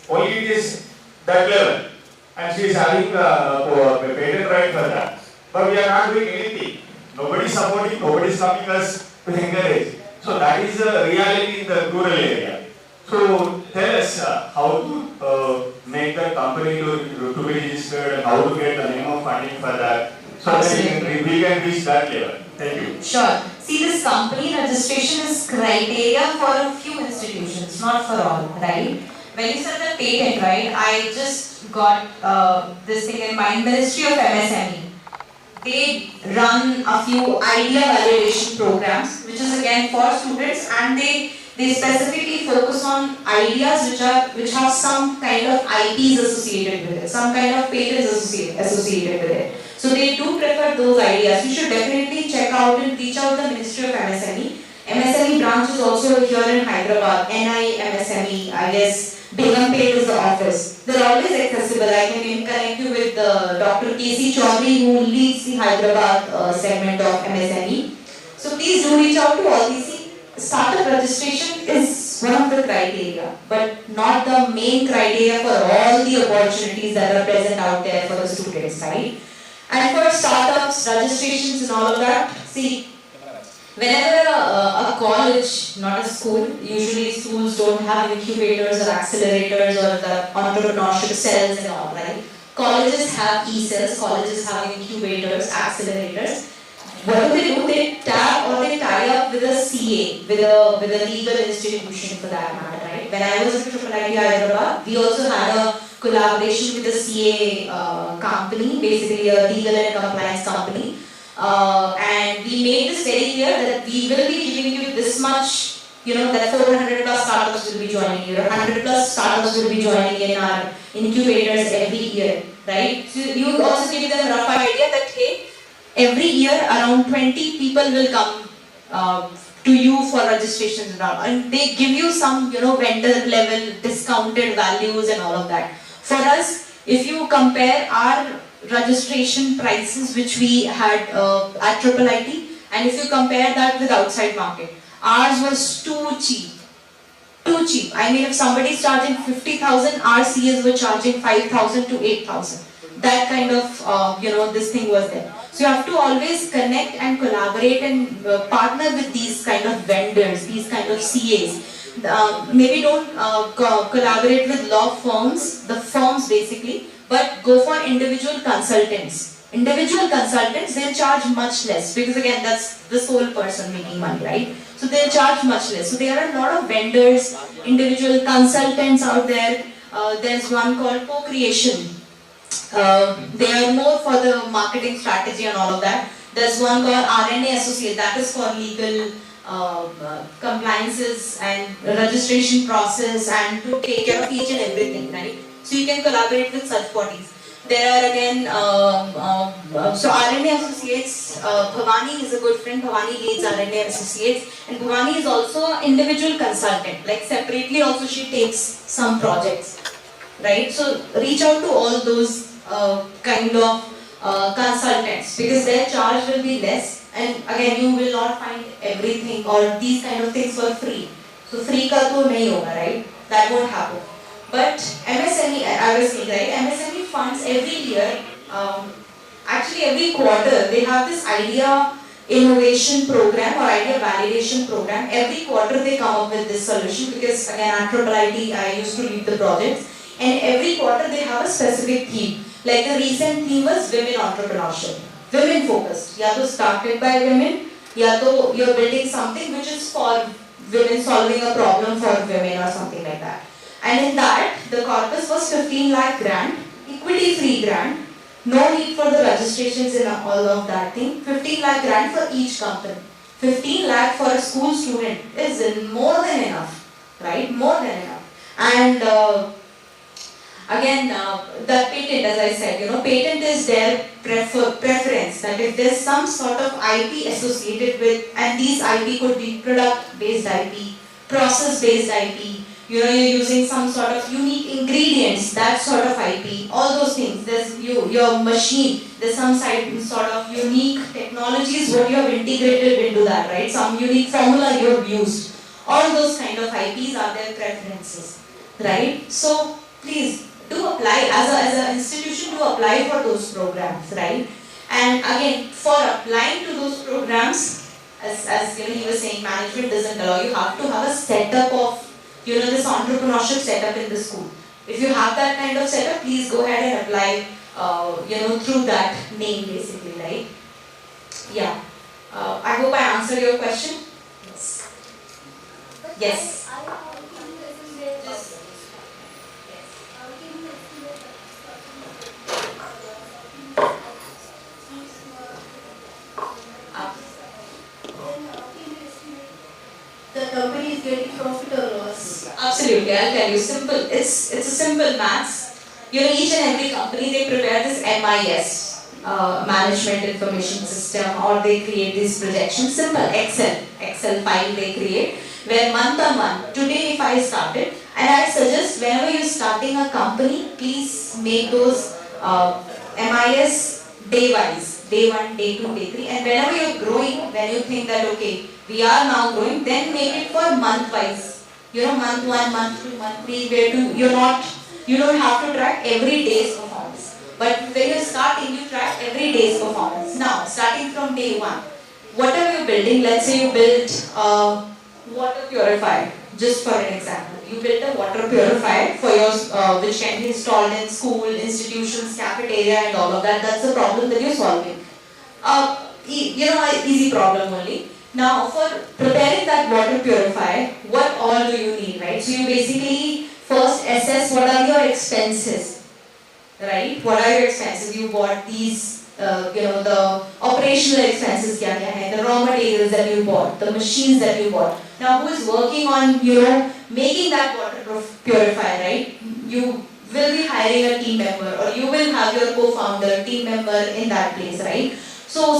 [SPEAKER 15] Only it is that level. And she is having a patent right for that. But we are not doing anything. Nobody is supporting, nobody is coming us to encourage. So that is the reality in the rural area. So tell us how to make the company to be registered and how to get the minimum funding for that. So that we can reach that level. Thank you.
[SPEAKER 13] Sure. See, this company registration is criteria for a few institutions, not for all, right? When you said the patent, right, I just got this thing in mind, Ministry of MSME. They run a few idea validation programs, which is again for students, and they specifically focus on ideas which have some kind of IPs associated with it, some kind of patents associated with it. So they do prefer those ideas. You should definitely check out and reach out the Ministry of MSME. MSME branch is also here in Hyderabad, NI MSME, I guess. Binghampet is the office. They're always accessible. I can connect you with Dr. K.C. Chaudhary, who leads the Hyderabad segment of MSME. So please do reach out to all these. Startup registration is one of the criteria, but not the main criteria for all the opportunities that are present out there for the students, right? And for startups, registrations and all of that, see, whenever a college, not a school, usually schools don't have incubators or accelerators or the entrepreneurship cells and all, right? Colleges have e-cells, colleges have incubators, accelerators. What do? They tap or they tie up with a CA, with a legal institution for that matter, right? When I was at IIT Hyderabad, we also had a collaboration with a CA company, basically a legal and compliance company. And we made this very clear that we will be giving you this much, that 400 plus startups will be joining you, 100 plus startups will be joining in our incubators every year, right? So you also give them a rough idea that, hey, every year around 20 people will come to you for registrations and they give you some, vendor level discounted values and all of that. For us, if you compare our registration prices which we had at IIT, and if you compare that with outside market, ours was too cheap. Too cheap. I mean, if somebody is charging 50,000, our CAs were charging 5,000 to 8,000. That kind of, this thing was there. So you have to always connect and collaborate and partner with these kind of vendors, these kind of CAs. Maybe don't collaborate with law firms, the firms basically, but go for individual consultants. Individual consultants, they'll charge much less because again, that's the sole person making money, right? So they'll charge much less. So there are a lot of vendors, individual consultants out there. There's one called Co-Creation. They are more for the marketing strategy and all of that. There's one called RNA Associate, that is for legal compliances and registration process and to take care of each and everything, right? So you can collaborate with such bodies. There are again, so RNA Associates, Bhavani is a good friend, Bhavani leads RNA Associates, and Bhavani is also an individual consultant, like separately also she takes some projects, right? So reach out to all those kind of consultants, because their charge will be less, and again you will not find everything or these kind of things for free. So free ka to nahi hoga, right? That won't happen. But MSME, I was saying, right, MSME funds every year, actually every quarter, they have this idea innovation program or idea validation program. Every quarter they come up with this solution, because again at IIT I used to lead the projects, and every quarter they have a specific theme. Like the recent theme was women entrepreneurship, women focused. Ya to started by women, ya to you're building something which is for women, solving a problem for women or something like that. And in that, the corpus was 15 lakh grant, equity free grant, no need for the registrations in all of that thing, 15 lakh grant for each company. 15 lakh for a school student is more than enough, right? More than enough. And again, that patent, as I said, patent is their preference, that if there's some sort of IP associated with, and these IP could be product-based IP, process-based IP, you're using some sort of unique ingredients, that sort of IP, all those things. There's your machine, there's some sort of unique technologies what you have integrated into that, right? Some unique formula you have used. All those kind of IPs are their preferences, right? So please do apply, as an institution, to apply for those programs, right? And again, for applying to those programs, as he was saying, management doesn't allow, you have to have a setup of this entrepreneurship setup in the school. If you have that kind of setup, please go ahead and apply, through that name basically, right? Yeah. I hope I answered your question. Yes. Yes.
[SPEAKER 12] The company is getting profit or loss?
[SPEAKER 13] Absolutely, I'll tell you. Simple. It's a simple maths. Each and every company, they prepare this MIS, Management Information System, or they create these projections. Simple Excel file they create, where month on month. Today, if I started, and I suggest whenever you're starting a company, please make those MIS day wise, day 1, day 2, day 3, and whenever you're growing, when you think that okay, we are now growing, then make it for month wise. Month 1, month 2, month 3, where you don't have to track every day's performance. But when you're starting, you track every day's performance. Now, starting from day 1, whatever you're building, let's say you build water purifier, just for an example. You build a water purifier for yours, which can be installed in school, institutions, cafeteria, and all of that. That's the problem that you're solving. An easy problem only. Now, for preparing that water purifier, what all do you need, right? So you basically first assess what are your expenses, right? What are your expenses? You bought these, the operational expenses, the raw materials that you bought, the machines that you bought. Now, who is working on, making that water purifier, right? You will be hiring a team member, or you will have your co-founder, team member in that place, right? So,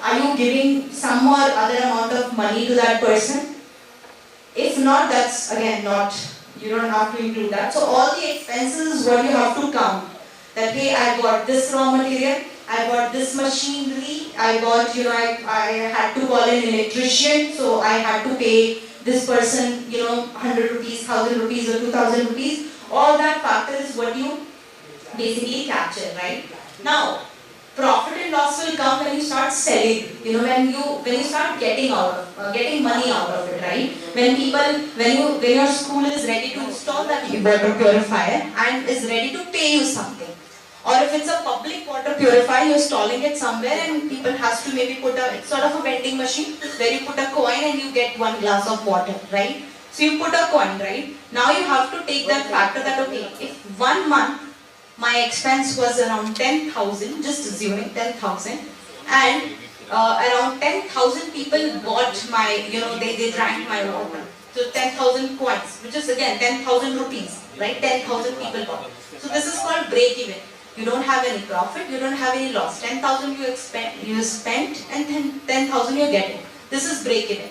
[SPEAKER 13] are you giving some or other amount of money to that person? If not, that's again not, you don't have to include that. So, all the expenses is what you have to count. That, hey, I got this raw material, I got this machinery, I got, I had to call an electrician, so I had to pay this person, 100 rupees, 1000 rupees, or 2000 rupees. All that factor is what you basically capture, right? Now, profit and loss will come when you start selling. When you start getting money out of it, right? When your school is ready to install that water purifier and is ready to pay you something. Or if it's a public water purifier, you're installing it somewhere and people has to maybe put a sort of a vending machine where you put a coin and you get 1 glass of water, right? So you put a coin, right? Now you have to take that factor that okay, if 1 month my expense was around 10,000, just assuming 10,000, and around 10,000 people bought my, they drank my water. So 10,000 coins, which is again 10,000 rupees, right? 10,000 people bought. So this is called break even. You don't have any profit, you don't have any loss. 10,000 you spent, and 10,000 you're getting. This is break even.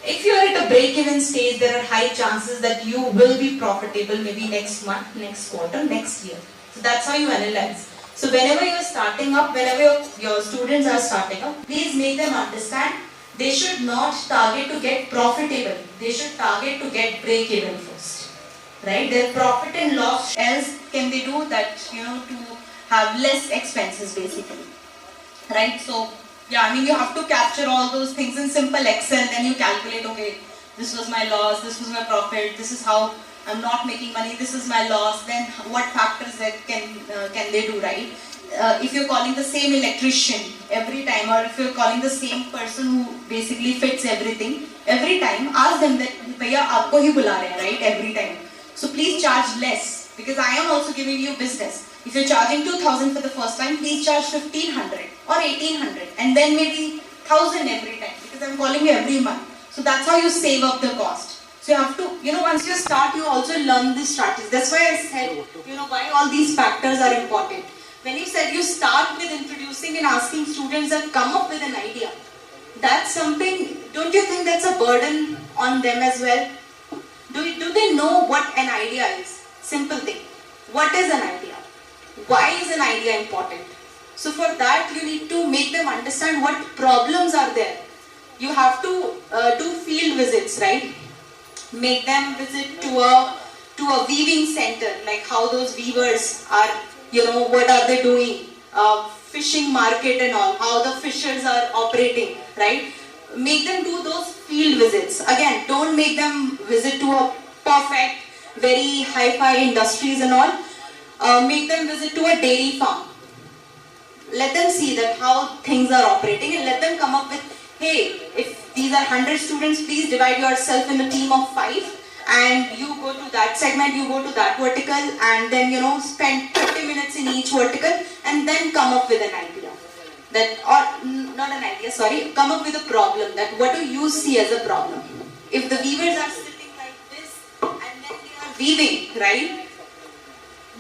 [SPEAKER 13] If you're at a break even stage, there are high chances that you will be profitable maybe next month, next quarter, next year. So that's how you analyze. So whenever you are starting up, whenever your students are starting up, please make them understand they should not target to get profitable. They should target to get break even first. Right? Their profit and loss, else can they do that, to have less expenses basically. Right? So yeah, I mean, you have to capture all those things in simple Excel, then you calculate, okay, this was my loss, this was my profit, this is how I'm not making money, this is my loss, then what factors that can they do, right? If you're calling the same electrician every time, or if you're calling the same person who basically fits everything, every time, ask them that, Bhaiya, aapko hi bula rahe hain, right, every time. So please charge less, because I am also giving you business. If you're charging 2,000 for the first time, please charge 1,500 or 1,800 and then maybe 1,000 every time, because I'm calling you every month. So that's how you save up the cost. So you have to, once you start, you also learn this strategy. That's why I said, why all these factors are important. When you said you start with introducing and asking students that come up with an idea, that's something, don't you think that's a burden on them as well? Do they know what an idea is? Simple thing. What is an idea? Why is an idea important? So for that, you need to make them understand what problems are there. You have to do field visits, right? Make them visit to a weaving center, like how those weavers are, what are they doing, fishing market and all, how the fishers are operating, right? Make them do those field visits. Again, don't make them visit to a perfect, very hi-fi industries and all. Make them visit to a dairy farm. Let them see that how things are operating, and let them come up with, hey, if these are 100 students, please divide yourself in a team of 5 and you go to that segment, you go to that vertical, and then spend 30 minutes in each vertical, and then come up with an idea. Not an idea, sorry, come up with a problem. That what do you see as a problem? If the weavers are sitting like this and then they are weaving, right?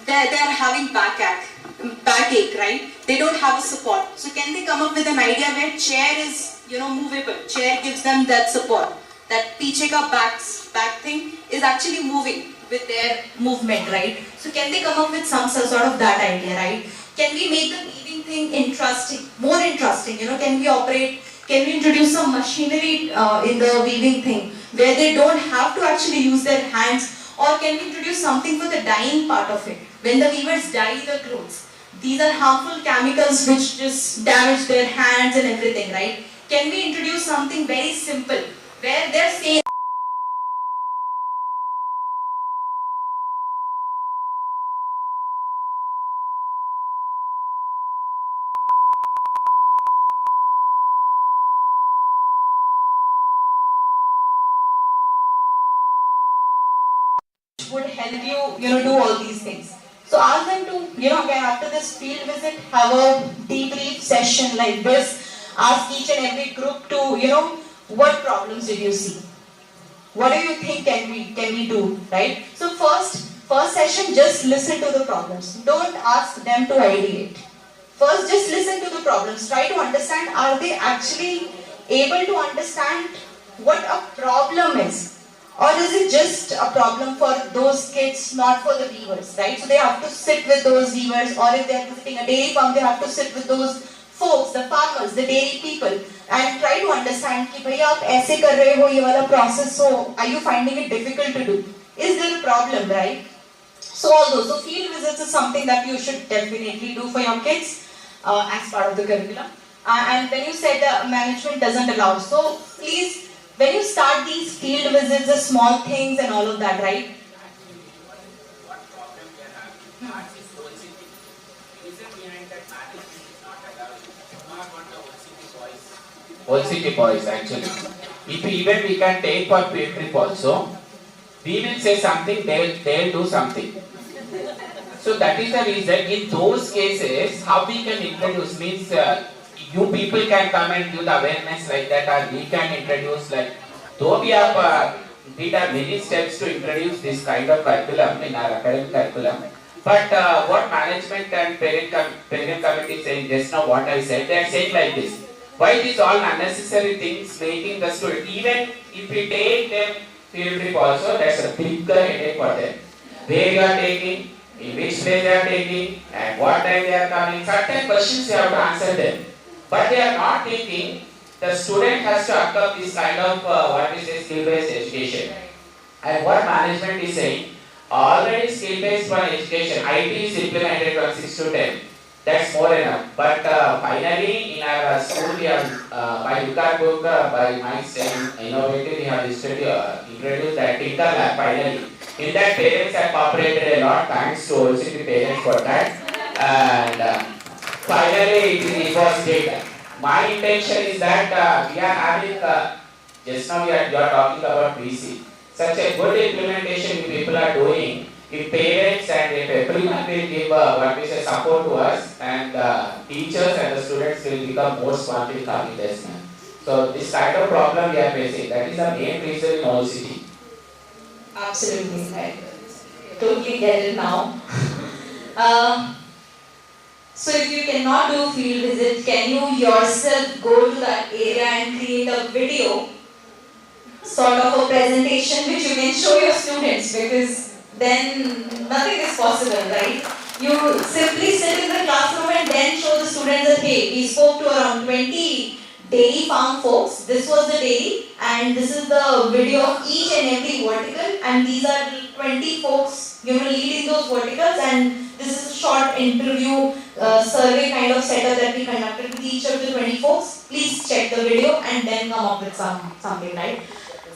[SPEAKER 13] They are having backache, right? They don't have a support. So can they come up with an idea where chair is, movable? Chair gives them that support. That piche ka back thing is actually moving with their movement, right? So can they come up with some sort of that idea, right? Can we make the weaving thing interesting, more interesting? Can we introduce some machinery in the weaving thing where they don't have to actually use their hands? Or can we introduce something for the dyeing part of it? When the weavers dye the clothes, these are harmful chemicals which just damage their hands and everything, right? Can we introduce something very simple where they're saying would help you, do all these things. So ask them to, again after this field visit, have a debrief session like this. Ask each and every group to, what problems did you see? What do you think can we do, right? So first session, just listen to the problems. Don't ask them to ideate. First, just listen to the problems. Try to understand, are they actually able to understand what a problem is? Or is it just a problem for those kids, not for the weavers, right? So they have to sit with those weavers, or if they are visiting a dairy farm, they have to sit with those folks, the farmers, the dairy people, and try to understand कि भैया आप ऐसे कर रहे हो ये वाला process, so are you finding it difficult to do? Is there a problem, right? So all those. So field visits is something that you should definitely do for your kids as part of the curriculum. And when you said management doesn't allow, so please, when you start these field visits, the small things and all of that, right?
[SPEAKER 14] What problem we are having? What is OCT? Reason behind that management is not allowed. Not what the OCT boys actually. If even we can take for field trip also, we will say something, they'll do something. So that is the reason in those cases, how we can introduce means you people can come and give the awareness like that, or we can introduce like, though we have did many steps to introduce this kind of curriculum in our academic curriculum, but what management and parent committee saying just now what I said, they are saying like this, why these all unnecessary things making the student, even if we take them field trip also, that's a big headache for them. Where you are taking, in which place they are taking, and what time they are coming. Certain questions you have to answer them. But they are not thinking the student has to adopt this kind of what is a skill-based education. And what management is saying, already skill-based for education, IT is implemented from 6 to 10. That's more enough. But finally, in our school, we have, by Lucar book, by Mike's Innovative, we have introduced that Tinker Lab finally. In that, parents have cooperated a lot, thanks to OCT parents for that. And finally, it was data. My intention is that we are having, just now you are talking about VC. Such a good implementation people are doing, if parents and if everyone will give what we say support to us, and teachers and the students will become more smart in coming this man. So this kind of problem we are facing, that is the main reason in all city.
[SPEAKER 13] Absolutely, I totally get it now. So if you cannot do field visit, can you yourself go to that area and create a video, sort of a presentation which you can show your students, because then nothing is possible, right? You simply sit in the classroom and then show the students that, hey, we spoke to around 20 dairy farm folks, this was the dairy, and this is the video of each and every vertical, and these are 20 folks, leading those verticals, and this is a short interview survey kind of setup that we conducted with each of the 20 folks. Please check the video and then come up with something, right?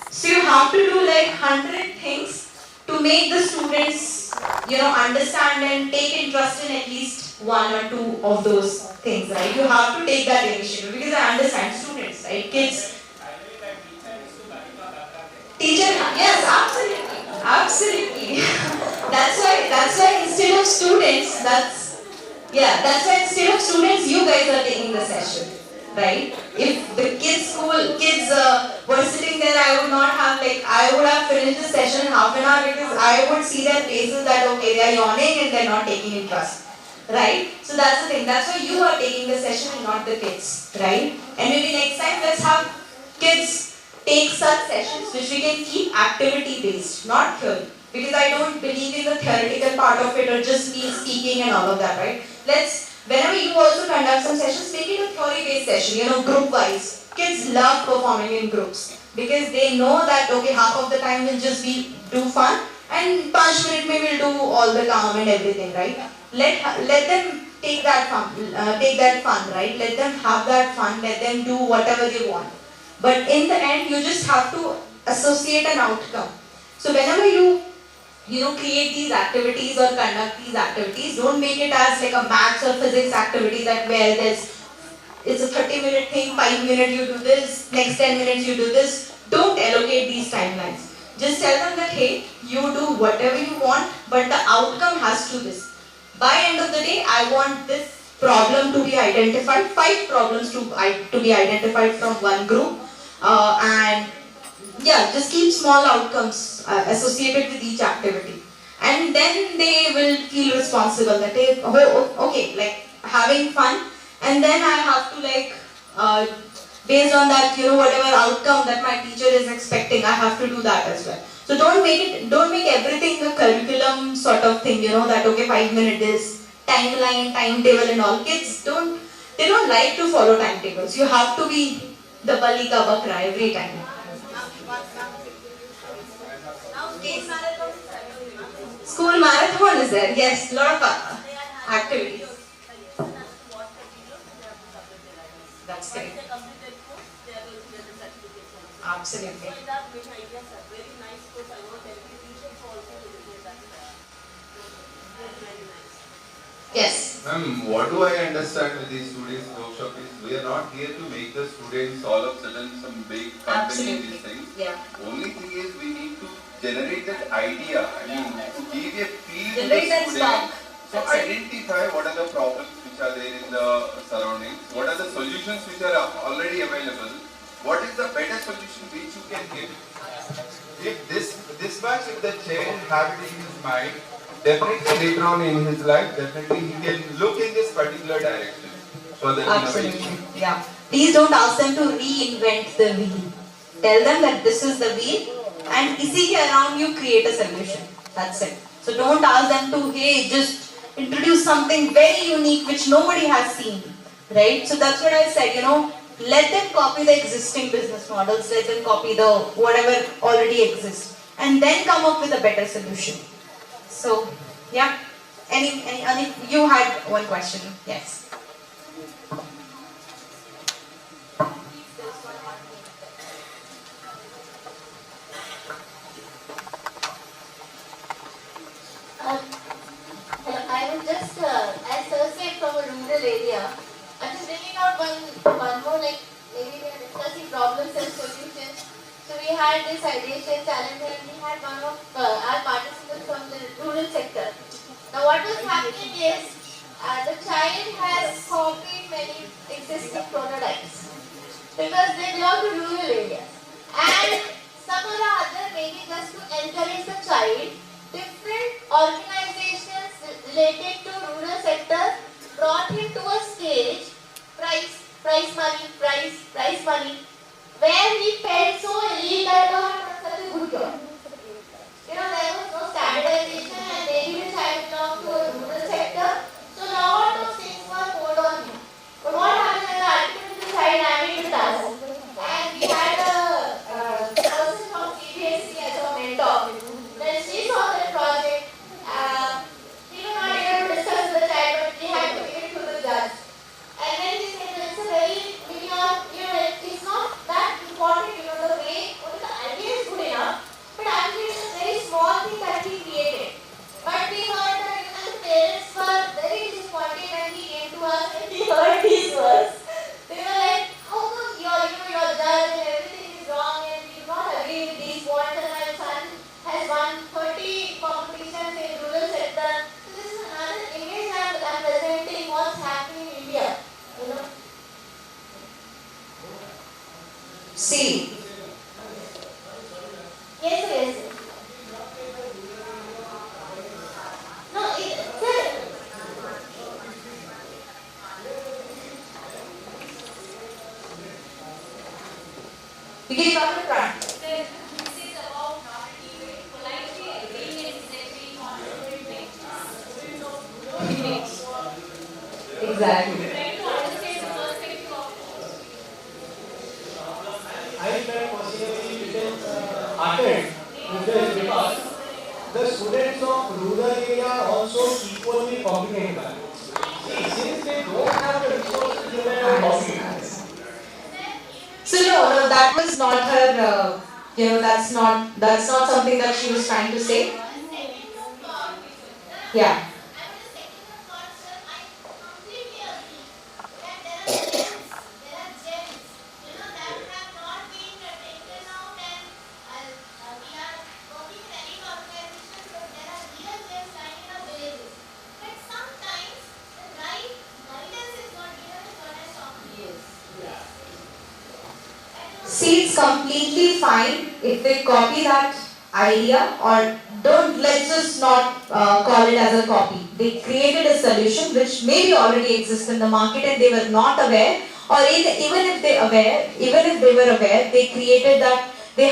[SPEAKER 13] So you have to do like 100 things to make the students, understand and take interest in at least one or two of those things, right? You have to take that initiative, because I understand students, right? Kids. Teacher, yes, absolutely. That's why instead of students, that's why instead of students, you guys are taking the session, right? If the kids were sitting there, I would have finished the session in half an hour, because I would see their faces that, okay, they are yawning and they're not taking interest, right? So that's the thing, that's why you are taking the session and not the kids, right? And maybe next time, let's have kids take such sessions which we can keep activity based, not theory. Because I don't believe in the theoretical part of it or just me speaking and all of that, right? Whenever you also conduct some sessions, make it a theory based session, group wise. Kids love performing in groups because they know that, okay, half of the time will just be do fun and 5 minutes maybe we'll do all the calm and everything, right? Let them take that fun, right? Let them have that fun, let them do whatever they want. But in the end, you just have to associate an outcome. So whenever you create these activities or conduct these activities, don't make it as like a maths or physics activity it's a 30-minute thing, 5 minutes you do this, next 10 minutes you do this. Don't allocate these timelines. Just tell them that, hey, you do whatever you want, but the outcome has to this. By end of the day, I want this problem to be identified, 5 problems to be identified from one group. And just keep small outcomes associated with each activity, and then they will feel responsible that they, okay, like having fun, and then I have to based on that, whatever outcome that my teacher is expecting, I have to do that as well. So don't make everything a curriculum sort of thing, that okay, 5 minutes this, timeline, timetable and all. Kids don't like to follow timetables. You have to be the bali ka bakra every time. School marathon is there, yes, lot of activities. That's correct. Absolutely. Yes.
[SPEAKER 4] Ma'am, what do I understand with these students' workshop is we are not here to make the students all of a sudden some big company in these things.
[SPEAKER 13] Yeah.
[SPEAKER 4] Only thing is we need to generate that idea. I mean, to give a feel to
[SPEAKER 13] Generate
[SPEAKER 4] the
[SPEAKER 13] that spark.
[SPEAKER 4] student. So identify what are the problems which are there in the surroundings, what are the solutions which are already available, what is the better solution which you can give. If this much, if the child have it in his mind, definitely later on in his life, definitely he can look in this particular direction. So that
[SPEAKER 13] absolutely. Yeah. Please don't ask them to reinvent the wheel. Tell them that this is the wheel and isi ke around you create a solution. That's it. So So don't ask them to, hey, just introduce something very unique which nobody has seen, right? So that's what I said, let them copy the existing business models, let them copy the whatever already exists, and then come up with a better solution. So, yeah. Any, you had one question, yes.
[SPEAKER 12] I would just, as Sir said, from a rural area, I'm just bringing out one more, like maybe we are discussing problems and solutions. So we had this ideation challenge and we had one of our participants from the rural sector. Now what was happening is, the child has copied many existing prototypes because they belong to rural areas. And some or the other, maybe just to encourage the child, different organizations related to rural sector brought him to a stage, prize money, where he felt so elite that was such a good job. There was no standardization and maybe the child belonged to a rural sector, so a lot of things were poured on him. But what happened is that ultimately the child landed with us, and we had a person from CBSE as a mentor. Then she saw the project. We were not able to discuss with the child, but we had to give it to the judge. And then he said, it's a very, it's not that important, the way, only the idea is good enough, but actually it's a very small thing that he created. But we heard that the parents were very disappointed when he came to us and we heard these words. They were like, how come your judge and everything is wrong and we do not agree with these points, and my son has won 30 competitions in rural sector. So this is another image I'm presenting what's happening in India.
[SPEAKER 13] See.
[SPEAKER 12] Yes. No, sir.
[SPEAKER 13] You can come to front.
[SPEAKER 12] This is about not even politely agreeing and disagreeing on different things.
[SPEAKER 13] Exactly.
[SPEAKER 12] Trying to understand the perspective of
[SPEAKER 8] I felt personally it is hearted because the students of rural area are also equally competent. See, since they don't have the resources, they are competent.
[SPEAKER 13] So no, that was not her. That's not something that she was trying to say. Yeah. See, it's completely fine if they copy that idea, or let's just not call it as a copy. They created a solution which maybe already exists in the market and they were not aware, or even if they were aware, they created that, they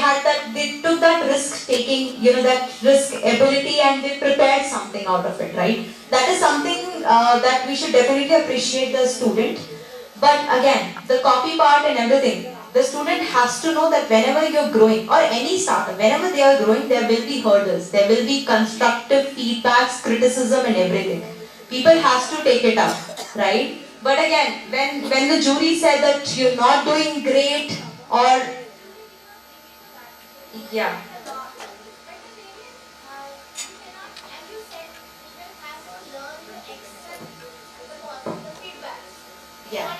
[SPEAKER 13] took that risk taking, that risk ability, and they prepared something out of it, right? That is something that we should definitely appreciate the student. But again, the copy part and everything, the student has to know that whenever you're growing, or any startup, whenever they are growing, there will be hurdles, there will be constructive feedbacks, criticism and everything. People has to take it up, right? But again, when the jury said that you're not doing great, or yeah. Yeah.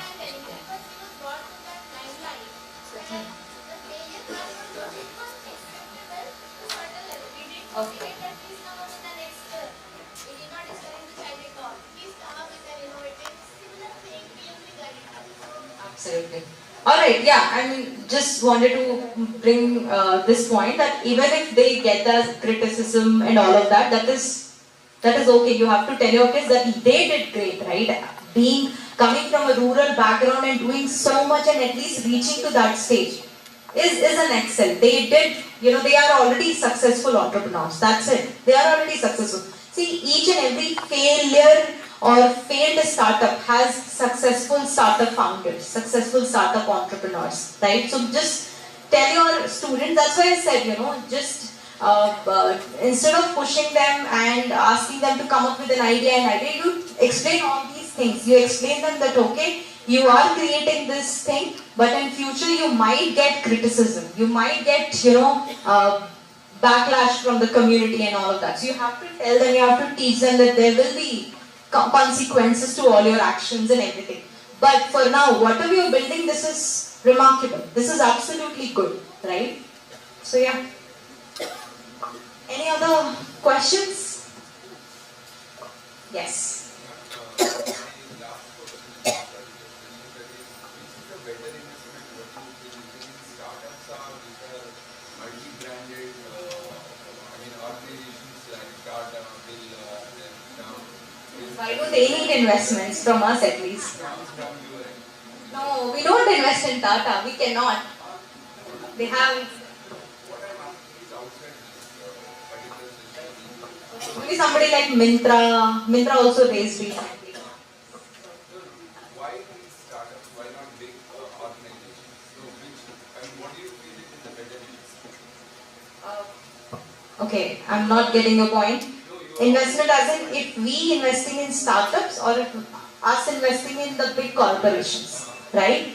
[SPEAKER 13] Okay. Absolutely. Alright, yeah, I mean, just wanted to bring this point that even if they get the criticism and all of that, that is okay. You have to tell your kids that they did great, right? Coming from a rural background and doing so much and at least reaching to that stage is an excel. They did they are already successful entrepreneurs. That's it. They are already successful. See, each and every failure or failed startup has successful startup founders, successful startup entrepreneurs, right? So just tell your students, that's why I said, just instead of pushing them and asking them to come up with an idea, you explain all these things. You explain them that, okay, you are creating this thing, but in future you might get criticism. You might get, backlash from the community and all of that. So you have to tell them, you have to teach them that there will be consequences to all your actions and everything. But for now, whatever you're building, this is remarkable. This is absolutely good, right? So yeah. Any other questions? Yes. Why do they need investments from us at least? No, we don't invest in Tata. We cannot. They have. Maybe somebody like Mintra. Mintra also raised recently.
[SPEAKER 4] Why these startups? Why not big organizations? So what do you feel is the better use?
[SPEAKER 13] Okay, I'm not getting your point. Investment as in if we investing in startups or if us investing in the big corporations, right?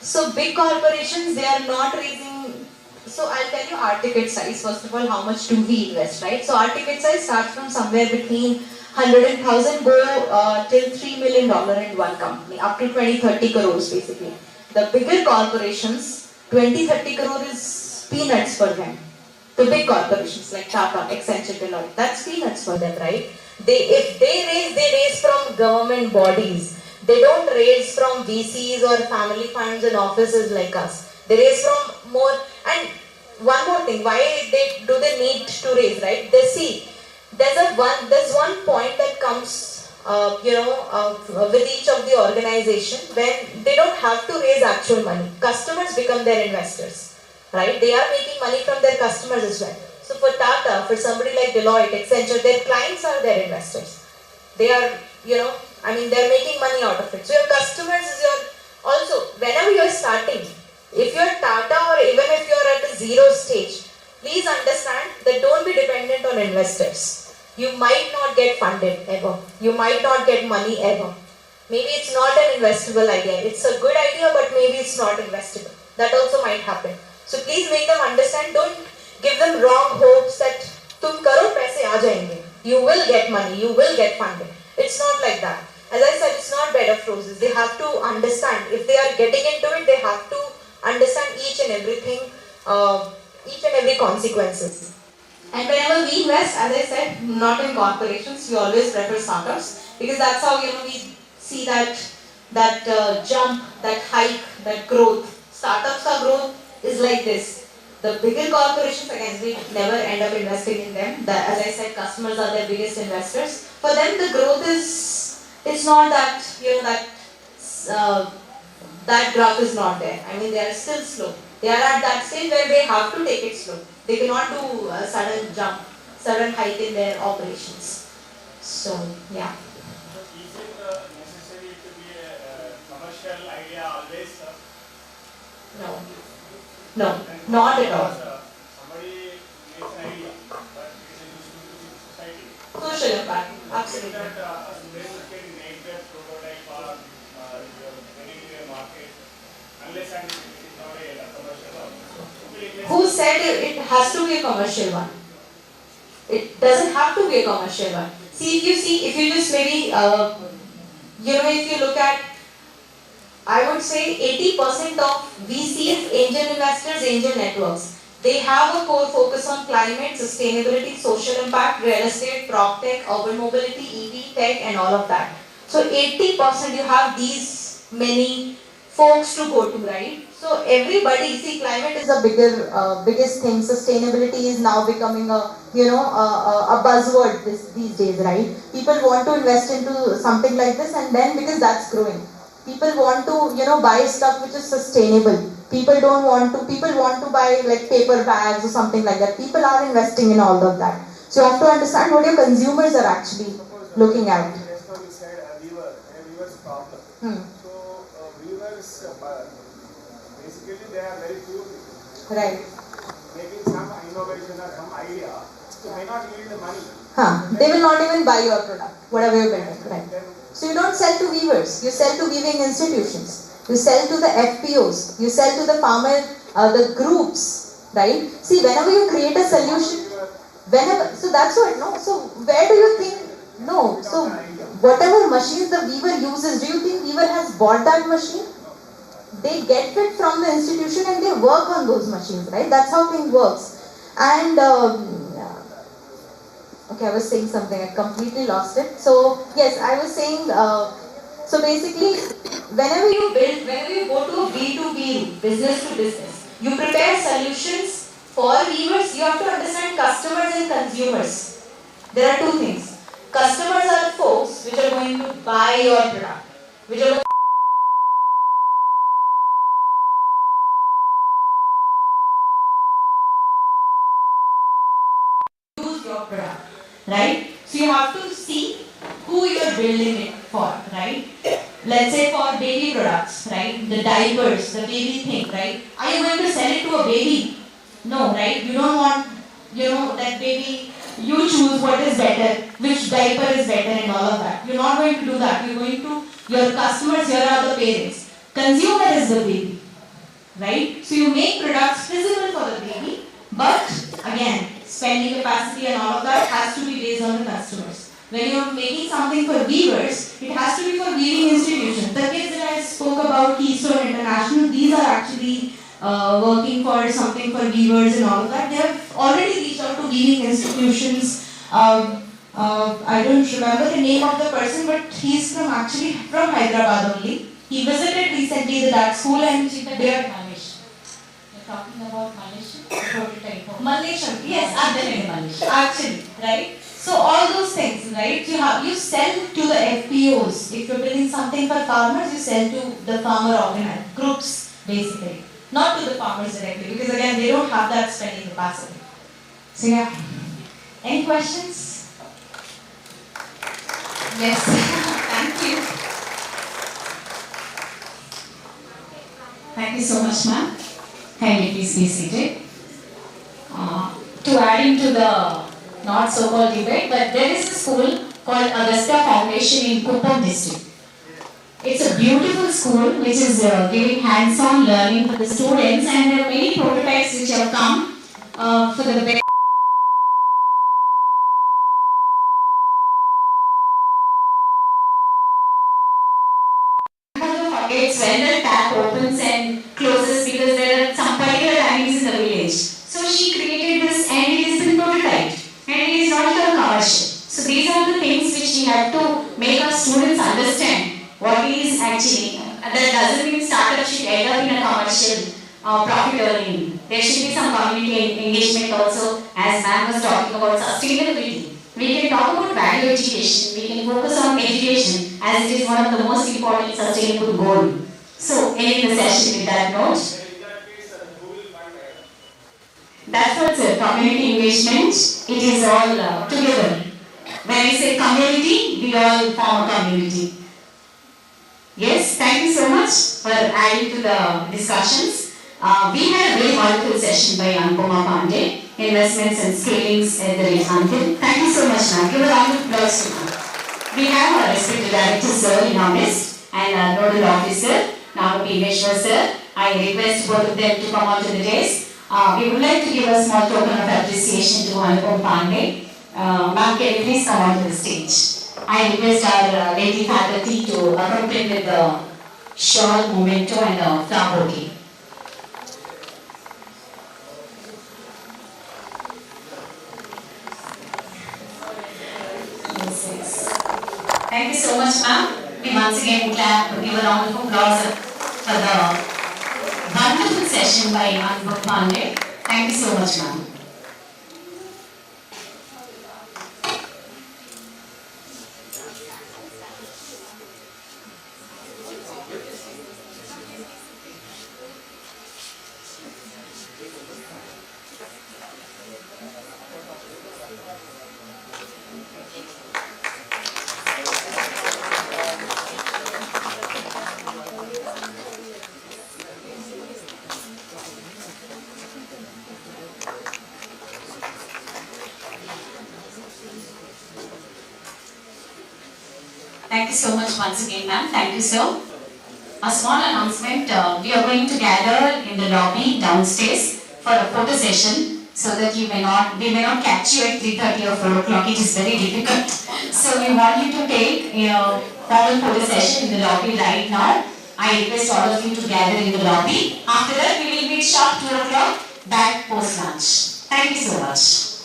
[SPEAKER 13] So big corporations, they are not raising. So I'll tell you our ticket size. First of all, how much do we invest, right? So our ticket size starts from somewhere between 100 and 1000 go till $3 million in one company, up to 20-30 crores basically. The bigger corporations, 20-30 crore is peanuts for them. The big corporations like Tata, Accenture, Deloitte, that's peanuts for them, right? If they raise from government bodies. They don't raise from VCs or family funds and offices like us. They raise from more. And one more thing, why do they need to raise, right? They see, there's one point that comes, with each of the organization when they don't have to raise actual money. Customers become their investors, right? They are making money from their customers as well. So for Tata, for somebody like Deloitte, Accenture, their clients are their investors. They are, they're making money out of it. So your customers is also, whenever you're starting, if you're Tata or even if you're at a zero stage, please understand that don't be dependent on investors. You might not get funded ever. You might not get money ever. Maybe it's not an investable idea. It's a good idea, but maybe it's not investable. That also might happen. So please make them understand, don't give them wrong hopes that tum karo paise aa jayenge. You will get money, you will get funded. It's not like that. As I said, it's not bed of roses. They have to understand. If they are getting into it, they have to understand each and everything, each and every consequences. And whenever we invest, as I said, not in corporations, we always prefer startups because that's how we see that jump, that hike, that growth. Startups are growth is like this. The bigger corporations, again, we never end up investing in them. As I said, customers are their biggest investors. For them, the growth it's not that, that graph is not there. They are still slow. They are at that stage where they have to take it slow. They cannot do a sudden jump, sudden hike in their operations. So, yeah.
[SPEAKER 8] Is it necessary to be a commercial idea always?
[SPEAKER 13] No. No, not at all.
[SPEAKER 8] Somebody makes an idea, but it is useful to the society.
[SPEAKER 13] Social impact, absolutely.
[SPEAKER 8] That students can make their prototype or getting to a market unless and it is not a commercial one.
[SPEAKER 13] Who said it has to be a commercial one? It doesn't have to be a commercial one. If you just maybe, if you look at, I would say 80% of VCs, angel investors, angel networks, they have a core focus on climate, sustainability, social impact, real estate, prop tech, urban mobility, EV tech, and all of that. So 80% you have these many folks to go to, right? So everybody, see, climate is the biggest thing. Sustainability is now becoming a buzzword these days, right? People want to invest into something like this, and then because that's growing, people want to buy stuff which is sustainable.
[SPEAKER 6] People want to buy like paper bags or something like that. People are investing in all of that. So you have to understand what your consumers are actually looking at.
[SPEAKER 8] Weavers problem. So weavers basically they are very poor.
[SPEAKER 6] Right.
[SPEAKER 8] Making some innovation or some idea, so may not yield money.
[SPEAKER 6] They will not even buy your product, whatever you're building. Right. So you don't sell to weavers, you sell to weaving institutions. You sell to the FPOs, you sell to the farmer, the groups, right? See, whenever you create a solution, so that's what, no? So where do you think, no, so whatever machines the weaver uses, do you think weaver has bought that machine? They get it from the institution and they work on those machines, right? That's how things works. And, okay, I was saying something, I completely lost it. So, yes, I was saying, so basically, whenever you go to a B2B, business to business, you prepare solutions for weavers. You have to understand customers and consumers. There are two things. Customers are the folks which are going to buy your product, which are use your product, right? So you have to see who you are building it for, right? Let's say for baby products, right? The diapers, the baby thing, right? Are you going to sell it to a baby? No, right? You don't want, that baby, you choose what is better, which diaper is better and all of that. You're not going to do that. You're going to, your customers here are the parents. Consumer is the baby, right? So you make products visible for the baby, but again, spending capacity and all of that has to be based on the customers. When you're making something for weavers, it has to be for weaving institutions. The kids that I spoke about, Keystone International, these are actually working for something for weavers and all of that. They have already reached out to weaving institutions. I don't remember the name of the person, but he's from Hyderabad only. He visited recently that school and they are talking about Malaysia? Malaysia, yes, actually, right? So all those things, right? You sell to the FPOs. If you're building something for farmers, you sell to the farmer organized groups, basically. Not to the farmers directly, because again, they don't have that spending capacity. So yeah. Any questions?
[SPEAKER 7] Yes. Thank you. Thank you so much, ma'am. Kindly please be seated. To add into the not so-called debate, but there is a school called Augusta Foundation in Kuppam district. It's a beautiful school which is giving hands-on learning for the students, and there are many prototypes which have come for the it's when the tap opens and closes because there are some particular timings in the village. So she created this and it has been prototyped and it is not a commercial. So these are the things which we have to make our students understand what is actually. That doesn't mean startup should end up in a commercial profit earning. There should be some community engagement also, as ma'am was talking about sustainability. We can talk about value education, we can focus on education as it is one of the most important sustainable goals. So, ending the session with that note. That's what sir, community engagement, it is all together. When we say community, we all form a community. Yes, thank you so much for adding to the discussions. We had a very wonderful session by Anupama Pandey, Investments and Scalings at the Rehantil. Thank you so much, ma'am. Give a round of applause to her. We have our respected director, sir, in our midst, and our nodal officer, Namapi Meshwar, sir. I request both of them to come on to the desk. We would like to give a small token of appreciation to Anupama Pandey. Ma'am, can you please come on to the stage? I request our lady faculty to accompany with the shawl, memento, and the flower bouquet. Thank you so much, ma'am. We once again clap, give a round of applause for the wonderful session by Anupama Pandey. Thank you so much, ma'am. Thank you so much once again, ma'am. Thank you, sir. A small announcement, we are going to gather in the lobby downstairs for a photo session so that we may not catch you at 3:30 or 4 o'clock. It is very difficult. So we want you to take formal photo session in the lobby right now. I request all of you to gather in the lobby. After that, we will meet sharp 2 o'clock back post lunch. Thank you so much.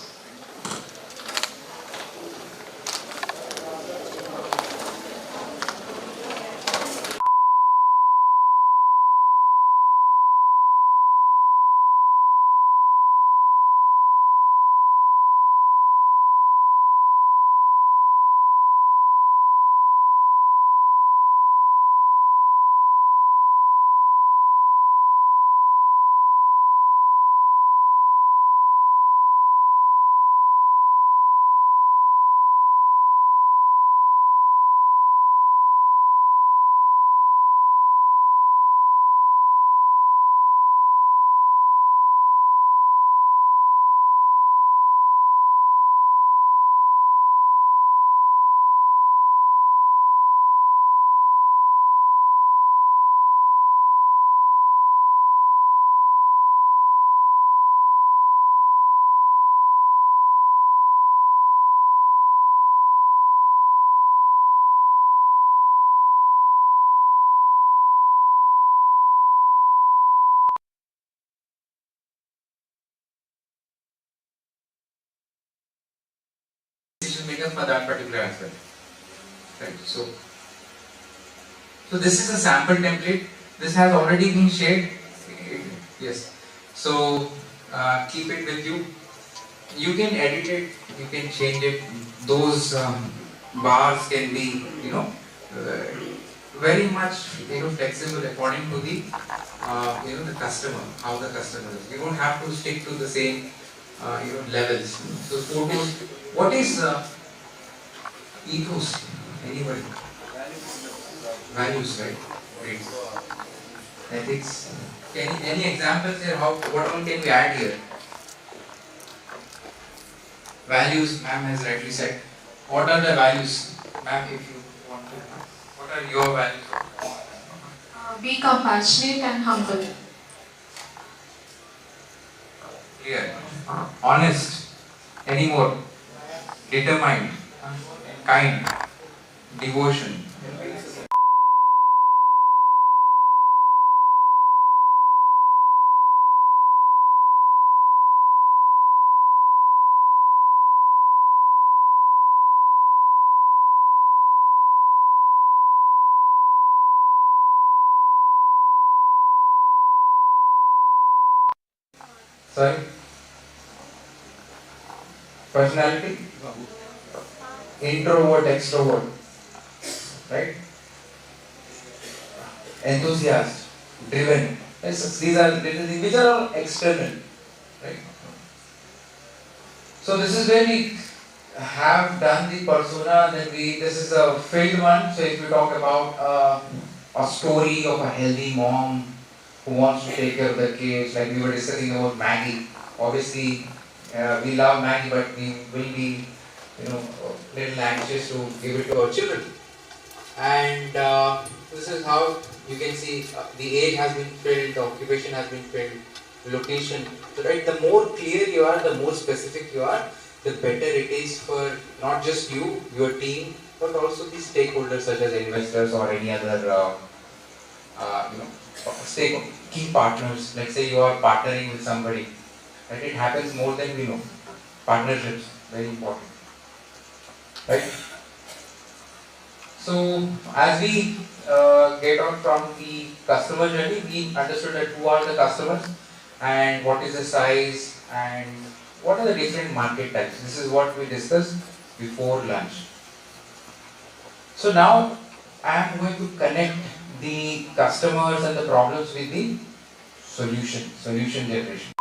[SPEAKER 1] Decision maker for that particular aspect. Right. So this is a sample template. This has already been shared. Yes. So keep it with you. You can edit it. You can change it. Those bars can be, very much, flexible according to the, the customer, how the customer is. You don't have to stick to the same, levels. So photos. What is ethos? Anybody? Values, right? Great. Ethics. Any examples here? What all can we add here? Values, ma'am has rightly said. What are the values, ma'am? If you want to, what are your values?
[SPEAKER 6] Be compassionate and humble.
[SPEAKER 1] Clear. Honest. Any more? Determined. Kind. Devotion. Sorry? Personality? Introvert, extrovert. Right? Enthusiast, driven. These are little things which are all external. Right? So this is where we have done the persona, then this is a filled one. So if you talk about a story of a healthy mom who wants to take care of the kids, like we were discussing about Maggie. Obviously, we love Maggie, but we will be, little anxious to give it to our children. And this is how you can see the age has been filled, the occupation has been filled, location. So right, the more clear you are, the more specific you are, the better it is for not just you, your team, but also the stakeholders such as investors or any other key partners. Let's say you are partnering with somebody. Right? It happens more than we know. Partnerships, very important. Right? So as we get on from the customer journey, we understood that who are the customers and what is the size and what are the different market types. This is what we discussed before lunch. So now I am going to connect the customers and the problems with the solution generation.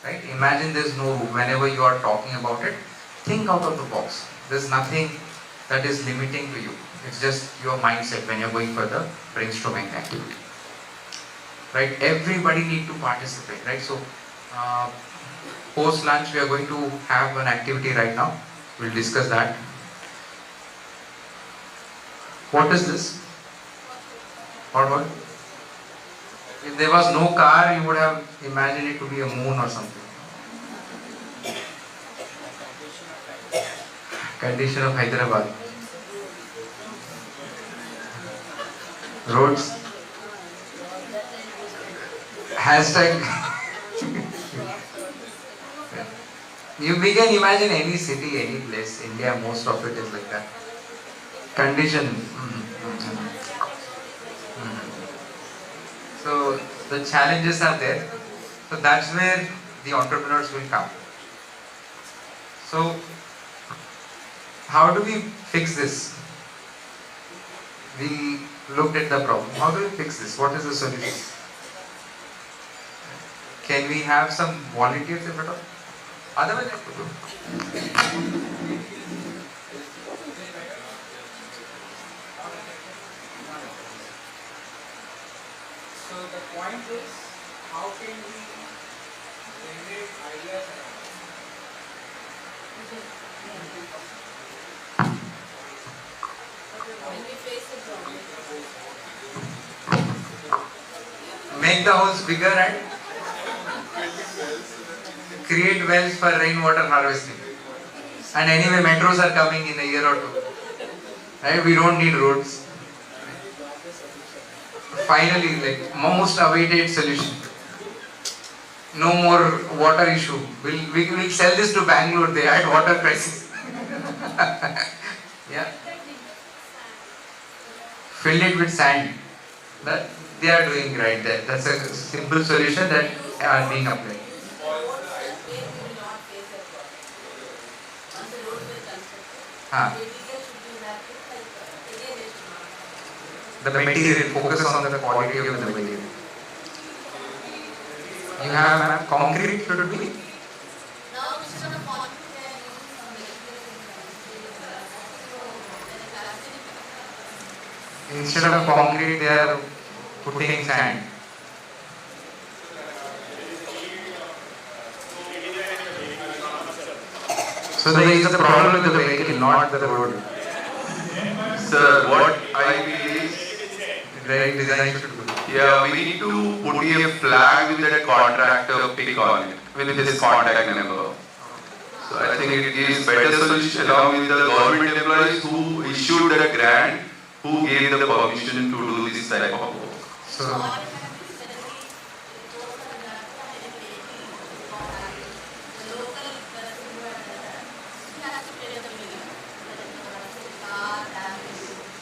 [SPEAKER 1] right? Imagine there's no route. Whenever you are talking about it, think out of the box. There's nothing that is limiting to you. It's just your mindset when you're going for the brainstorming activity, right? Everybody need to participate, right? So post lunch we are going to have an activity right now. We'll discuss that. What is this? What? If there was no car, you would have imagined it to be a moon or something. Condition of Hyderabad. Roads. Hashtag. We can imagine any city, any place. India, most of it is like that. Condition. So the challenges are there. So that's where the entrepreneurs will come. So how do we fix this? We looked at the problem. How do we fix this? What is the solution? Can we have some volunteers if at all? Otherwise, so the point is, how can we generate ideas
[SPEAKER 9] When we face the problem.
[SPEAKER 1] make the holes bigger and create wells for rainwater harvesting. And anyway, metros are coming in a year or two. Right? We don't need roads. Finally, like most awaited solution. No more water issue. We'll sell this to Bangalore. They had water crisis. Yeah. Fill it with sand. That they are doing right there. That's a simple solution that are being applied. The material, focus on the quality of the material. You have concrete should be? Instead of concrete, they are putting sand. So there is a problem with the vehicle, not the road.
[SPEAKER 4] Sir, what I feel is,
[SPEAKER 1] Right design should be.
[SPEAKER 4] yeah, we need to put a flag with that contractor pick on it, with his contact number. So I think it gives better solution along with the government employees who issued the grant, who gave the permission to do this type of work.
[SPEAKER 1] So,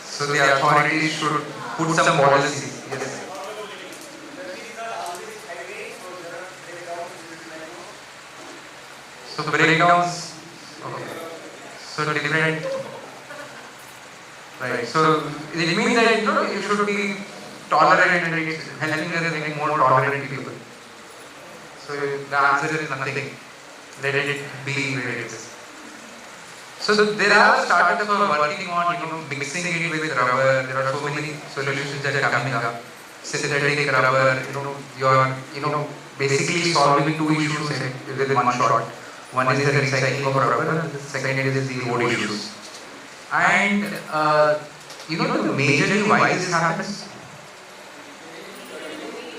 [SPEAKER 1] so the authorities should put some policies. Yes. So breakdowns. Okay. So different. Right. So it means that you should be tolerant and helping us make more tolerant people. So the answer is nothing. Let it be where it is. So there are startups who are working on mixing it with rubber. There are so many solutions that are coming up. Synthetic rubber. You are basically solving two issues within one shot. One is the recycling of rubber, and the second is the road issues. And the majorly why this happens?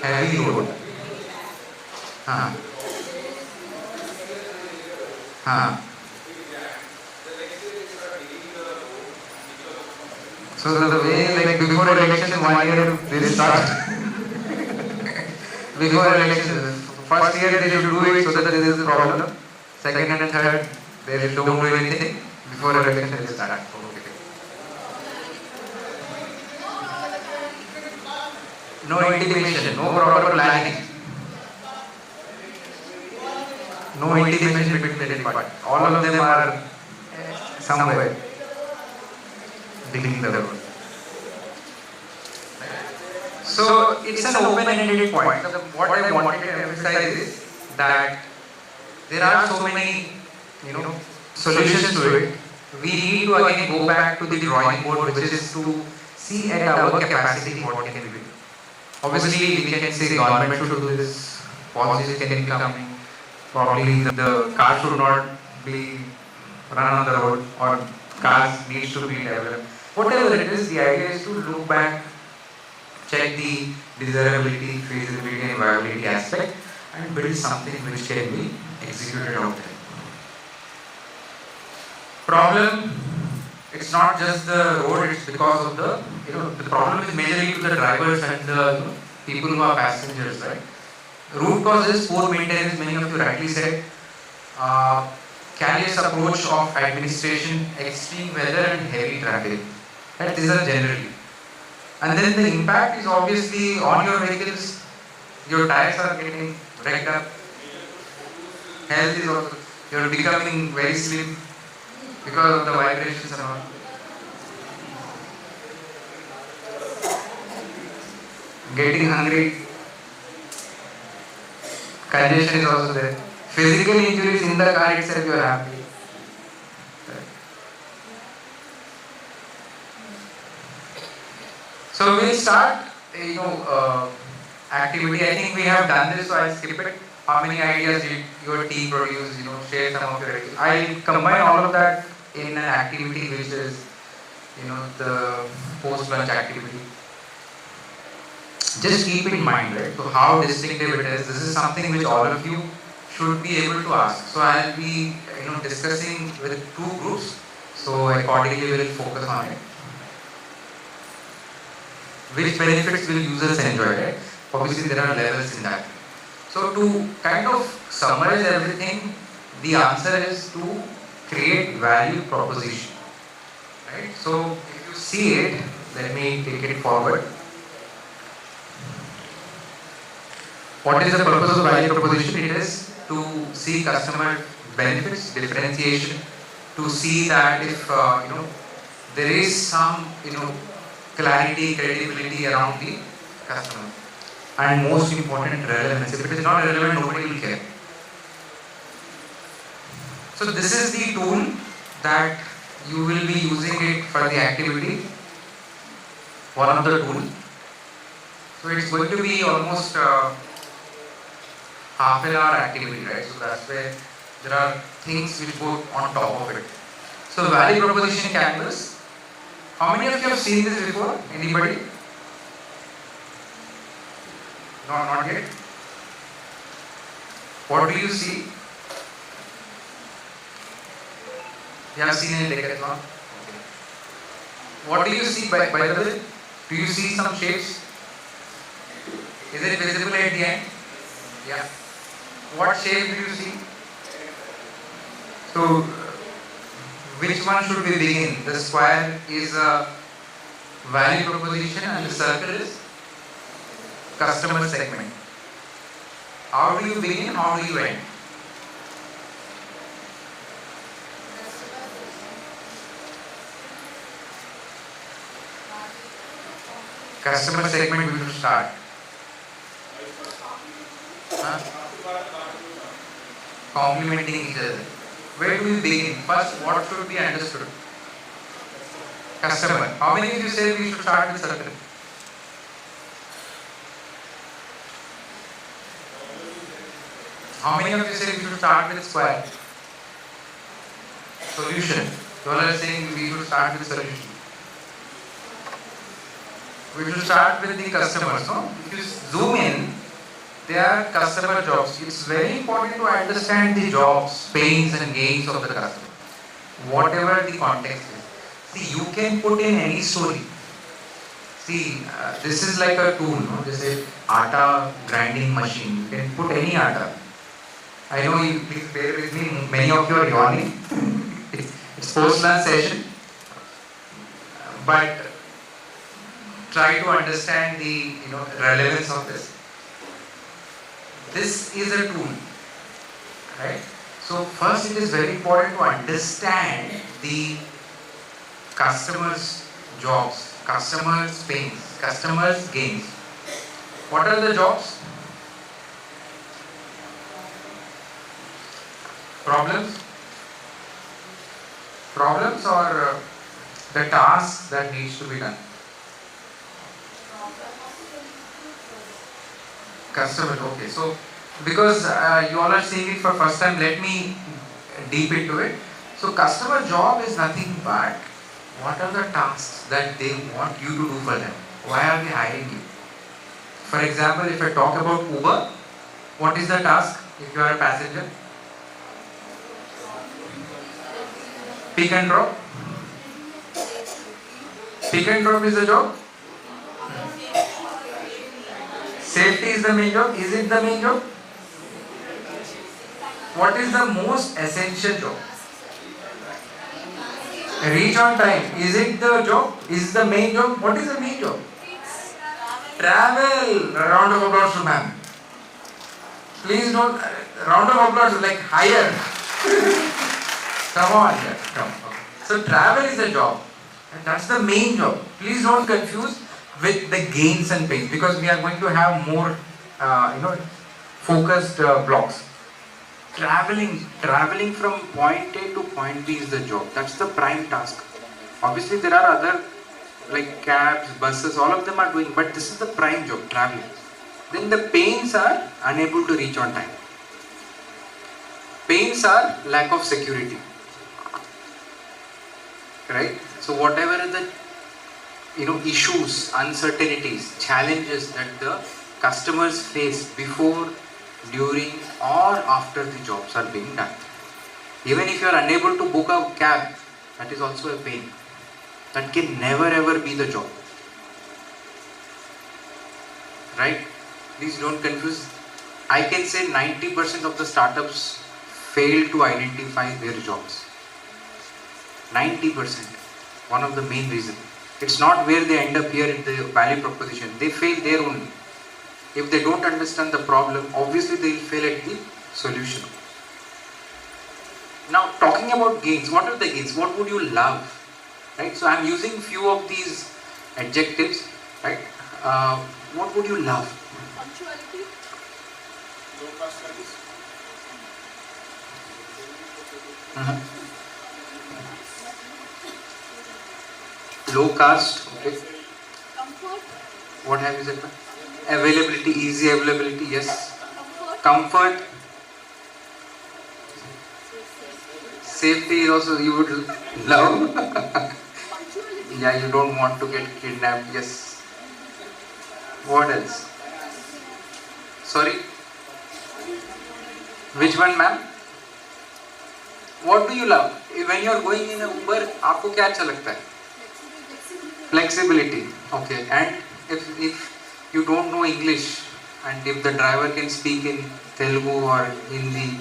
[SPEAKER 1] Heavy road. So the way, like before election, 1 year they start. Before election, first year they should do it so that there is a problem. Second and third, they don't do anything. Before election they start. No intimation, no proper planning. No intimation between the departments. All of them are somewhere digging the road. So it's an open-ended point. What I wanted to emphasize is that there are so many, solutions to it. We need to again go back to the drawing board, which is to see at our capacity what can we do. Obviously, we can say the government should do this, policies can be coming, probably the car should not be run on the road, or cars needs to be developed. Whatever it is, the idea is to look back, check the desirability, feasibility and viability aspect and build something which can be executed out there. Problem, it's not just the road, it's because of the problem is majorly to the drivers and the people who are passengers, right? Root cause is poor maintenance, many of you rightly said. Careless approach of administration, extreme weather and heavy traffic. Right? These are generally. And then the impact is obviously on your vehicles. Your tires are getting wrecked up. Health is also, you're becoming very slim because of the vibrations and all. Getting hungry. Congestion is also there. Physical injuries in the car itself, you are happy. So we'll start, activity. I think we have done this, so I'll skip it. How many ideas did your team produce? Share some of your ideas. I'll combine all of that in an activity which is, the post-lunch activity. Just keep in mind, right? So how distinctive it is. This is something which all of you should be able to ask. So I'll be, discussing with 2 groups. So accordingly, we'll focus on it. Which benefits will users enjoy, right? Obviously, there are levels in that. So to kind of summarize everything, the answer is to create value proposition, right? So if you see it, let me take it forward. What is the purpose of value proposition? It is to see customer benefits, differentiation, to see that if there is some clarity, credibility around the customer, and most important, relevance. If it is not relevant, nobody will care. So this is the tool that you will be using it for the activity. One of the tools. So it's going to be almost half an hour activity, right? So that's where there are things which go on top of it. So value proposition canvas. How many of you have seen this before? Anybody? No, not yet. What do you see? You have seen in Decathlon? Okay. What do you see by the way? Do you see some shapes? Is it visible at the end? Yeah. What shape do you see? So, which one should we begin? The square is a value proposition and the circle is customer segment. How do you begin? How do you end? Customer segment we will start. Complementing each other. Where do we begin? First, what should be understood? Customer. How many of you say we should start with circle? How many of you say we should start with square? Solution. You all are saying we should start with solution. We should start with the customers. No? If you zoom in, they are customer jobs. It's very important to understand the jobs, pains and gains of the customer. Whatever the context is. See, you can put in any story. See, this is like a tool. No? This is atta grinding machine. You can put any atta. I know you, please bear with me, many of you are yawning. It's post-lunch session. But try to understand the relevance of this. This is a tool, right? So first it is very important to understand the customer's jobs, customer's pains, customer's gains. What are the jobs? Problems? Problems or the task that needs to be done? Customer, okay. So, because you all are seeing it for first time, let me deep into it. So, customer job is nothing but what are the tasks that they want you to do for them? Why are they hiring you? For example, if I talk about Uber, what is the task if you are a passenger? Pick and drop. Pick and drop is the job. Safety is the main job. Is it the main job? What is the most essential job? Reach on time. Is it the job? Is it the main job? What is the main job? Travel. A round of applause to ma'am. Please don't. Round of applause like higher. Come on, yeah, come. Okay. So travel is the job, and that's the main job. Please don't confuse with the gains and pains, because we are going to have more, focused blocks. Traveling from point A to point B is the job. That's the prime task. Obviously, there are other like cabs, buses, all of them are doing, but this is the prime job, traveling. Then the pains are unable to reach on time. Pains are lack of security. Right? So whatever are the issues, uncertainties, challenges that the customers face before, during or after the jobs are being done. Even if you are unable to book a cab, that is also a pain. That can never ever be the job. Right? Please don't confuse. I can say 90% of the startups fail to identify their jobs. 90%. One of the main reasons. It's not where they end up here in the value proposition. They fail there only. If they don't understand the problem, obviously they will fail at the solution. Now, talking about gains, what are the gains? What would you love? Right? So, I am using few of these adjectives. Right? What would you love?
[SPEAKER 2] Punctuality. Low cost service.
[SPEAKER 1] Low cost. Okay.
[SPEAKER 2] Comfort.
[SPEAKER 1] What have you said? Availability, easy availability, yes. Comfort. Safety is also you would love. Yeah, you don't want to get kidnapped, yes. What else? Sorry? Which one, ma'am? What do you love? When you are going in a Uber, आपको क्या अच्छा लगता है? Flexibility. Okay. And if you don't know English, and if the driver can speak in Telugu or Hindi,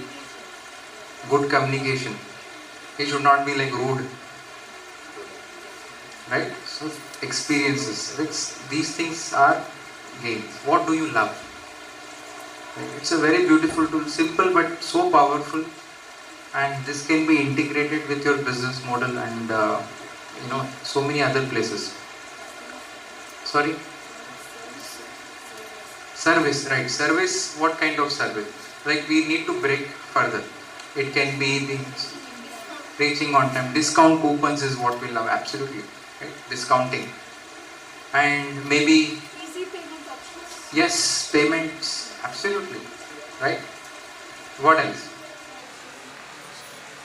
[SPEAKER 1] good communication. He should not be like rude. Right? So experiences. These things are gains. What do you love? It's a very beautiful tool, simple but so powerful, and this can be integrated with your business model and so many other places. Sorry? Service, right? Service, what kind of service? Like we need to break further. It can be the reaching on time. Discount coupons is what we love, absolutely. Right? Discounting. And maybe
[SPEAKER 2] Easy payment options.
[SPEAKER 1] yes, payments, absolutely. Right? What else?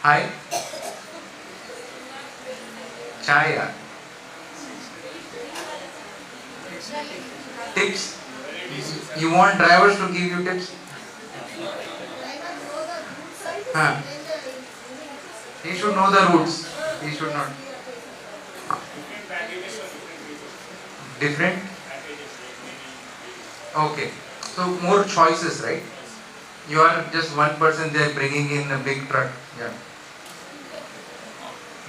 [SPEAKER 1] Hi? Chaya. Tips? You want drivers to give you tips? Huh? He should know the routes. He should not. Different? Okay. So more choices, right? You are just one person there bringing in a big truck. Yeah.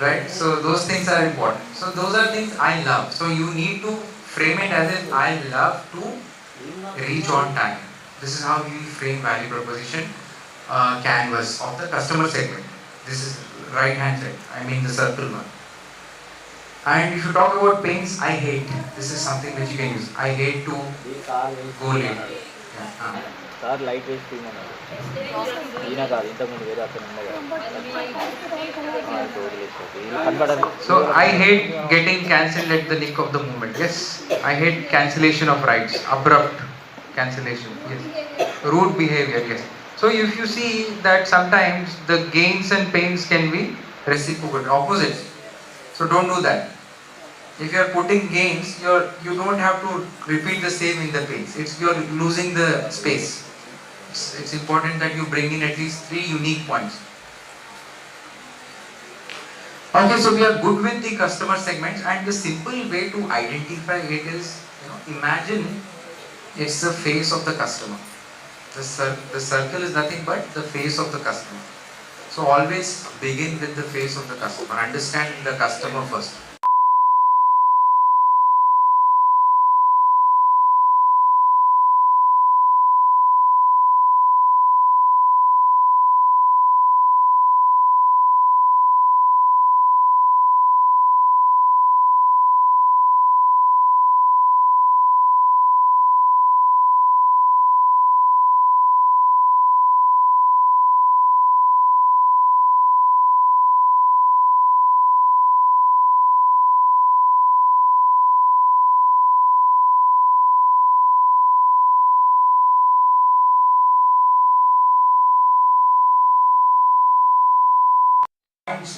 [SPEAKER 1] Right? So those things are important. So those are things I love. So you need to frame it as if I love to reach on time. This is how we frame value proposition canvas of the customer segment. This is right hand side. I mean the circle one. And if you talk about pains, I hate. This is something which you can use. I hate to go late. Yeah.
[SPEAKER 3] Sir light వేసి తీయమన్నారు ఈయన కాదు ఇంతకుముందు వేరే అతను ఉండగా
[SPEAKER 1] So I hate getting cancelled at the nick of the moment. Yes, I hate cancellation of rights, abrupt cancellation. Yes, rude behavior. Yes. So if you see that sometimes the gains and pains can be reciprocal, opposites. So don't do that. If you are putting gains, you don't have to repeat the same in the pains. You're losing the space. It's important that you bring in at least 3 unique points. Okay, so we are good with the customer segments, and the simple way to identify it is, imagine it's the face of the customer. The circle is nothing but the face of the customer. So always begin with the face of the customer. Understand the customer first.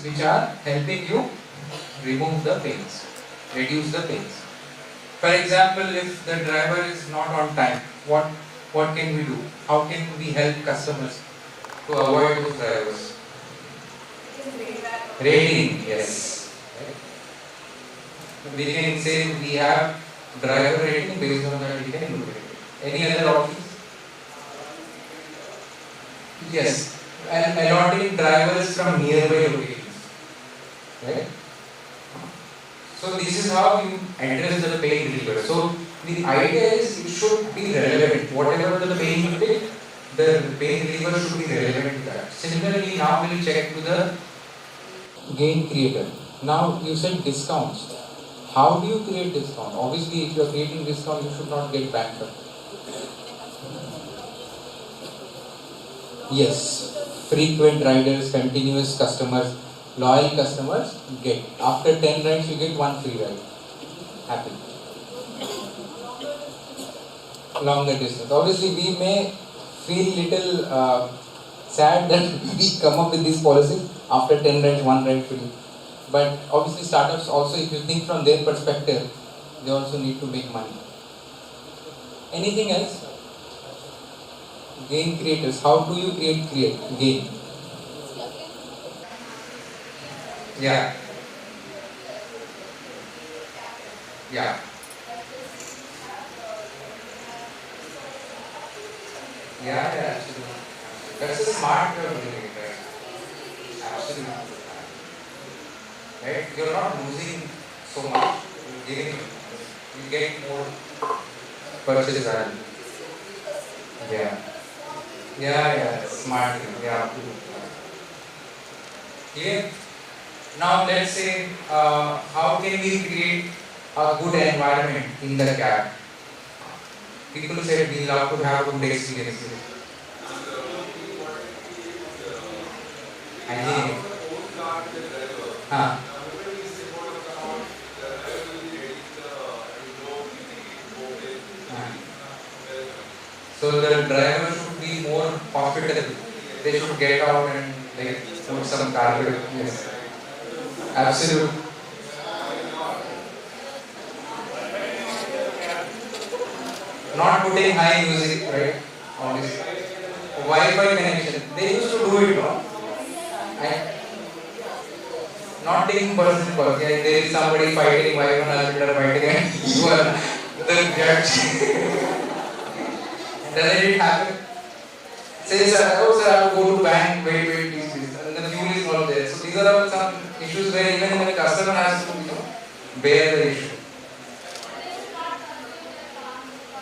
[SPEAKER 1] Which are helping you remove the pains, reduce the pains. For example, if the driver is not on time, what can we do? How can we help customers to avoid those drivers? Rating, yes. We can say we have driver rating, based on that we can do it. Any other options? Yes. And allotting drivers from nearby locations, right? So this is how you address the pain reliever. So the idea is it should be relevant. Whatever the pain you take, the pain reliever should be relevant to that. Similarly, now we'll check to the gain creator. Now you said discounts. How do you create discount? Obviously, if you are creating discount, you should not get bankrupt. Yes. Frequent riders, continuous customers, loyal customers get. After 10 rides, you get 1 free ride. Happy. Longer distance. Obviously, we may feel little sad that we come up with these policies. After 10 rides, 1 ride free. But obviously, startups also, if you think from their perspective, they also need to make money. Anything else? Gain creators. How do you create gain? Yeah. Yeah. Yeah, absolutely. That's a smart way of doing it, right? Absolutely. Right? You're not losing so much. You're giving, you get more purchase value. Yeah. Yeah, smart. Yeah. Clear? Now let's say, how can we create a good environment in the cab? People say we love to have good experiences. Hygienic. So the driver should be more hospitable. They should get out and like put some carpet. Yes. Absolutely. Not putting high music, right? Obviously. Wi-Fi connection. They used to do it, no? And not taking person for. Yeah, there is somebody fighting, wife and husband are fighting, and you are the judge. Doesn't it happen? Say, sir, oh sir, I have to go to bank, wait, please. And the fuel is not there. So these are all some issues where even the customer has to, bear the issue.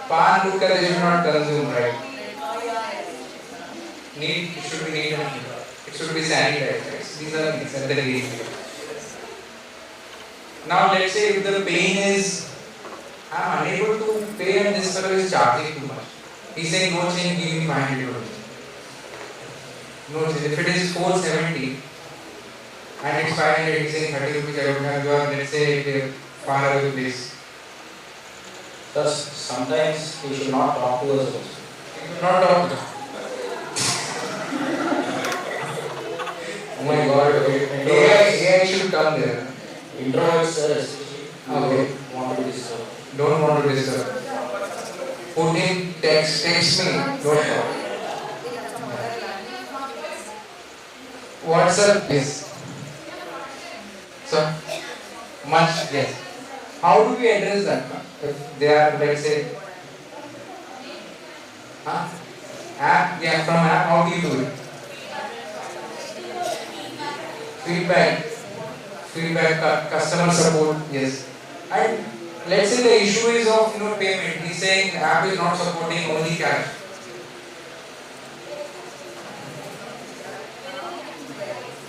[SPEAKER 1] Pan gutta they should not consume, right? It should be neat and it should be sanitized, right? These are the green. Now let's say if the pain is, I am unable to pay and this fellow is charging too much. He's saying no change, give me 500 rupees. No change. If it is 470 and it's 500, he's saying 30 rupees, I don't have your, let's say, far away place.
[SPEAKER 3] Thus, sometimes he should not talk to us also.
[SPEAKER 1] He should not talk to us. Oh my god, AI should come there.
[SPEAKER 3] Introverts,
[SPEAKER 1] okay.
[SPEAKER 3] Want to disturb.
[SPEAKER 1] Don't want to disturb. Put in text me, don't talk. WhatsApp, yes. So, much, yes. How do we address that? If they are, let's say, app, yeah, from app, how do you do it? Feedback, customer support, yes. And let's say the issue is of payment. He's saying app is not supporting only cash.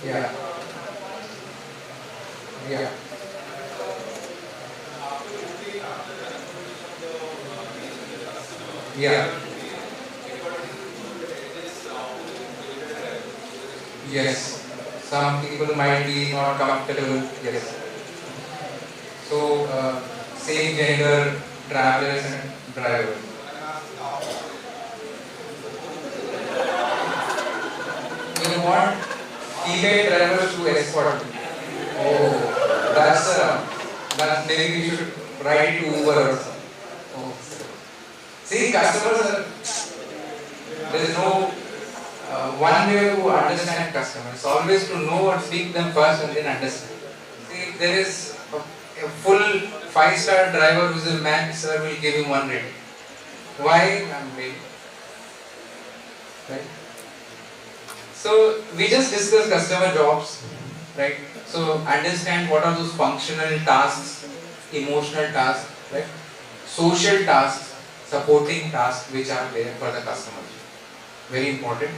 [SPEAKER 1] Yeah. Yeah. Yeah. Yes. Some people might be not comfortable. Yes. So, same gender travelers and drivers. You want female drivers to escort you. Oh, that's maybe we should write to Uber or something. Oh. See, customers are, there is no one way to understand customers. Always to know or speak them first and then understand. See, there is a full 5-star driver who is a man, sir, will give him 1 rating. Why? I'm waiting. Right? So we just discussed customer jobs, right? So understand what are those functional tasks, emotional tasks, right? Social tasks, supporting tasks which are there for the customers. Very important.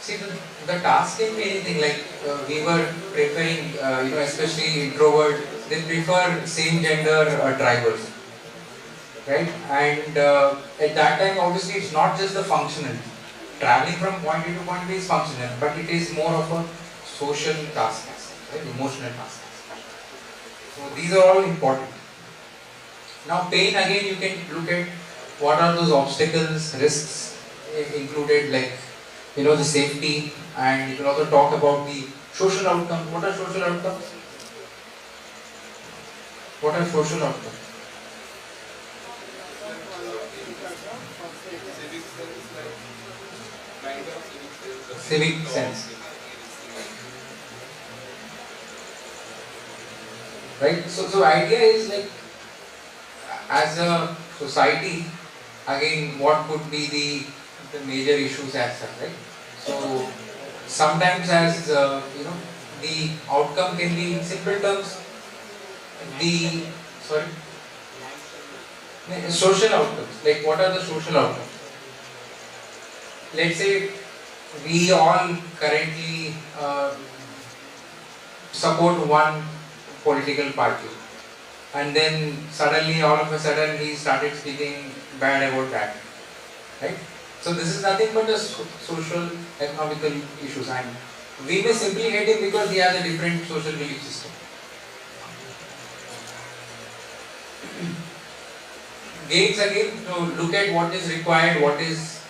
[SPEAKER 1] See, the task can be anything, like we were preferring, especially introvert, they prefer same gender drivers, right? And at that time, obviously, it's not just the functional. Traveling from point A to point B is functional, but it is more of a social task, right? Emotional task. So these are all important. Now, pain, again, you can look at what are those obstacles, risks included, like the safety, and you can also talk about the social outcomes. What are social outcomes? What are social outcomes? Civic sense. Right? So idea is like, as a society, again, what could be the major issues as such, right? So sometimes as the outcome can be, in simple terms, social outcomes. Like, what are the social outcomes? Let's say we all currently support one political party, and then suddenly, all of a sudden, he started speaking bad about that, right? So this is nothing but the social, economical issues, and we may simply hate him because he has a different social belief system. Gains, again, look at what is required, what is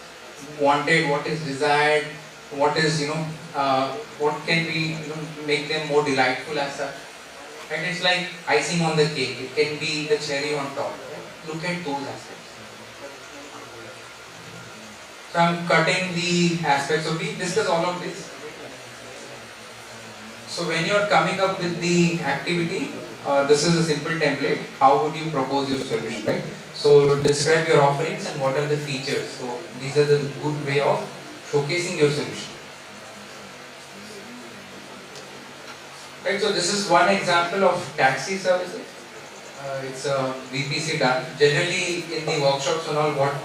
[SPEAKER 1] wanted, what is desired, what is what can be make them more delightful as such. And it's like icing on the cake. It can be the cherry on top. Look at those aspects. So I'm cutting the aspects. So we discuss all of this. So when you are coming up with the activity, this is a simple template. How would you propose your solution, right? So describe your offerings and what are the features. So these are the good way of showcasing your solution. Right, so this is one example of taxi services. It's a VPC done. Generally in the workshops and all, what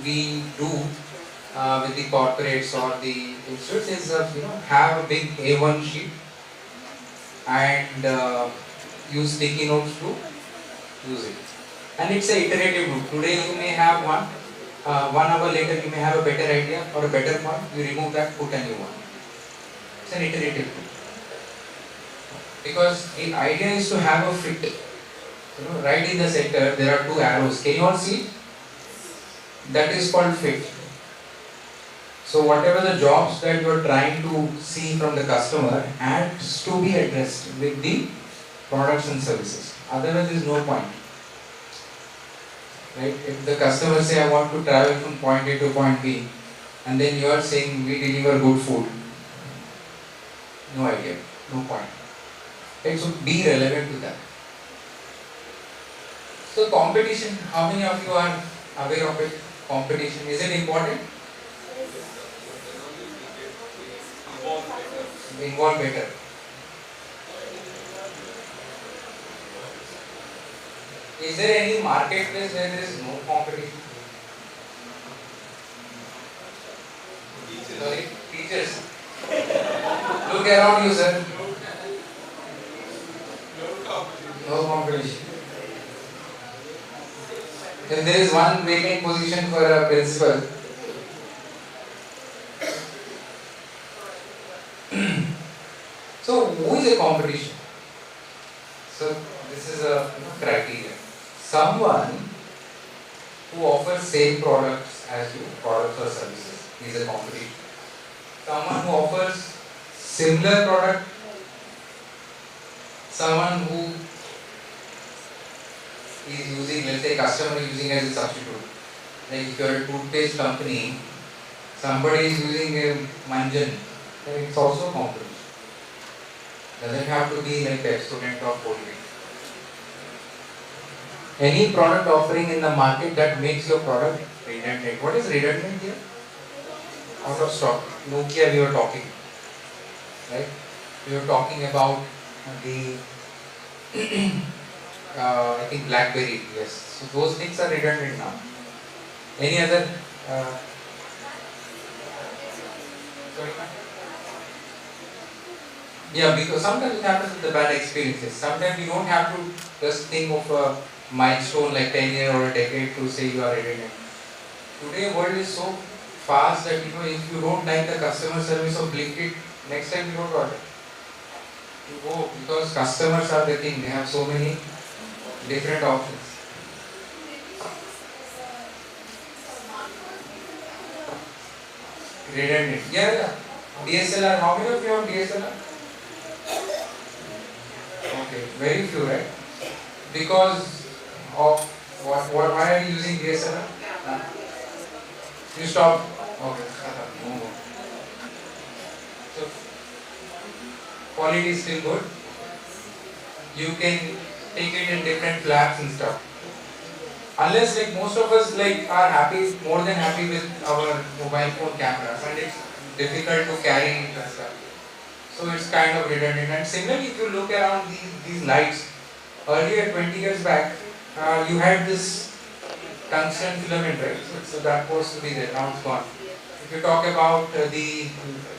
[SPEAKER 1] we do with the corporates or the institutes is have a big A1 sheet and use sticky notes to use it. And it's an iterative loop. Today you may have one, 1 hour later you may have a better idea or a better point. You remove that, put a new one. It's an iterative loop. Because the idea is to have a fit. You know, right in the center there are two arrows. Can you all see? That is called fit. So whatever the jobs that you are trying to see from the customer has to be addressed with the products and services. Otherwise there is no point. Right? If the customer say I want to travel from point A to point B and then you are saying we deliver good food. No idea. No point. Right? So be relevant to that. So competition, how many of you are aware of it? Competition, is it important? Involve better. Is there any marketplace where there is no competition? Sorry, teachers. Look around you, sir. No competition. Then there is one vacant position for a principal. So who is a competition? So this is a criteria. Someone who offers same products as you, products or services, is a competition. Someone who offers similar product, someone who is using, let's say customer is using as a substitute. Like if you are a toothpaste company, somebody is using a Manjan, then it's also a competition. Doesn't have to be like a student of Colgate. Any product offering in the market that makes your product redundant. What is redundant here? Out of stock. Nokia we were talking. Right? We were talking about the I think BlackBerry, yes. So those things are redundant now. Any other? Sorry, yeah, because sometimes it happens with the bad experiences. Sometimes you don't have to just think of a milestone like 10 years or a decade to say you are redundant. Today world is so fast that if you don't like the customer service of Blinkit, next time you don't order. You go because customers are the thing. They have so many different options. Redundant. Yeah. DSLR. How many of you have DSLR? Okay, very few, right? Because of why are you using DSLR? You stop. Okay, no more. So quality is still good. You can take it in different flaps and stuff. Unless like most of us are happy, more than happy with our mobile phone cameras, and it's difficult to carry it and stuff. So it's kind of redundant. And similarly, if you look around these lights, earlier 20 years back, you had this tungsten filament, right? So that was to be there. Now it's gone. If you talk about the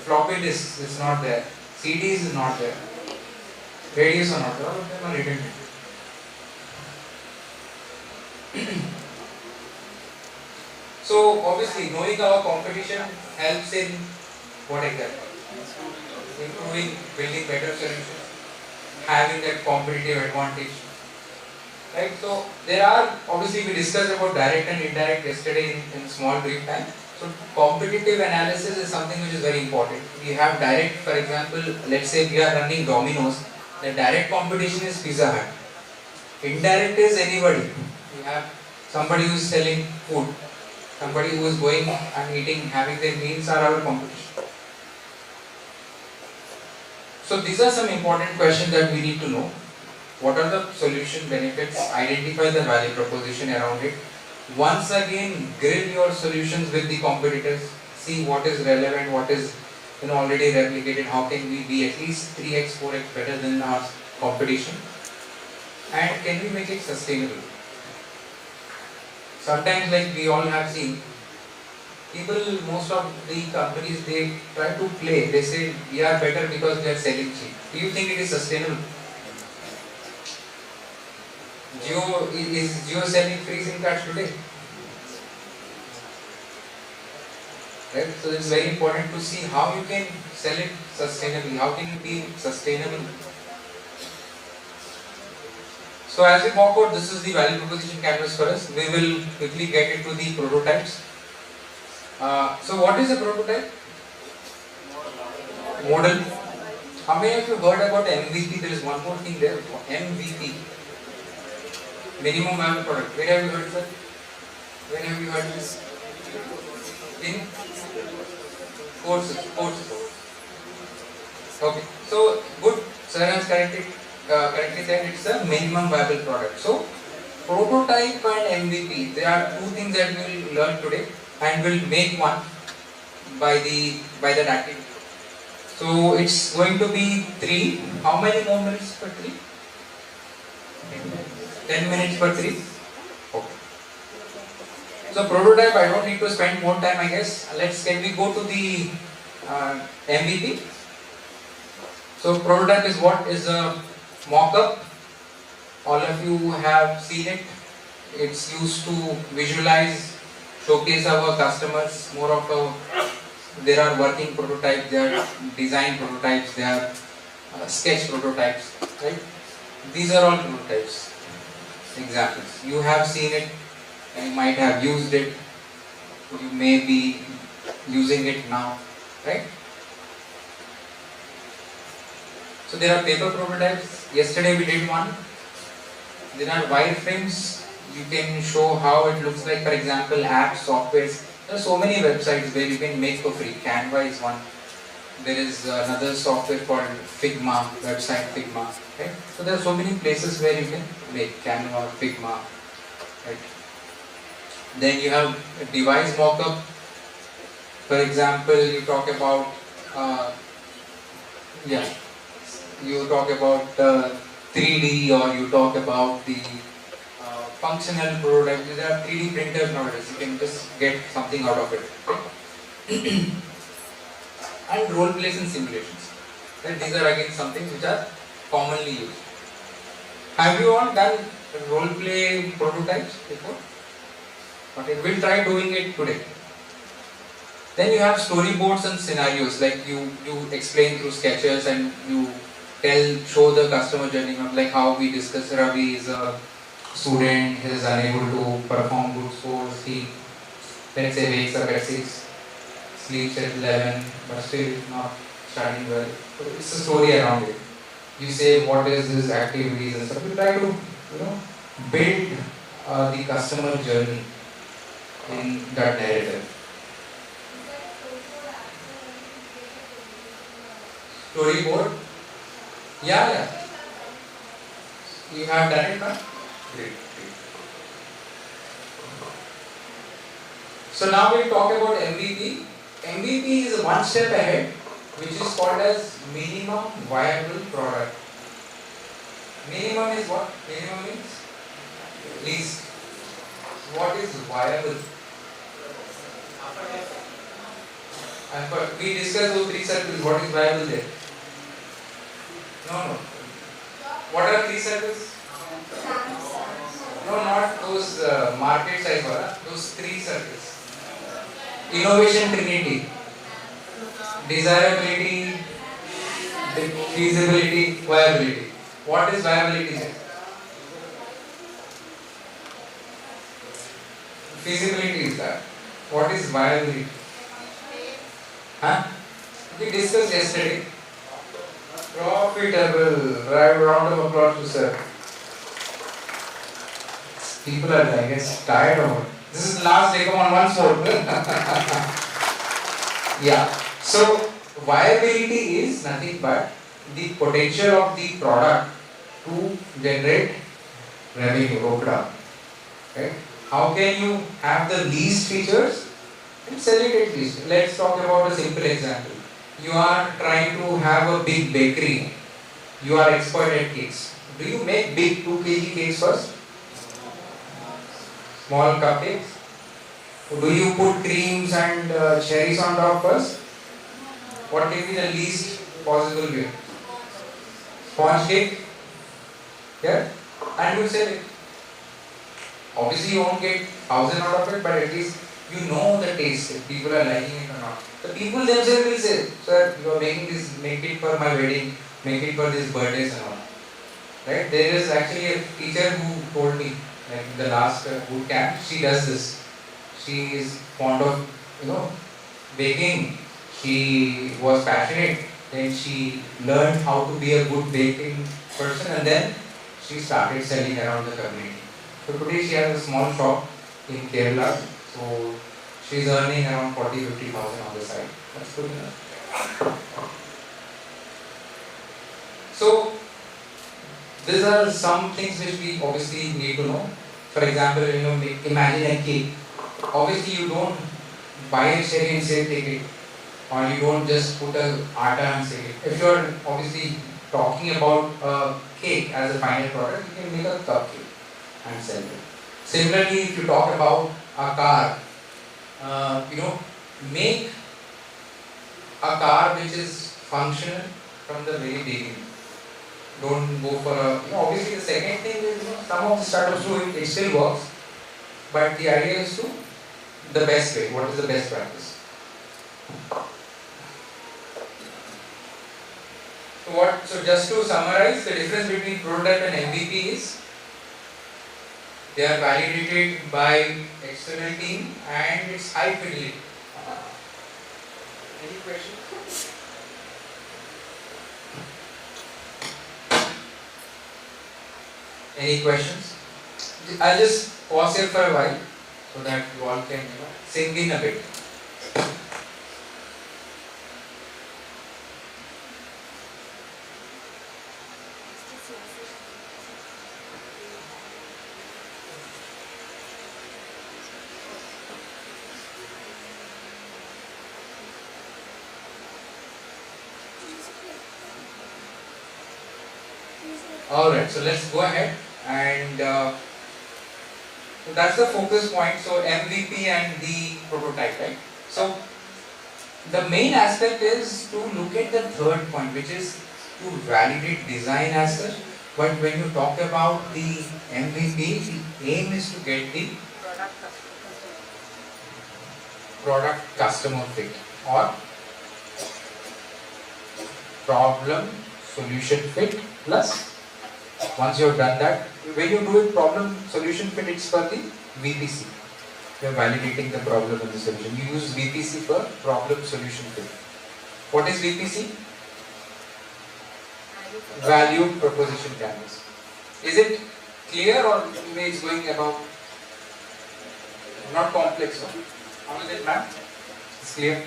[SPEAKER 1] floppy disks, it's not there. CDs is not there. Radios are not there. All of them are redundant. So obviously knowing our competition helps in what exactly? Improving, building better solutions, having that competitive advantage. Right? So there are, obviously we discussed about direct and indirect yesterday in small brief time. So competitive analysis is something which is very important. We have direct, for example, let's say we are running Domino's, the direct competition is Pizza Hut. Indirect is anybody. We have somebody who is selling food, somebody who is going and eating, having their meals are our competition. So these are some important questions that we need to know. What are the solution benefits? Identify the value proposition around it. Once again, grill your solutions with the competitors. See what is relevant, what is already replicated. How can we be at least 3x, 4x better than our competition? And can we make it sustainable? Sometimes, like we all have seen, people, most of the companies, they try to play. They say we are better because we are selling cheap. Do you think it is sustainable? Is Jio selling free SIM cards today? Right? So it's very important to see how you can sell it sustainably. How can you be sustainable? So as we walk out, this is the value proposition canvas for us. We will quickly get into the prototypes. So what is a prototype? Model. How many of you heard about MVP? There is one more thing there. MVP. Minimum viable product. Where have you heard, sir? When have you heard this? In courses. Okay. So good. Sir has correctly said it's a minimum viable product. So prototype and MVP. There are two things that we will learn today, and we'll make one by that activity. So it's going to be 3. How many more minutes per 3? 10 minutes per 3. Okay. So prototype, I don't need to spend more time, I guess. Can we go to the MVP? So prototype is what? Is a mock-up. All of you have seen it. It's used to visualize, showcase our customers. There are working prototypes, there are design prototypes, there are sketch prototypes, right? These are all prototypes, examples. You have seen it, you might have used it, you may be using it now, right? So there are paper prototypes. Yesterday we did one. There are wireframes. You can show how it looks like, for example, apps, softwares. There are so many websites where you can make for free. Canva is one. There is another software called Figma, website Figma. Right? So there are so many places where you can make Canva, Figma. Right? Then you have a device mockup. For example, you talk about you talk about 3D, or you talk about the functional prototype. There are 3D printers nowadays. You can just get something out of it. Right? And role plays and simulations. Right? These are again something which are commonly used. Have you all done role play prototypes before? Okay, we'll try doing it today. Then you have storyboards and scenarios, like you explain through sketches and you show the customer journey of like how we discuss. Ravi is a student, he is unable to perform good scores. He, let's say, wakes up at 6, sleeps at 11, but still not studying well. So it's a story around it. You say what is his activities and stuff. You try to build the customer journey in that narrative. Storyboard. Yeah. You have done it now? Great. So now we'll talk about MVP. MVP is one step ahead, which is called as minimum viable product. Minimum is what? Minimum means least. What is viable? We discussed those 3 circles. What is viable there? No. What are 3 circles? No, not those market size wala. Those 3 circles. Innovation trinity. Desirability, feasibility, viability. What is viability there? Feasibility is that. What is viability? We discussed yesterday. Profitable. Round of applause to sir. People are, I guess, tired of it. This is the last day. Come on, once more. Yeah. So viability is nothing but the potential of the product to generate revenue, OPDA. Right? How can you have the least features and sell it at least? Let's talk about a simple example. You are trying to have a big bakery. You are expert at cakes. Do you make big 2 kg cakes first? Small cupcakes? Do you put creams and cherries on top first? What can be the least possible way? Sponge cake? Yeah? And you sell it. Obviously you won't get 1,000 out of it, but at least you know the taste, if people are liking it or not. The people themselves will say, sir, you are making this, make it for my wedding, make it for this birthdays and all. Right? There is actually a teacher who told me, like in the last boot camp, she does this. She is fond of, baking. She was passionate. Then she learned how to be a good baking person, and then she started selling around the community. So today she has a small shop in Kerala. So she's earning around 40,000-50,000 on the side. That's good enough. So these are some things which we obviously need to know. For example, imagine a cake. Obviously you don't buy a cherry and say take it, or you don't just put a atta and say it. If you're obviously talking about a cake as a final product, you can make a cupcake and sell it. Similarly, if you talk about a car, make a car which is functional from the very beginning. Don't go for a, obviously the second thing is, some of the startups do it still works, but the idea is to the best way. What is the best practice? So just to summarize, the difference between prototype and MVP is they are validated by external team and it's high fidelity. Any questions? Any questions? I'll just pause here for a while so that you all can sink in a bit. Alright, so let's go ahead and so that's the focus point. So MVP and the prototype, right? So the main aspect is to look at the third point, which is to validate design as such. But when you talk about the MVP, the aim is to get the product customer fit or problem solution fit plus. Once you have done that, when you do it problem solution fit, it's for the VPC. You are validating the problem and the solution. You use VPC for problem solution fit. What is VPC? Value proposition canvas. Is it clear or image going about? Not complex, no? How is it, ma'am? It's clear.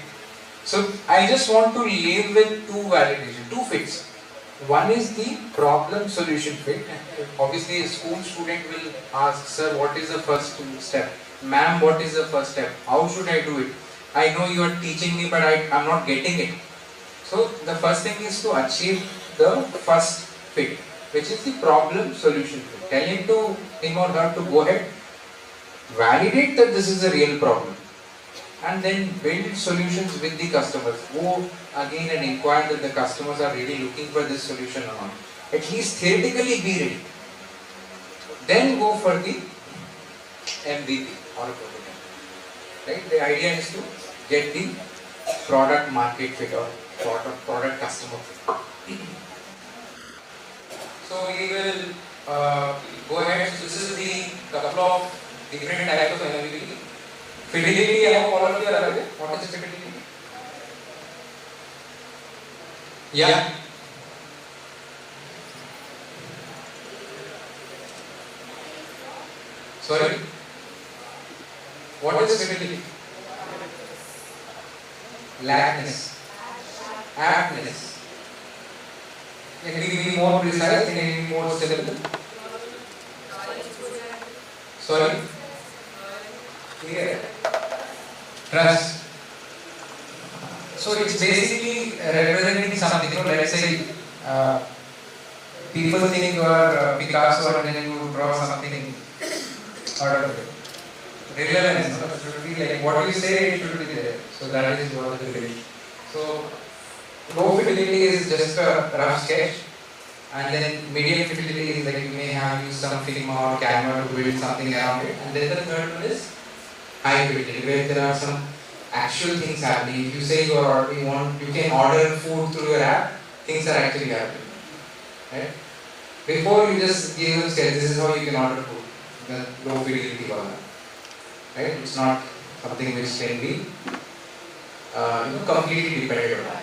[SPEAKER 1] So I just want to leave with two validation, two fits. One is the problem solution fit. Obviously a school student will ask, sir, what is the first step? Ma'am, what is the first step? How should I do it? I know you are teaching me, but I'm not getting it. So the first thing is to achieve the first fit, which is the problem solution fit. Tell him or her to go ahead, validate that this is a real problem, and then build solutions with the customers. Go again and inquire that the customers are really looking for this solution or not. At least theoretically be ready. Then go for the MVP or prototype. Right? The idea is to get the product market fit or product customer fit. So we will go ahead. So this is the couple of different types of MVP. Fidelity, I hope all of you are aware. What is fidelity? Yeah. Sorry. What is fidelity? Lackness. Aptness. Can we be more precise? Can we be more simple? Sorry. Clear. Trust. So it's basically representing something. Let's say people think you are Picasso and then you draw something out of it. Relevance. It should be like what you say, it should be there. So that is what the fidelity. So low fidelity is just a rough sketch, And then medium fidelity is like you may have used some Figma or Canva to build something around it. And then the third one is high fidelity, where there are some actual things happening. If you say you can order food through your app, things are actually happening. Right? Before you just give them say this is how you can order food. The low fidelity one. Right? It's not something which can be completely dependent on.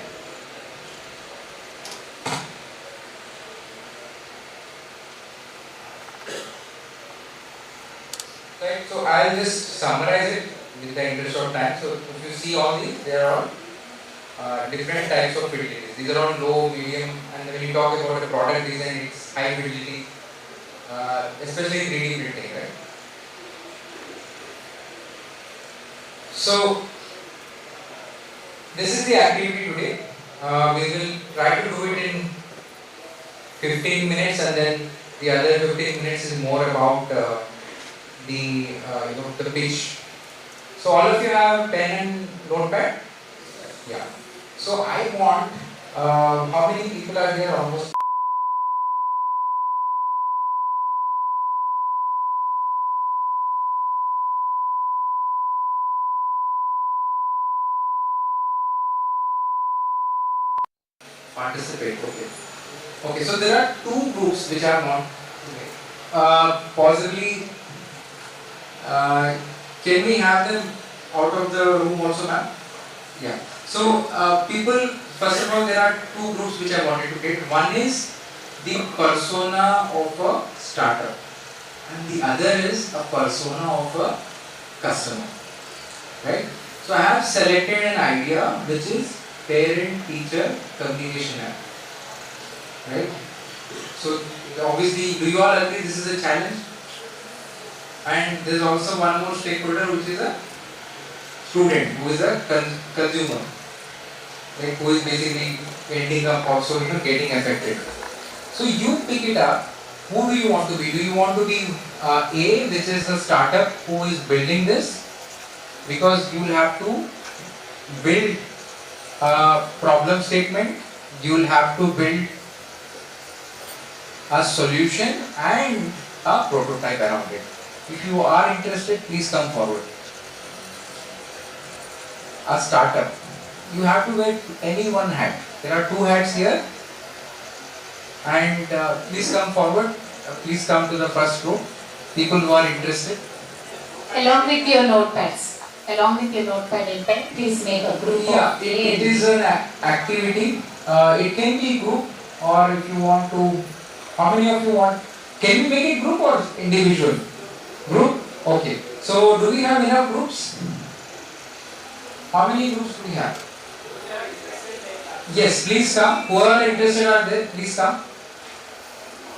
[SPEAKER 1] Right, so I'll just summarize it with the interest of time. So if you see all these, they are all different types of fidelities. These are all low, medium, and when you talk about the product design, it's high fidelity, especially 3D printing, right? So this is the activity today. We will try to do it in 15 minutes, and then the other 15 minutes is more about the pitch. So all of you have pen and notepad? Yeah. So I want, how many people are here? Almost. Participate, okay. Okay, so there are two groups which are not, possibly, can we have them out of the room also, ma'am? Yeah. So people, first of all, there are two groups which I wanted to get. One is the persona of a startup, and the other is a persona of a customer. Right? So I have selected an idea which is parent-teacher communication app. Right? So obviously, do you all agree this is a challenge? And there is also one more stakeholder which is a student, who is a consumer, like who is basically ending up also getting affected. So you pick it up. Who do you want to be? Do you want to be A, which is a startup who is building this? Because you will have to build a problem statement, you will have to build a solution and a prototype around it. If you are interested, please come forward. A startup, you have to wear any one hat. There are two hats here, and please come forward. Please come to the first row. People who are interested.
[SPEAKER 7] Along with your notepads, along with your notepad and pen, please make a group.
[SPEAKER 1] Yeah, it is an activity. It can be group, or if you want to. How many of you want? Can we make it group or individual? Group? Okay. So do we have enough groups? How many groups do we have? Yes, please come. Who are interested are there, please come.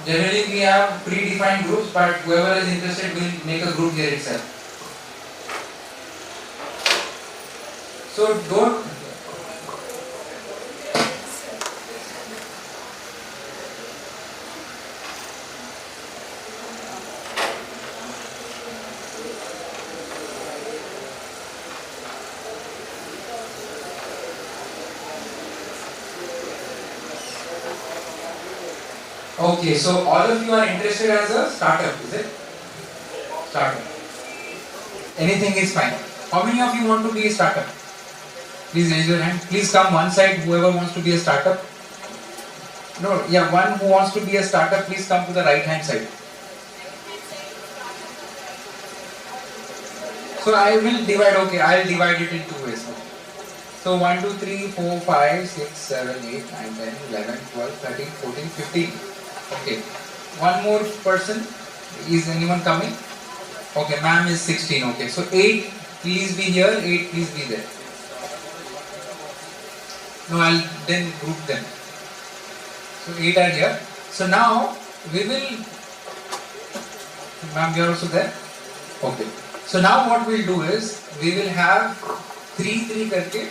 [SPEAKER 1] Generally we have predefined groups, but whoever is interested will make a group here itself. So don't. Okay, so all of you are interested as a startup, is it? Startup. Anything is fine. How many of you want to be a startup? Please raise your hand. Please come one side, whoever wants to be a startup. No, yeah, one who wants to be a startup, please come to the right hand side. So I will divide, okay, I will divide it in two ways. So 1, 2, 3, 4, 5, 6, 7, 8, 9, 10, 11, 12, 13, 14, 15. Okay. One more person. Is anyone coming? Okay, ma'am is 16. Okay. So 8, please be here. 8, please be there. No, I'll then group them. So 8 are here. So now we will. Ma'am, you are also there? Okay. So now what we'll do is we will have 3 करके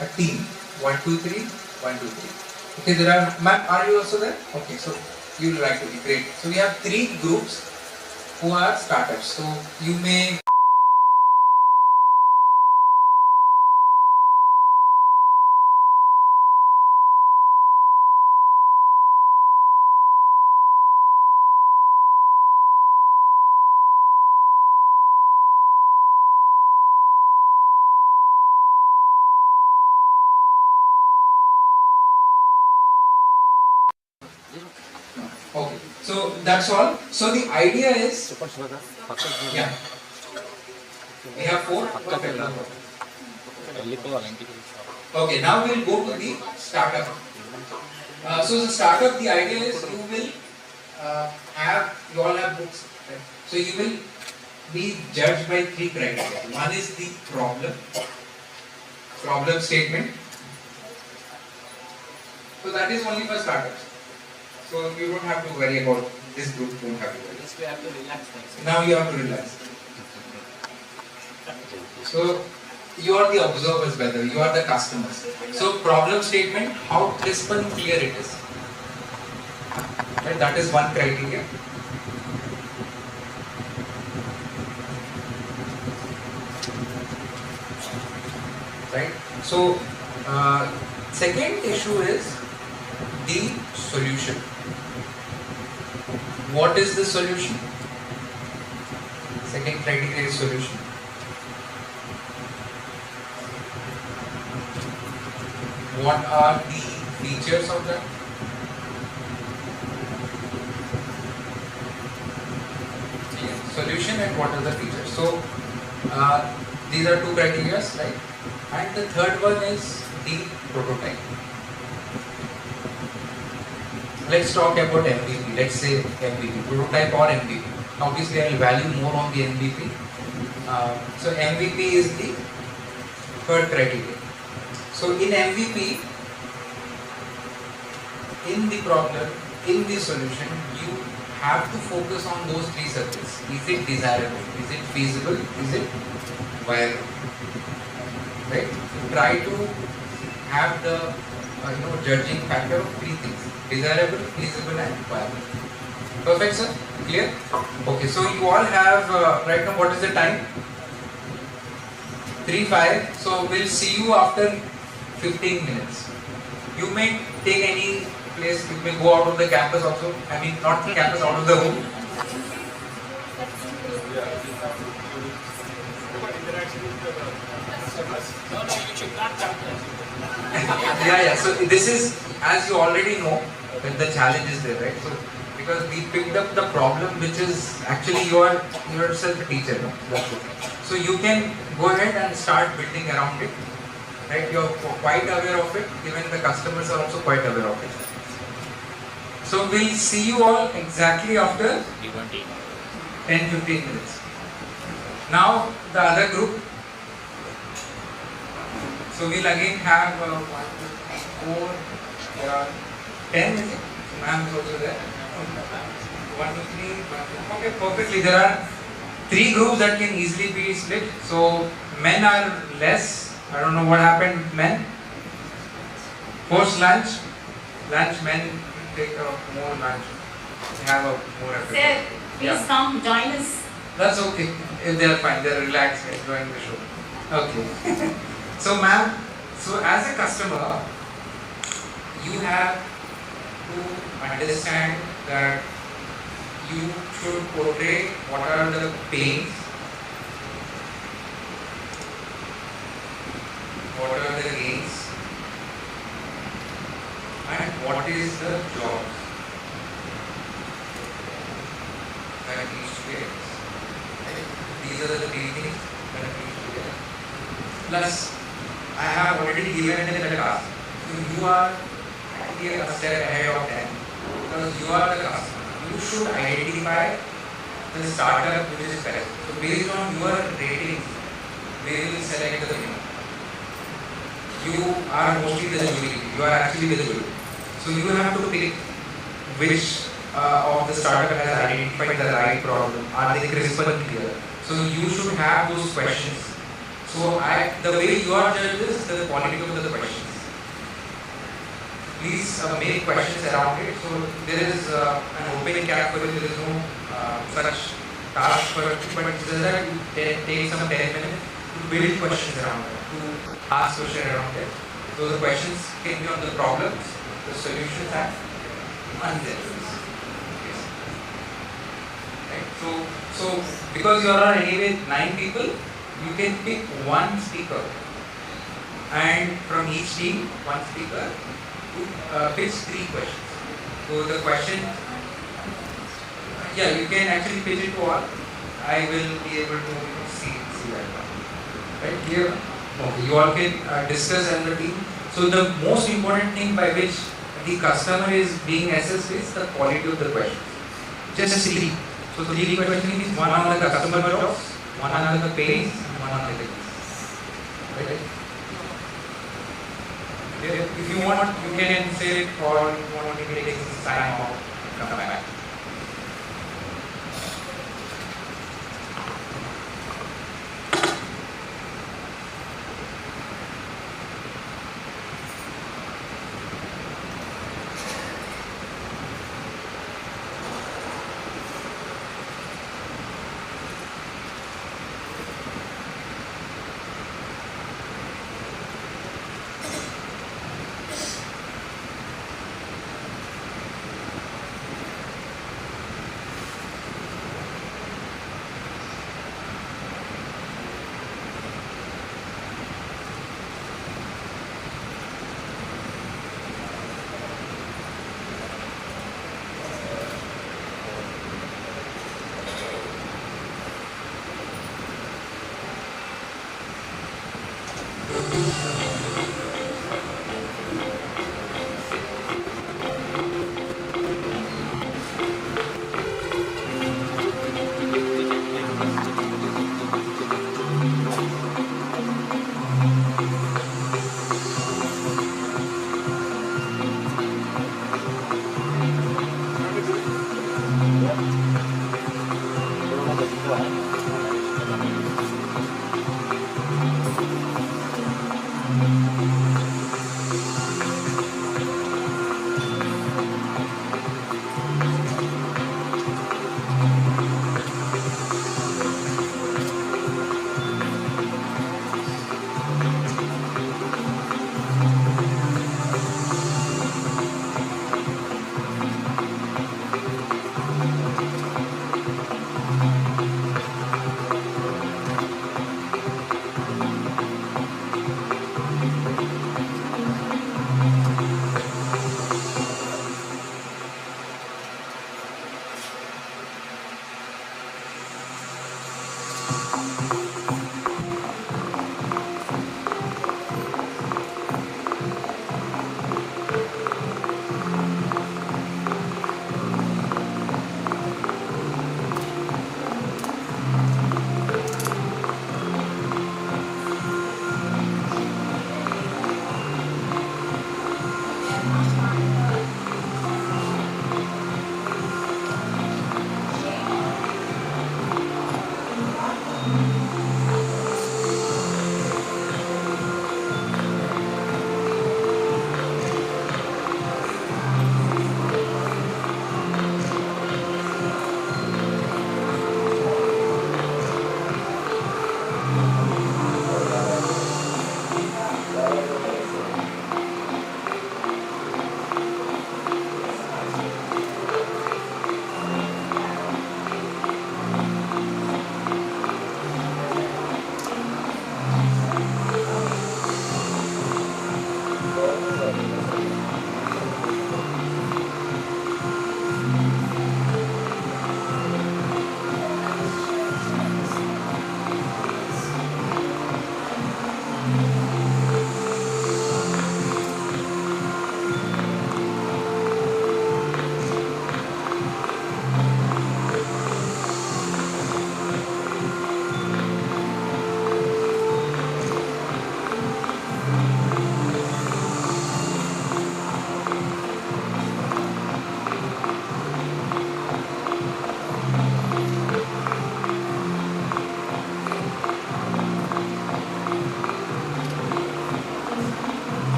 [SPEAKER 1] a team. 1, 2, 3, 1, 2, 3. Okay, there are. Ma'am, are you also there? Okay, so you will write to me. Great. So we have 3 groups who are startups. So you may. So that's all. So the idea is, yeah, we have 4. Okay, now we'll go to the startup. So the startup, the idea is you will you all have books, right? So you will be judged by 3 criteria. One is the problem statement. So that is only for startups. So you don't have to worry about this group, don't have to worry.
[SPEAKER 2] Just we have to relax.
[SPEAKER 1] Now you have to relax. So you are the observers, whether you are the customers. So problem statement, how crisp and clear it is. Right? That is one criteria. Right? So second issue is the solution. What is the solution? Second criteria is solution. What are the features of that? Solution and what are the features? So these are 2 criteria, right? And the third one is the prototype. Let's talk about MVP. Let's say MVP, prototype or MVP. Obviously, I will value more on the MVP. So MVP is the third criteria. So in MVP, in the problem, in the solution, you have to focus on those 3 circles. Is it desirable? Is it feasible? Is it viable? Right? Try to have the judging factor of 3 things: desirable, feasible, and viable. Perfect, sir? Clear? Okay. So you all have right now. What is the time? 3:05. So we'll see you after 15 minutes. You may take any place. You may go out of the campus also. I mean, not the campus, out of the room.
[SPEAKER 2] No, you should not come
[SPEAKER 1] Yeah, yeah. So this is, as you already know, that the challenge is there, right? So because we picked up the problem, which is actually you are yourself a teacher, no? So you can go ahead and start building around it, right? You are quite aware of it. Even the customers are also quite aware of it. So we'll see you all exactly after 10-15 minutes. Now the other group. So we'll again have 1, 2, 3, 4, there are 10, is it? Ma'am is also there. 1, 2, 3, 1, 2. Okay, perfectly. There are 3 groups that can easily be split. So men are less. I don't know what happened with men. Post lunch, men take more lunch. They have a more effort.
[SPEAKER 7] Sir, please come join us.
[SPEAKER 1] That's okay. If they are fine, they are relaxed, enjoying the show. Okay. So ma'am, so as a customer, you have to understand that you should portray what are the pains, what are the gains, and what is the job that needs to be executed. These are the 3 things that need to be done. Plus, I have already given in the task. So you are actually a step ahead of them because you are the customer. You should identify the startup which is correct. So based on your ratings, we will select the winner. You are mostly the jury. You are actually the jury. So you have to pick which of the startup has identified the right problem. Are they crisp and clear? So you should have those questions. So the way you are judged is the quality of the questions. Please make questions around it. So there is an open cap for it. There is no such task for it, but it does that take some 10 minutes to build questions around it, to ask questions around it. So the questions can be on the problems, the solutions, and uncertainties. Yes. Right. So because you are anyway 9 people. You can pick 1 speaker, and from each team, 1 speaker who picks 3 questions. So the question Yeah, you can actually pitch it to all. I will be able to see that one. Right here, okay, you all can discuss as a team. So the most important thing by which the customer is being assessed is the quality of the questions. Just three. So three questions is one on the customer jobs, one on the pains, and one on the techniques. Right? If you want, you can say it, or if you want to take some time off, come back.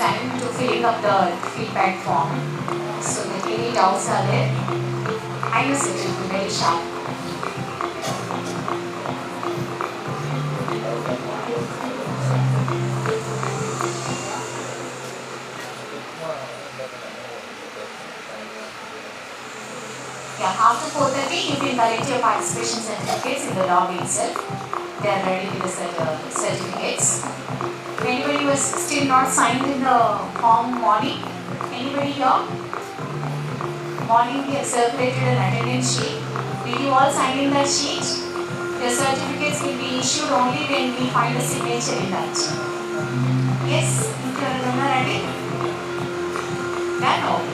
[SPEAKER 7] time to filling up the feedback form. So if any doubts are there, I use it to be very sharp. Yeah, after 4:30, you can collect your participation certificates in the lobby itself. They are ready with the certificates. Anybody who has still not signed in the form morning? Anybody here? Morning we have circulated an attendance sheet. Will you all sign in that sheet? Your certificates will be issued only when we find a signature in that. Yes? If you are ready? Done? Okay.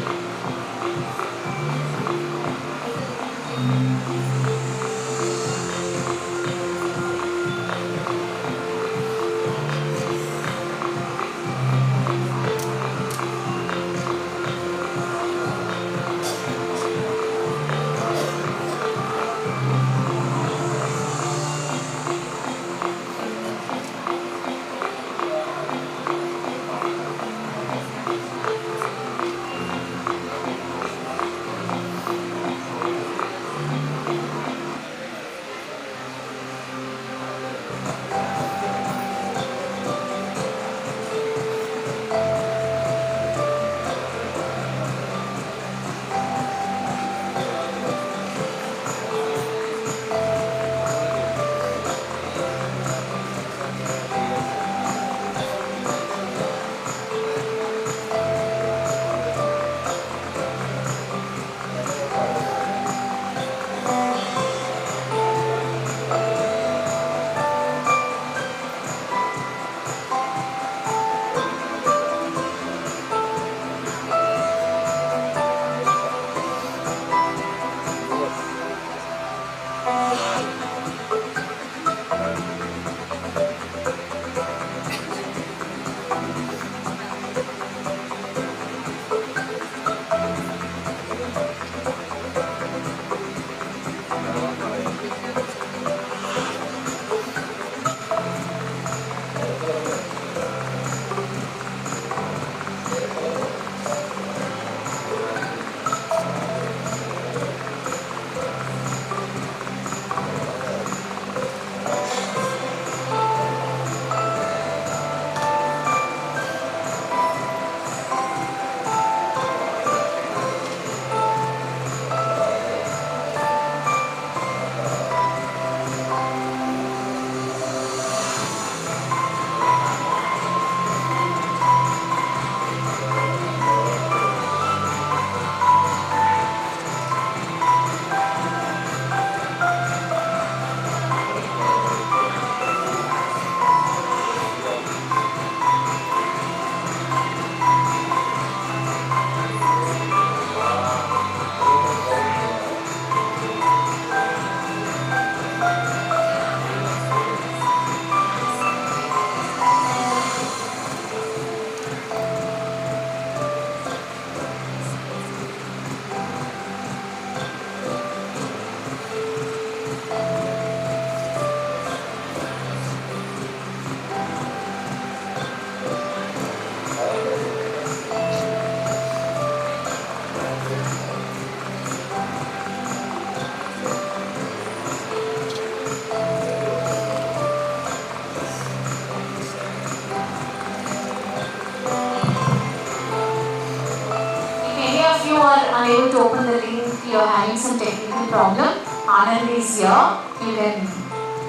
[SPEAKER 7] You are unable to open the link, you are having some technical problem, Anand is here. You can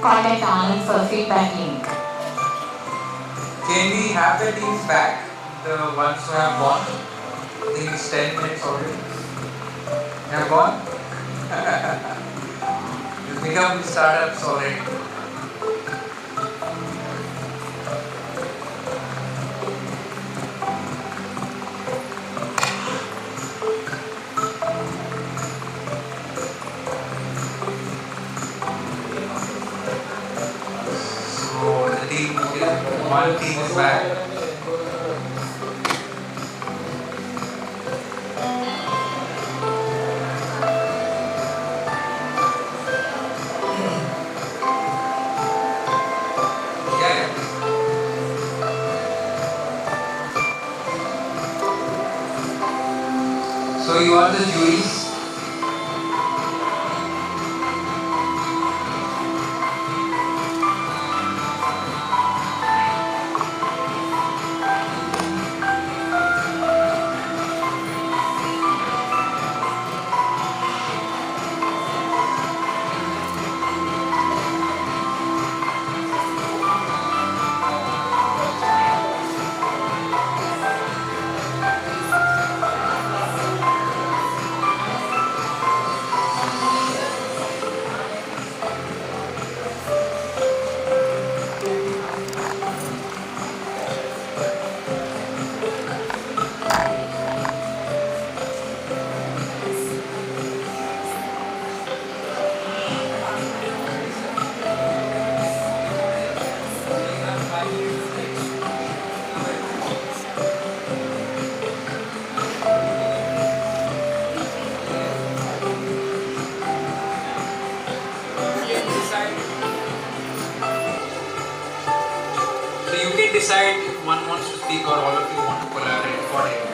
[SPEAKER 7] contact Anand for feedback link.
[SPEAKER 1] Can we have the teams back? The ones who have gone? I think it's 10 minutes already. They have gone? It's become startups already. So the team, one team is back. So you are the juries.
[SPEAKER 16] So you can decide if one wants to speak or all of you want to collaborate accordingly.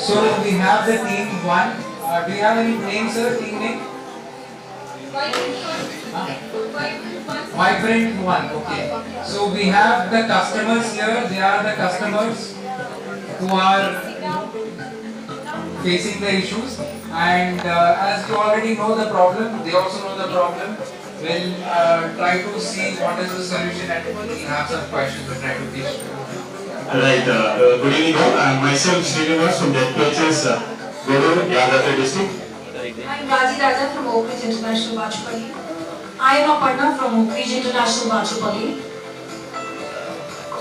[SPEAKER 1] So we have the team 1. Do you have any name, sir? Team name? Vibrant 1. Okay. So we have the customers here. They are the customers who are facing the issues. And as you already know the problem, they also know the problem. We'll try to see what is the solution and we'll have some questions to try to teach.
[SPEAKER 15] Right, good evening all. Myself Srinivas from DHS, Yadadri district.
[SPEAKER 17] I am Raji Raja from Oak Ridge International Bachupalli. I am Aparna from Oak Ridge International Bachupalli.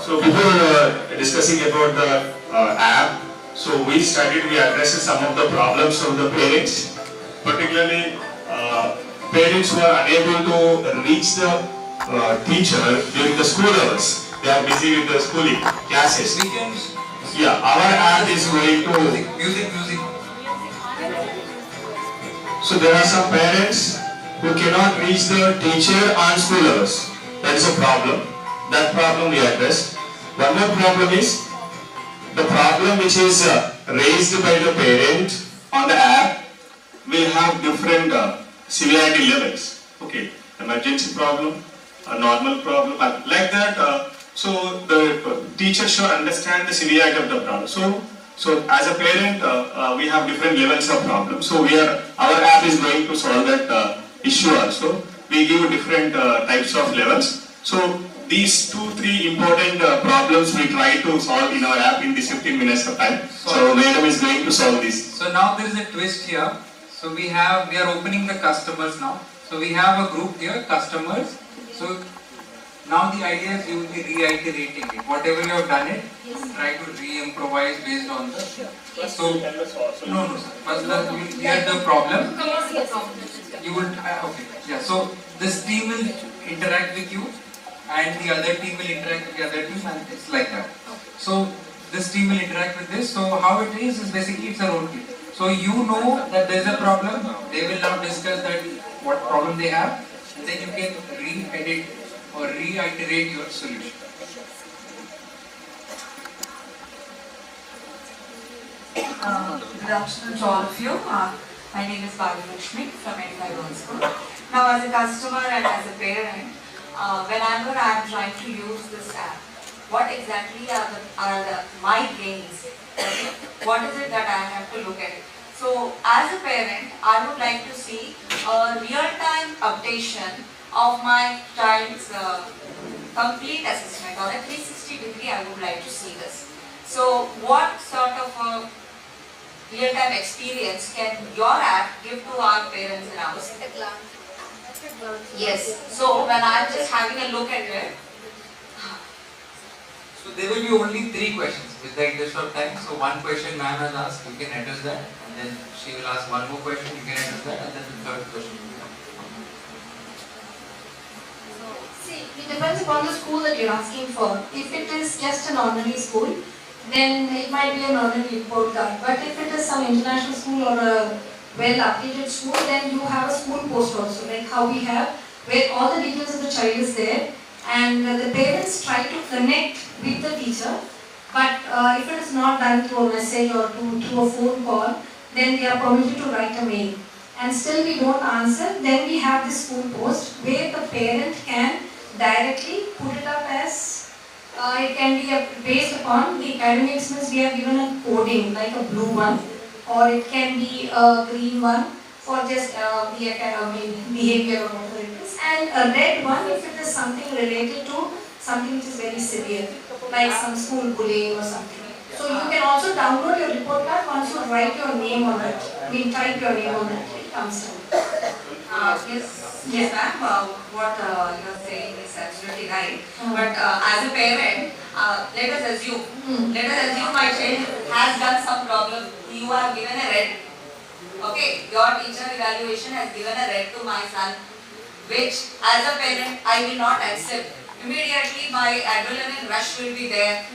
[SPEAKER 15] So before discussing about the app, so we addressed some of the problems from the parents, particularly parents who are unable to reach the teacher during the school hours. They are busy with the schooling classes. Yeah, our app is going to
[SPEAKER 1] music.
[SPEAKER 15] So there are some parents who cannot reach the teacher on school hours. That is a problem. That problem we addressed. One more problem is the problem which is raised by the parent on the app will have different severity levels. Okay, emergency problem, a normal problem, like that. So the teacher should understand the severity of the problem. So as a parent, we have different levels of problem. So our app is going to solve that issue also. We give different types of levels. So these 2-3 important problems we try to solve in our app in this 15 minutes of time. So Madam is going to solve this.
[SPEAKER 1] So now there is a twist here. So we are opening the customers now. So we have a group here, customers. So now the idea is you will be reiterating it. Whatever you have done it, try to re-improvise based on the. So no, sir. First we clear the problem. You will okay. Yeah. So this team will interact with you, and the other team will interact with the other team, and it's like that. So this team will interact with this. So how it is basically it's a role play. So you know that there is a problem. They will now discuss that what problem they have, and then you can re-edit or reiterate your solution.
[SPEAKER 17] Good afternoon to all of you. My name is Bhagyalakshmi from 85 Girls School. Now as a customer and as a parent, whenever I am trying to use this app, what exactly are my gains? What is it that I have to look at? So as a parent, I would like to see a real-time updation of my child's complete assessment, or a 360 degree I would like to see this. So what sort of a real-time experience can your app give to our parents and ours? At a glance. Yes. So when I'm just having a look at it.
[SPEAKER 1] So there will be only 3 questions with the interest of time. So one question ma'am has asked, you can address that, and then she will ask one more question, you can address that, and then the third question will be.
[SPEAKER 18] See, it depends upon the school that you're asking for. If it is just an ordinary school, then it might be an ordinary report card. But if it is some international school or a well-updated school, then you have a school post also, like how we have, where all the details of the child is there, and the parents try to connect with the teacher. But if it is not done through a message or through a phone call, then they are permitted to write a mail. And still we don't answer, then we have this school post where the parent can directly put it up as, it can be based upon the academics, means we have given a coding like a blue one, or it can be a green one for just the academic behavior or whatever it is, and a red one if it is something related to something which is very severe, like some school bullying or something. So you can also download your report card once you write your name on it. Type your name on it, it comes down.
[SPEAKER 17] Yes, ma'am. What you're saying is absolutely right. But as a parent, let us assume my child has done some problem. You have given a red. Okay, your teacher evaluation has given a red to my son, which as a parent I will not accept. Immediately my adrenaline rush will be there.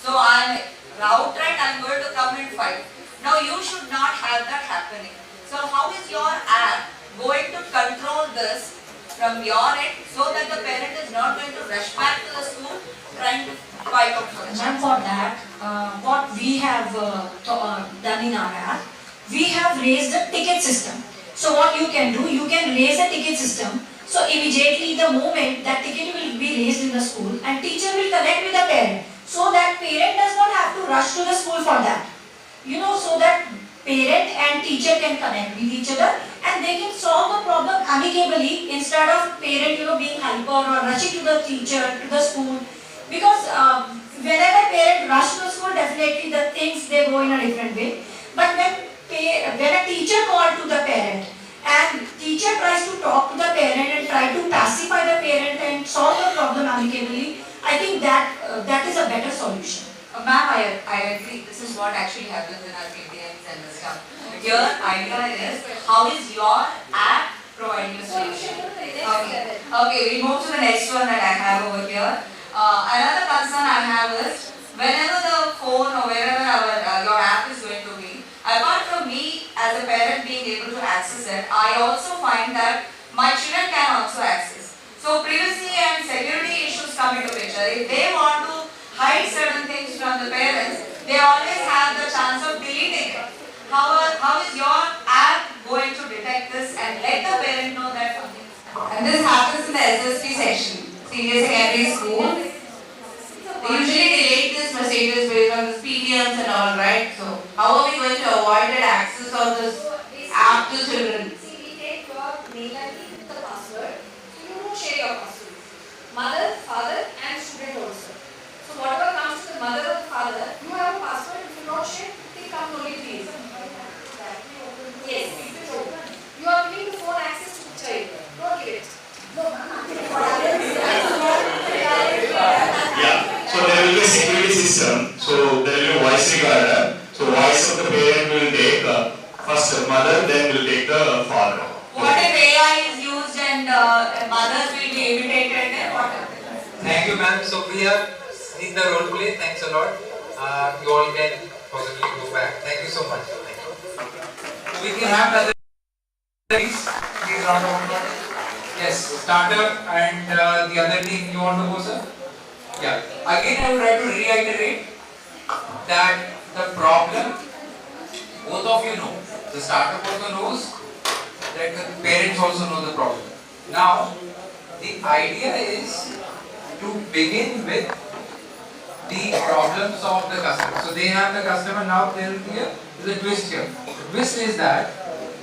[SPEAKER 17] So I'm outright going to come and fight. Now you should not have that happening. So how is your app going to control this from your end so that the parent is not going to rush back to the school trying to fight out for the child?
[SPEAKER 18] And for that, what we have done in our app, we have raised a ticket system. So what you can do, you can raise a ticket system. So immediately the moment that ticket will be raised in the school, and teacher will connect with the parent, so that parent does not have to rush to the school for that. So that parent and teacher can connect with each other and they can solve the problem amicably instead of parent being hyper or rushing to the teacher, to the school. Because whenever parent rush to the school, definitely the things they go in a different way. But when a teacher calls to the parent and teacher tries to talk to the parent and try to pacify the parent and solve the problem amicably, I think that is a better solution.
[SPEAKER 17] Ma'am, I agree. This is what actually happens in our PTMs and the stuff. Your idea is, how is your app providing a solution? Okay, we move to the next one that I have over here. Another concern I have is, whenever the phone or wherever your app is going to be, apart from me as a parent being able to access it, I also find that my children can also access. So privacy and security issues come into picture. If they want to hide certain things from the parents, they always have the chance of deleting it. How is your app going to detect this and let the parent know that something is happening? And this happens in the SST section. Senior secondary school. They usually delete these messages based on the PDMs and all, right? So how are we going to avoid the access of this app to children?
[SPEAKER 18] See, we take your mail ID with the password. You don't share your password. Mother, father and student also. So whatever comes to the mother or the father, you have a password. If you don't share, it comes only to you. Yes, if it's open. You are giving the phone access to the child. Don't give it.
[SPEAKER 15] Yeah, so there will be a security system, so there will be a voice recorder. So voice of the parent will take first mother, then will take the father.
[SPEAKER 17] What if AI is used and mothers will be imitated and what?
[SPEAKER 1] Thank you, ma'am. So we have seen the role play. Thanks a lot. You all can possibly go back. Thank you so much. Thank you. So we can have another please round of applause. Yes, starter and the other team. You want to go, sir? Yeah. Again, I would like to reiterate that the problem, both of you know. The starter also knows that the parents also know the problem. Now, the idea is to begin with the problems of the customer. So they have the customer now. There is a twist here. twist is that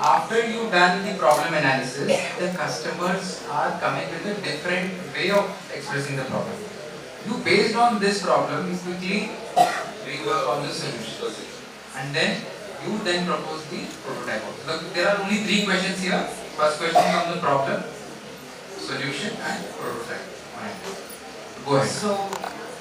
[SPEAKER 1] after you've done the problem analysis, the customers are coming with a different way of expressing the problem. You, based on this problem, you quickly rework on the solution, and then you then propose the prototype. Look, there are only 3 questions here. First question is on the problem, solution, and prototype. Go ahead.
[SPEAKER 6] So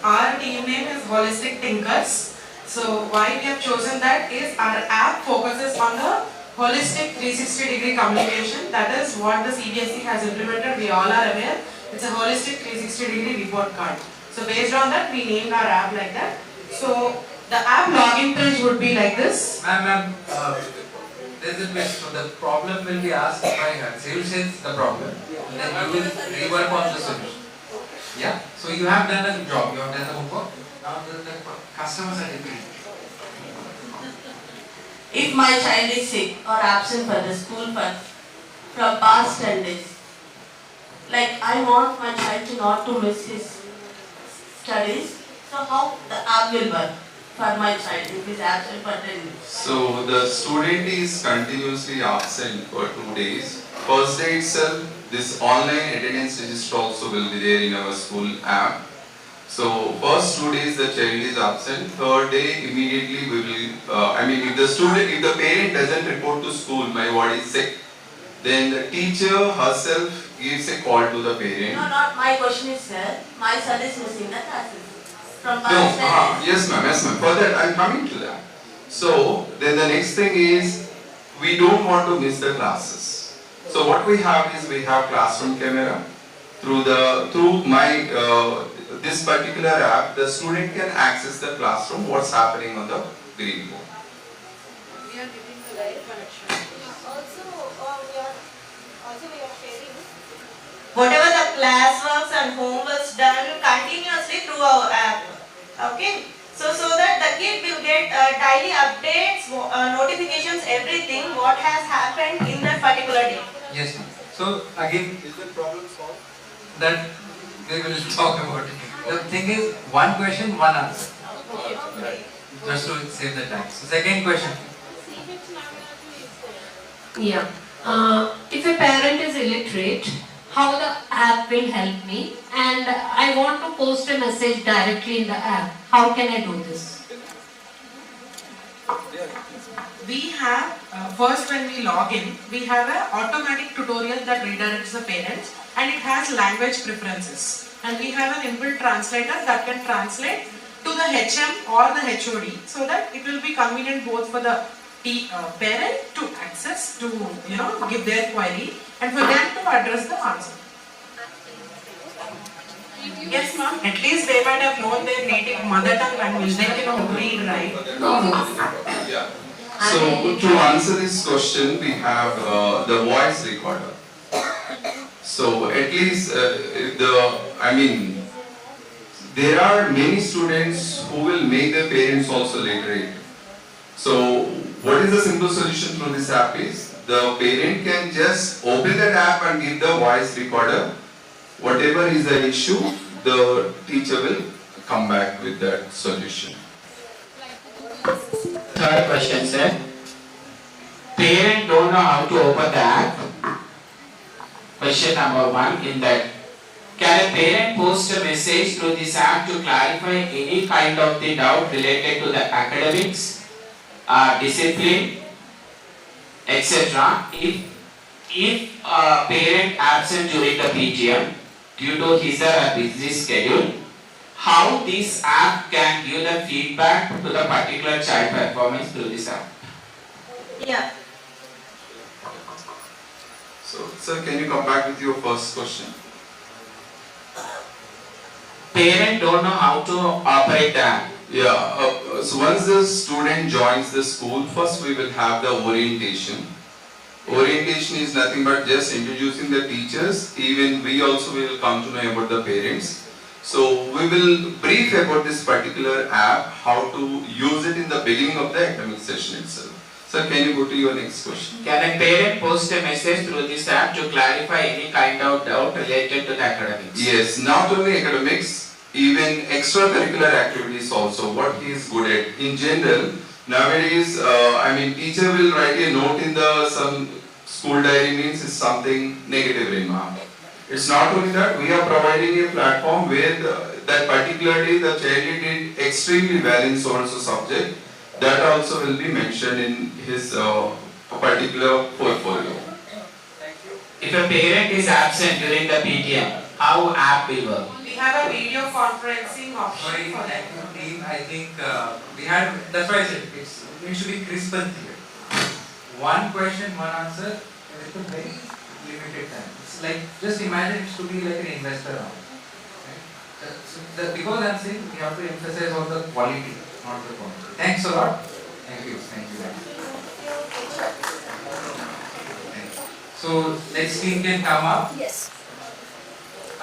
[SPEAKER 6] our team name is Holistic Thinkers. So why we have chosen that is our app focuses on the holistic 360-degree communication. That is what the CBSE has implemented. We all are aware. It's a holistic 360-degree report card. So based on that, we named our app like that. So the app login page would be like this.
[SPEAKER 1] Ma'am, there's a twist. So the problem will be asked by her. So you say the problem, then you will rework on the solution. Yeah. So you have done a job. You have done the homework. Now the customers are different.
[SPEAKER 9] If my child is sick or absent for the school from past 10 days, like I want my child to not to miss his studies, so how the app will work for my child if he is absent for 10 days?
[SPEAKER 4] So the student is continuously absent for 2 days. First day itself, this online attendance register also will be there in our school app. So first 2 days the child is absent. Third day immediately we will. If the parent doesn't report to school, my ward is sick, then the teacher herself gives a call to the parent.
[SPEAKER 9] No, not my question is, sir. My son is missing the classes from
[SPEAKER 4] No,
[SPEAKER 9] past 10 days.
[SPEAKER 4] yes ma'am. For that I am coming to that. So then the next thing is we don't want to miss the classes. So what we have is we have classroom camera. Through my this particular app, the student can access the classroom, what's happening on the green board.
[SPEAKER 18] We are giving the live connection. Also, we are sharing
[SPEAKER 13] Whatever the classworks and homeworks done continuously through our app. Okay? So that the kid will get daily updates, notifications, everything, what has happened in that particular day.
[SPEAKER 1] Yes, ma'am. So again, is the problem solved? That we will talk about it. The thing is, one question, one answer. Right. Just to save the time. So second question.
[SPEAKER 18] Yeah. If a parent is illiterate, how the app will help me, and I want to post a message directly in the app. How can I do this?
[SPEAKER 6] We have, first when we log in, we have an automatic tutorial that redirects the parents, and it has language preferences. And we have an inbuilt translator that can translate to the HM or the HOD, so that it will be convenient both for the parent to access, to give their query, and for them to address the answer. Yes, ma'am. At least they might have known their native mother tongue language. They can read, right?
[SPEAKER 4] Yeah. So to answer this question, we have the voice recorder. So at least there are many students who will make their parents also literate. So what is the simple solution through this app is, the parent can just open that app and give the voice recorder. Whatever is the issue, the teacher will come back with that solution.
[SPEAKER 14] Third question, sir. Parent don't know how to open the app. Question number 1 in that. Can a parent post a message through this app to clarify any kind of the doubt related to the academics, discipline, etc. If a parent absent during the PTM due to his or her busy schedule, how this app can give the feedback to the particular child performance through this app?
[SPEAKER 13] Yeah.
[SPEAKER 4] So, sir, can you come back with your first question?
[SPEAKER 14] Parents don't know how to operate the app.
[SPEAKER 4] Yeah, so once the student joins the school, first we will have the orientation. Orientation is nothing but just introducing the teachers. Even we also will come to know about the parents. So we will brief about this particular app, how to use it in the beginning of the academic session itself. Sir, can you go to your next question?
[SPEAKER 14] Can a parent post a message through this app to clarify any kind of doubt related to the academics?
[SPEAKER 4] Yes, not only academics, even extracurricular activities also, what he is good at. In general, Nowadays, teacher will write a note in the some school diary means it's something negative remark. It's not only that, we are providing a platform where that particular day the child did extremely well in so and so subject. That also will be mentioned in his particular portfolio.
[SPEAKER 14] If a parent is absent during the PTM, how app will work?
[SPEAKER 6] We have a video conferencing option for that.
[SPEAKER 1] Team, I think we had, that's why I said it should be crisp and clear. One question, one answer with a very limited time. It's like, just imagine it should be like an investor round. Right? Because I'm saying we have to emphasize on the quality, not the quantity. Thanks a lot. Thank you. Thank you. So next team can come up.
[SPEAKER 7] Yes.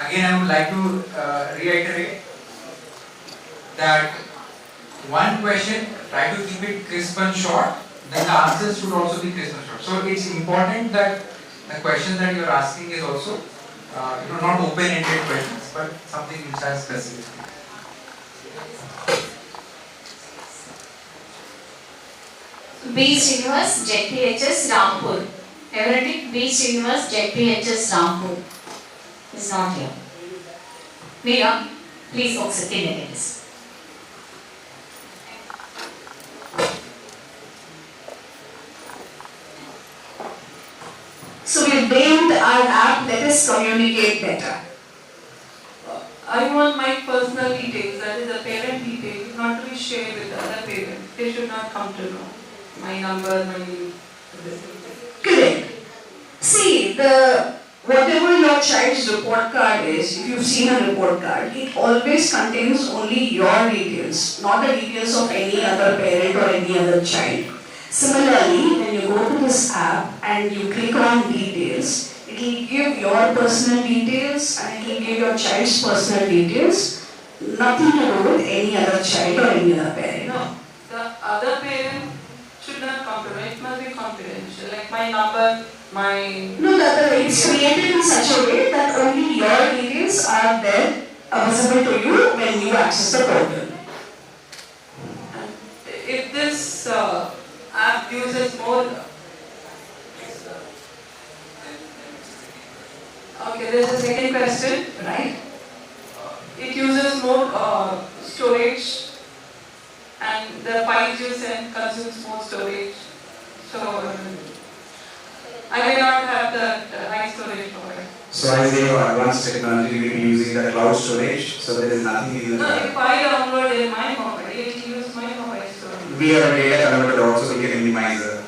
[SPEAKER 1] Again, I would like to reiterate that one question, try to keep it crisp and short, then the answers should also be crisp and short. So it's important that the question that you are asking is also not open-ended questions, but something which has specific.
[SPEAKER 7] B. Srinivas, ZPHS, Rampur. Everybody, B. Srinivas, ZPHS, Rampur. Is not here. Meera, please also take attendance.
[SPEAKER 19] So we named our app Let Us Communicate Better.
[SPEAKER 6] I want my personal details, that is the parent details, not to be shared with the other parents. They should not come to know my number, my name.
[SPEAKER 19] Correct. See, whatever your child's report card is, if you've seen a report card, it always contains only your details, not the details of any other parent or any other child. Similarly, when you go to this app and you click on details, it will give your personal details and it will give your child's personal details, nothing to do with any other child or any other parent.
[SPEAKER 6] No, the other parent should not come to know. It must be confidential, like my number, my...
[SPEAKER 19] No, it's created in such a way that only your details are there visible to you when you access the portal.
[SPEAKER 6] If this app uses more... Okay, there's a second question, right? It uses more storage and the files you send consumes more storage. So, I may not have the high storage for it.
[SPEAKER 11] So as they have advanced technology, we will be using the cloud storage, so there is nothing in the...
[SPEAKER 6] No, if I download in my mobile, it will use my mobile storage.
[SPEAKER 11] We have a data converter also, we can minimize the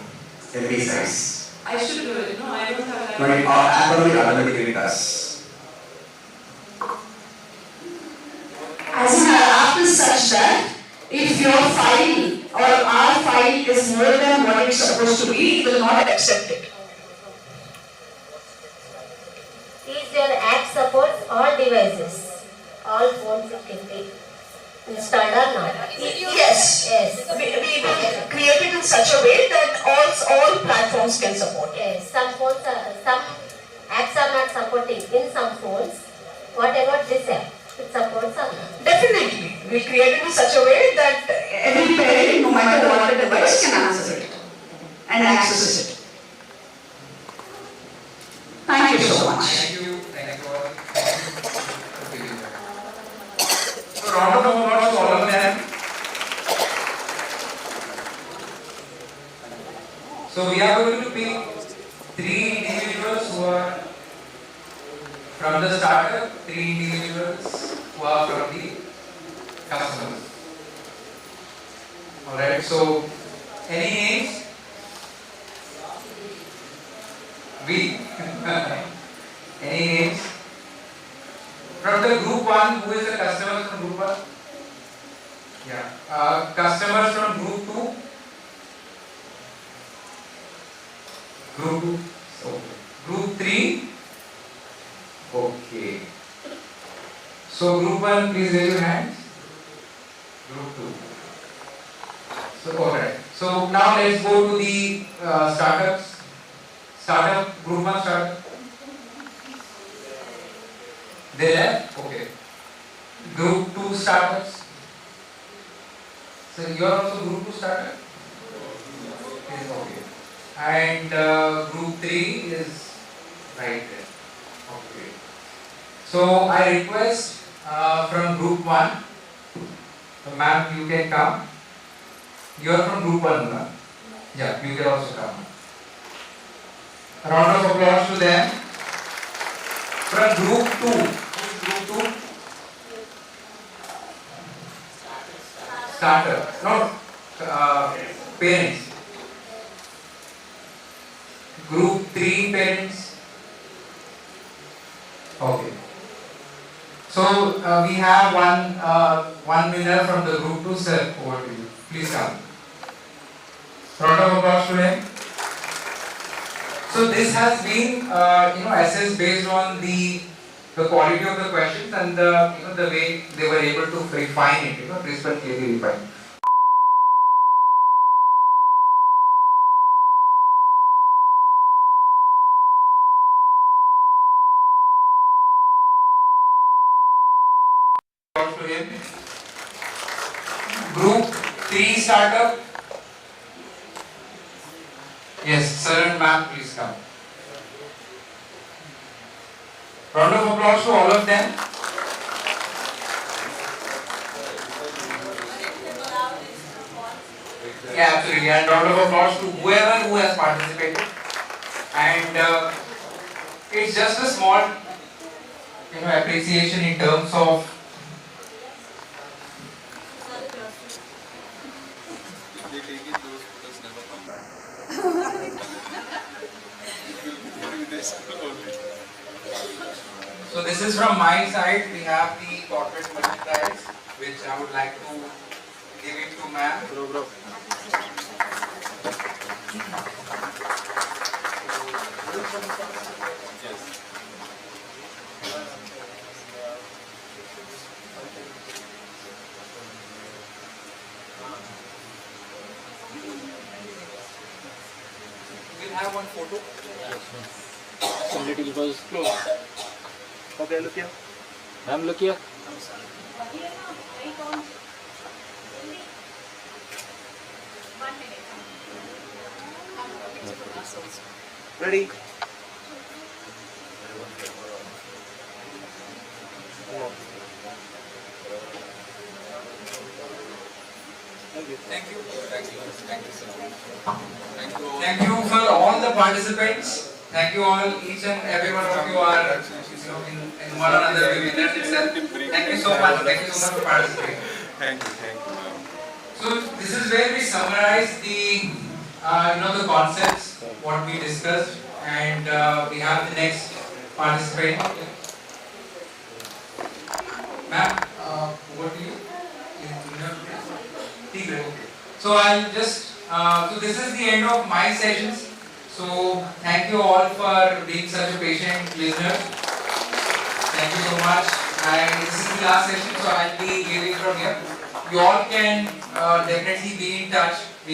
[SPEAKER 11] MB size.
[SPEAKER 6] I should do it, no, I don't have that.
[SPEAKER 11] No, our app only automatically does.
[SPEAKER 19] As in our app is such that if your file or our file is more than what it's supposed to be, it will not accept it.
[SPEAKER 20] Is your app supports all devices? All phones it can be installed or not?
[SPEAKER 19] Yes. We created in such a way that all platforms can support.
[SPEAKER 20] Yes. Some apps are not supporting in some phones. What about this app? It supports or not?
[SPEAKER 19] Definitely. We created in such a way that every parent, no matter what the device, can access it and access it. Thank you so much.
[SPEAKER 1] Thank you. Thank you all. So round of applause to all of them. So we are going to pick 3 individuals who are from the startup, 3 individuals who are from the customers. Alright, so any names? We. Any names? From the group 1, who is the customer from group 1? Yeah. Customers from group 2? Group 2. So, group 3? Okay. So, group 1, please raise your hands. Group 2. So, alright. So, now let's go to the startups. Startup, group 1 startup. They left? Okay. Group 2 startups. So you are also group 2 startup? is okay. And group 3 is right there. Okay. So I request from group 1, ma'am, you can come. You are from group 1, no? Yeah, you can also come. A round of applause to them. From group 2, group 2? Starter. No, parents. Group 3 parents. Okay. So we have one winner from the group 2, sir. Over to you. Please come. Round of applause to him. So this has been assessed based on the quality of the questions and the way they were able to refine it. Principal clearly refined. To him. Group 3 startup. Yes, sir and ma'am, please come. Round of applause to all of them. Yeah, absolutely. And round of applause to whoever who has participated. And it's just a small, appreciation in terms of So this is from my side. We have the corporate merchandise, which I would like to give it to ma'am. We'll have one photo.
[SPEAKER 21] Little was close. Okay, look here. Ma'am, look here. Ready?
[SPEAKER 1] Thank you. Thank you. Thank you so much. Thank you for all the participants. Thank you all. Each and every one of you are in one another way winners itself. Thank you so much. Thank you so much for participating.
[SPEAKER 4] Thank you.
[SPEAKER 1] So this is where we summarize the the concepts what we discussed, and we have the next participant. Ma'am, over to you. Okay. So I'll just so this is the end of my sessions. So thank you all for being such a patient listener. Thank you so much. And this is the last session, so I'll be leaving from here. You all can definitely be in touch. I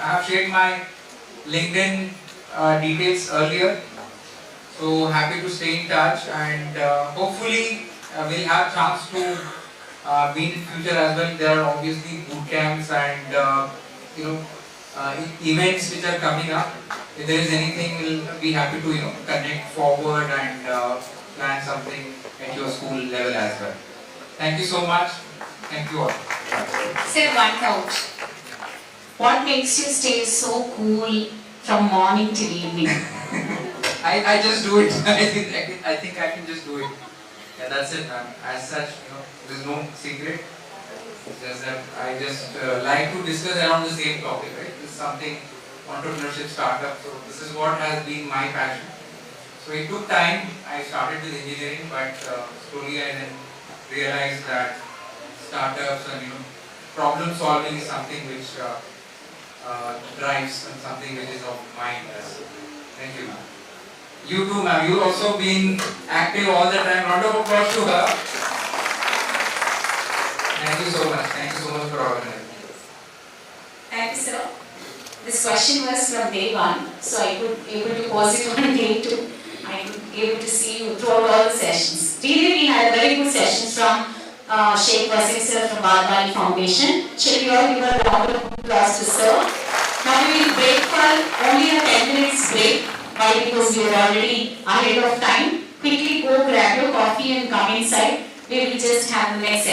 [SPEAKER 1] have shared my LinkedIn details earlier. So happy to stay in touch, and hopefully we'll have chance to be in future as well. There are obviously boot camps and events which are coming up. If there is anything, we'll be happy to connect forward and plan something at your school level as well. Thank you so much. Thank you all.
[SPEAKER 7] Say one note. What makes you stay so cool from morning till evening?
[SPEAKER 1] I just do it. I think I can just do it. Yeah, that's it, ma'am. As such, there's no secret. It's just that I just like to discuss around the same topic, right? This is something entrepreneurship startup. So this is what has been my passion. So it took time. I started with engineering, but slowly I then realized that startups and problem solving is something which drives and something which is of my interest. Thank you, ma'am. You too, ma'am. You've also been active all the time. Round of applause to her. Thank you so much. Thank you so much for organizing.
[SPEAKER 7] Thank you, sir. This question was from day 1, so I could able to pose it on day 2. I could able to see you throughout all the sessions. Really, we had very good sessions from Sheikh Wasim sir from Barbari Foundation. Shall we all give a round of applause to sir? Now we will break for only a 10 minutes break. Why? Because we are already ahead of time. Quickly go grab your coffee and come inside. We will just have the next